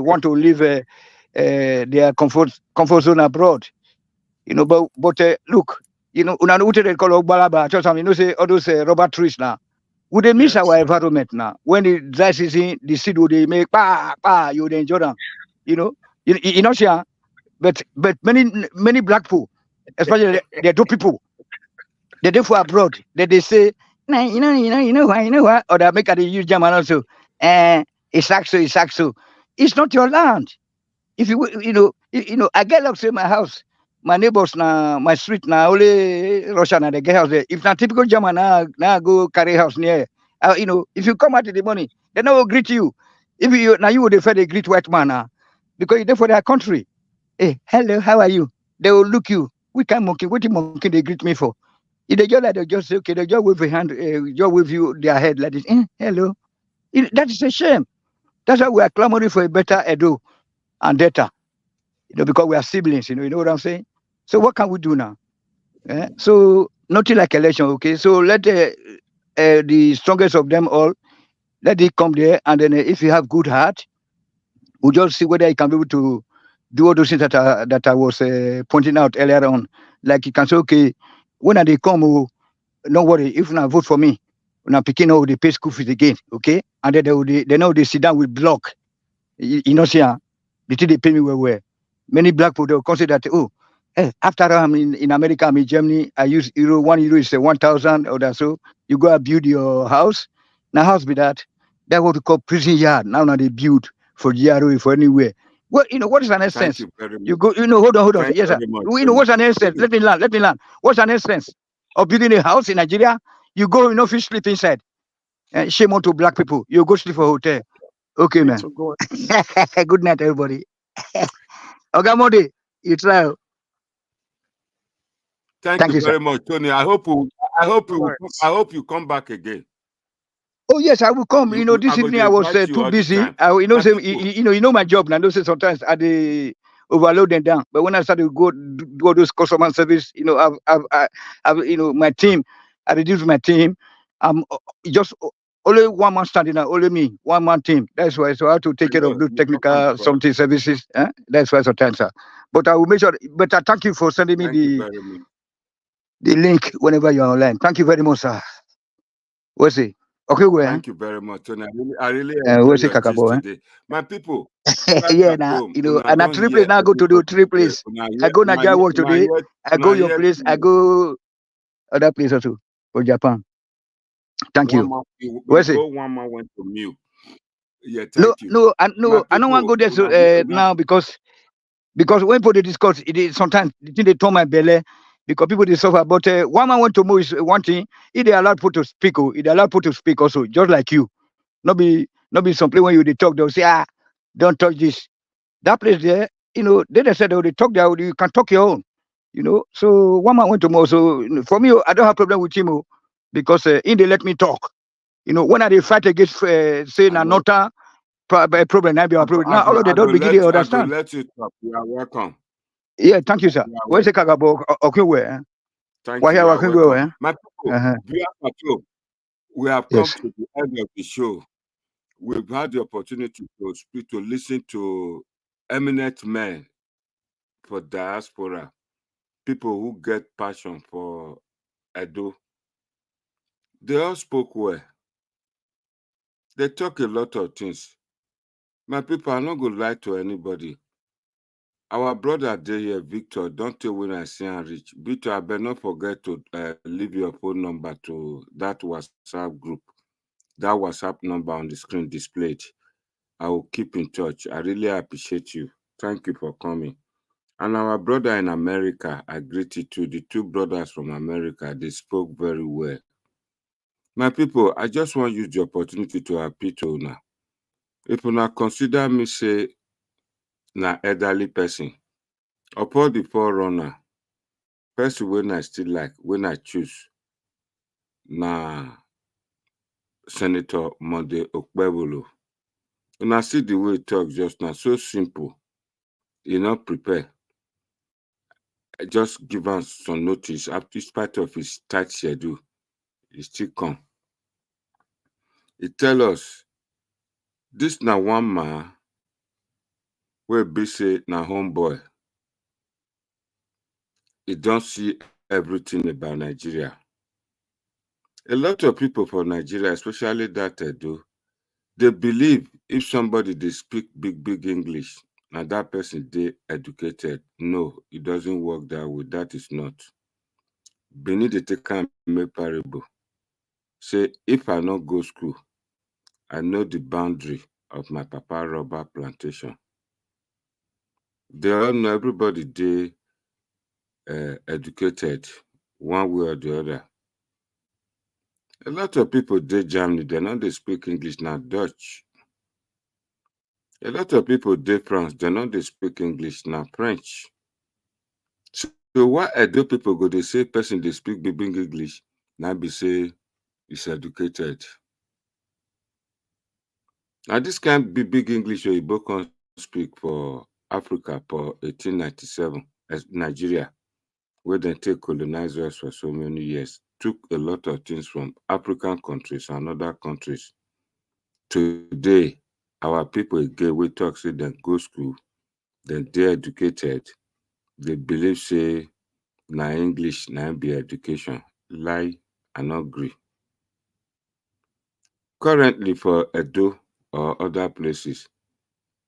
want to leave their comfort zone abroad. But look, they call Okbalaba, say all those rubber trees now. Would they miss our environment now? When the dry season, the seed would they make you would enjoy them. But many black people, especially the two people, they do for abroad, they say, nah, you know why, or they make a use German also. It's actually, it's not your land. If I get up to my house, my neighbors now, my street now, only Russian and they get house there. If not typical German now go carry house near, if you come out in the morning, they never greet you. If you would prefer they greet white man now, because you're there for their country. Hey, hello, how are you? They will look you. We can't monkey. What monkey they greet me for? If they just like they just say, okay, they just wave a hand, just wave you their head like this. Hello. That is a shame. That's why we are clamoring for a better Edo and data. Because we are siblings, you know what I'm saying? So what can we do now? So nothing like election, okay? So let the strongest of them all, let it come there, and then if you have good heart, we'll just see whether you can be able to do all those things that I was pointing out earlier on. Like you can say, okay, when they come, don't worry, if you not vote for me, when I'm picking up, they pay school fees again, okay? And then they know they sit down with block. See, they pay me well. Many black people, they'll consider that, after I'm in America, I'm in Germany, I use euro, 1 euro is 1,000 or that. So you go and build your house. Now, house be that. That's what we call prison yard. Now they build for GRO, for anywhere. Well, what is an essence? You go, hold on. Yes, sir. What's an essence? Let me learn. What's an essence of building a house in Nigeria? You go, if you sleep inside. Shame on to black people. You go sleep for a hotel. Okay, man. Good night, everybody. Ogamode, you try. Thank you very much, Tony. I hope you come back again. Oh yes, I will come. This evening I was too busy. You know my job. And I say sometimes I overload them down. But when I started to go do those customer service, I've my team. I reduced my team. Just only one man standing there, only me, one man team. That's why. So I have to take care of those technical something services. That's why sometimes, sir. But I will make sure. But I thank you for sending me the link whenever you're online. Thank you very much, sir. What's it? Okay, well. Thank you very much, Tony. I really enjoy your gist today. My people, yeah, now you know, and at three place now I go to do three place. I go Nigeria work today. I go your place. I go other place also for Japan. Thank you. Where's it? One more went to mute. Yeah, thank you. No, I don't want to go there so, now because when people they discuss it, sometimes they turn my belly because people they suffer. But one man want to move is one thing. If they allow people to speak, if they allow people to speak also, just like you. Not be some place when they talk, they'll say, don't touch this. That place there, you know, they said they talk there, you can talk your own. You know, so one man went to more. So for me, I don't have problem with him because in they let me talk. You know, when I fight against say Nanota problem, I be a problem. Now all of them don't begin to understand. Let you talk. You are welcome. Yeah, thank you, sir. Where's the Kagabo? Okay, where? Thank you. Welcome. My people, we have come to the end of the show. We've had the opportunity to speak, to listen to eminent men for diaspora, people who get passion for Edo. They all spoke well. They talk a lot of things. My people, I'm not going to lie to anybody. Our brother there here, Victor, don't tell when I see him reach. Victor, I better not forget to leave your phone number to that WhatsApp group. That WhatsApp number on the screen displayed. I will keep in touch. I really appreciate you. Thank you for coming. And our brother in America, I greet you too. The two brothers from America, they spoke very well. My people, I just want to use the opportunity to appeal to una. If una consider me say na elderly person, upon the forerunner, person when I still like, when I choose, na Senator Monday Okpebello. Una see the way he talk just now, so simple. He not prepare. I just give us some notice. After spite of his tight schedule, he still come. He tell us, this na one man wey be say na homeboy. He don't see everything about Nigeria. A lot of people for Nigeria, especially that Edo, they believe if somebody they speak big English, and that person they educated. No, it doesn't work that way. That is not. Benin they take a parable. Say if I not go school, I know the boundary of my papa rubber plantation. They all know everybody they educated one way or the other. A lot of people they Germany, they know they speak English, not Dutch. A lot of people they France, they know they speak English, not French. So why Edo people go they say person they speak big English, now be say is educated. Now this can be big English where you both can speak for Africa for 1897 as Nigeria, where they take colonize us for so many years, took a lot of things from African countries and other countries. Today, our people again we talk say they go school, then they educated, they believe say na English na be education. Lie and not agree. Currently for Edo or other places,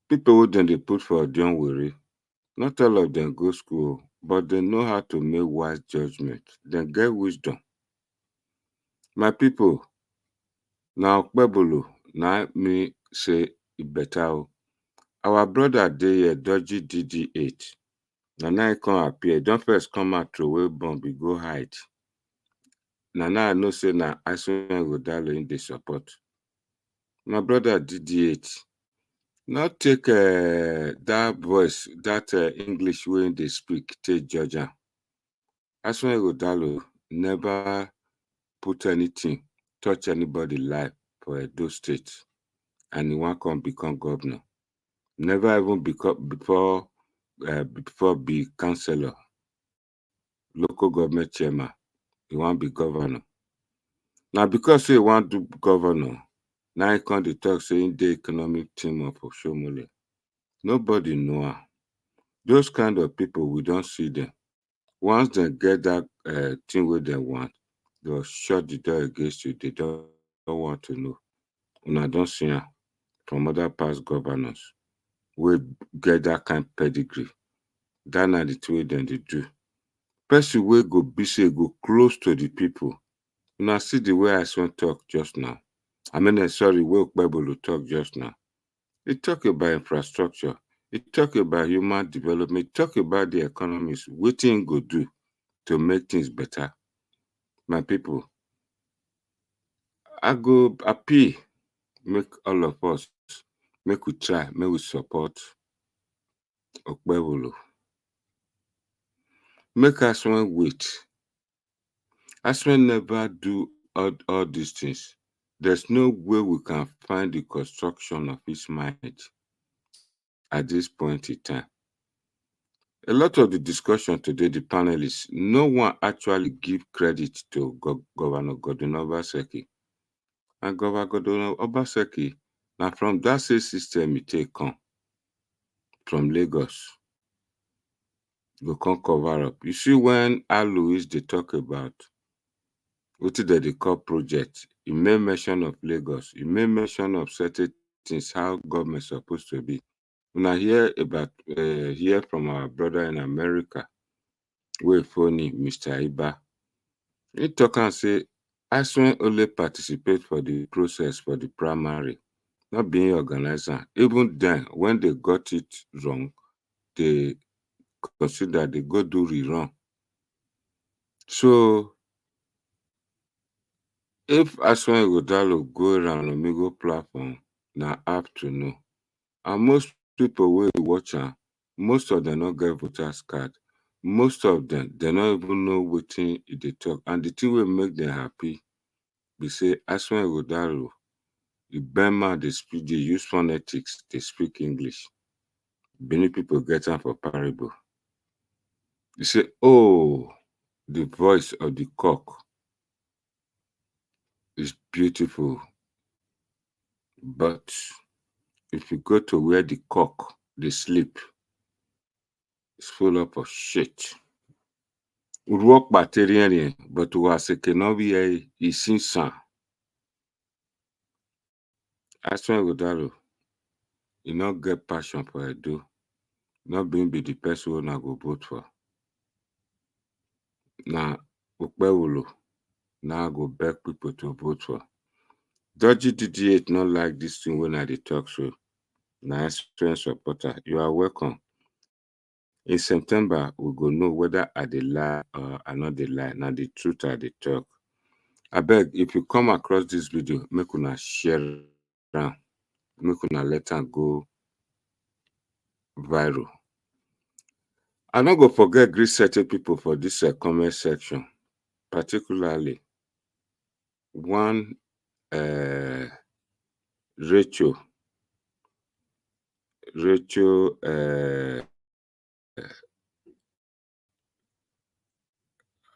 people who then they put for Dionwere, not all of them go school, but they know how to make wise judgment. They get wisdom. My people, now Okpebello, now me say it better. Our brother dey here, dodgy DD8. Now he come appear. Don't first come out throw away bomb, we go hide. Now I know say na Aswen Godalo in the support. My brother DD8. Not take that voice, that English way they speak, take Georgia. Aswen Godalo never put anything, touch anybody life for Edo State. And he want come become governor. Never even become before be councillor, local government chairman. He want be governor. Now because he want to governor, now he come to talk saying the economic team of Oshomole. Nobody know her. Those kind of people, we don't see them. Once they get that thing where they want, they'll shut the door against you. They don't want to know. Una don't see am from other past governors wey get that kind pedigree. That na the way dem dey do. Person wey go be say go close to the people. Una see the way I want talk just now. I mean, sorry, wey Okpebello talk just now. He talk about infrastructure. He talk about human development. He talk about the economies. Wetin go do to make things better. My people, I go appeal, make all of us, make we try, make we support Okpebello. Make us one wait. Aswan never do all these things. There's no way we can find the construction of his mind at this point in time. A lot of the discussion today, the panelists, no one actually give credit to Governor Godwin Obaseki. And Governor Godwin Obaseki, now from that same system he take come from Lagos, go come cover up. You see, when Alois they talk about what they call project, he made mention of Lagos, he made mention of certain things, how government is supposed to be. When I hear from our brother in America, wey phony Mr. Iba, he talk and say, Aswan only participate for the process for the primary, not being organizer. Even then, when they got it wrong, they consider they go do rerun. So if Aswan Godalo go around Omigo platform, now have to know. And most people will watch am, most of them not get voters card. Most of them, they don't even know what thing they talk. And the thing will make them happy. They say, Aswan Godalo, the Burma, they speak, they use phonetics, they speak English. Many people get them for parable. They say, oh, the voice of the cock is beautiful. But if you go to where the cock, they sleep, it's full up of shit. We work material, but we are cannot be a sin. Aswan Godalo, you not get passion for Edo, not being be the person who I go vote for. Now, Okpebello, now I go beg people to vote for. Dodgy DD8 not like this thing when I talk so. Now, Aswan supporter, you are welcome. In September, we go know whether I dey lie or I not dey lie. Now the truth I dey talk. I beg, if you come across this video, make una share am, make una let am go viral. I not go forget greet certain people for this comment section, particularly one Rachel.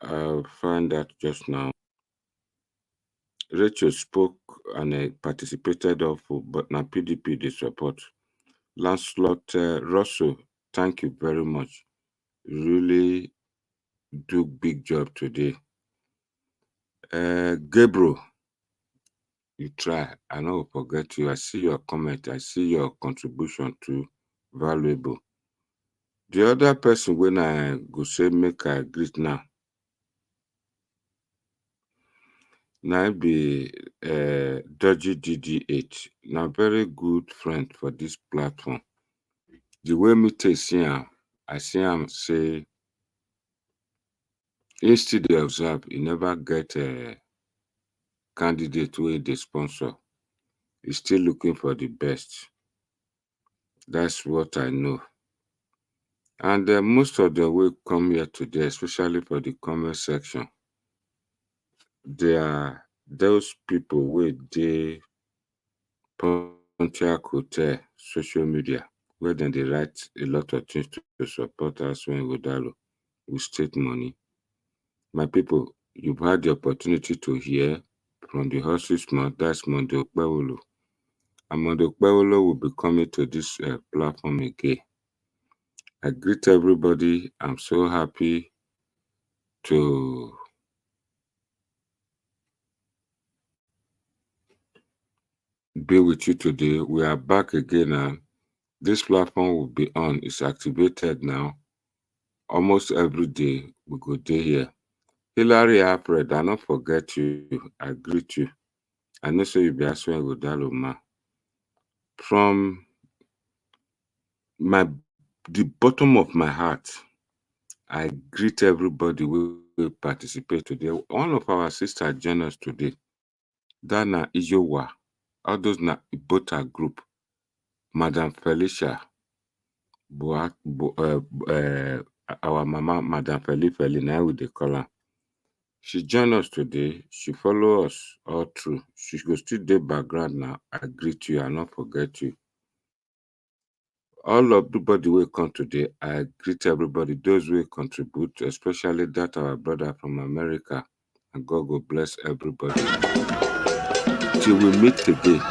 I'll find that just now. Rachel spoke and participated also, but now PDP they support. Lancelot Russell, thank you very much. Really do big job today. Gabriel, you try. I don't forget you. I see your comment. I see your contribution too. Valuable. The other person when I go say make I greet now. Now be Dodgy DD8. Now very good friend for this platform. The way me take see him, I see him say instead they observe, he never get a candidate where they sponsor. He's still looking for the best. That's what I know. And most of them will come here today, especially for the comment section. They are those people where they Pontiac Hotel, social media, where then they write a lot of things to support us when Godalo with state money. My people, you've had the opportunity to hear from the horse's mouth. That's Monday Okpebello. And Monday Okpebello will be coming to this platform again. I greet everybody. I'm so happy to be with you today. We are back again and this platform will be on. It's activated now. Almost every day we go day here. Hillary Alfred, I not forget you. I greet you. I know so you be asking with Daloma. From the bottom of my heart, I greet everybody who will participate today. One of our sisters join us today. Dana Ijowa. All those na Ibota group. Madam Felicia. Our mama, Madam Feli, now we dey call her. She join us today. She follow us all through. She go still dey background now. I greet you. I not forget you. All of everybody will come today. I greet everybody. Those will contribute, especially that our brother from America. And God will bless everybody. Till we meet again.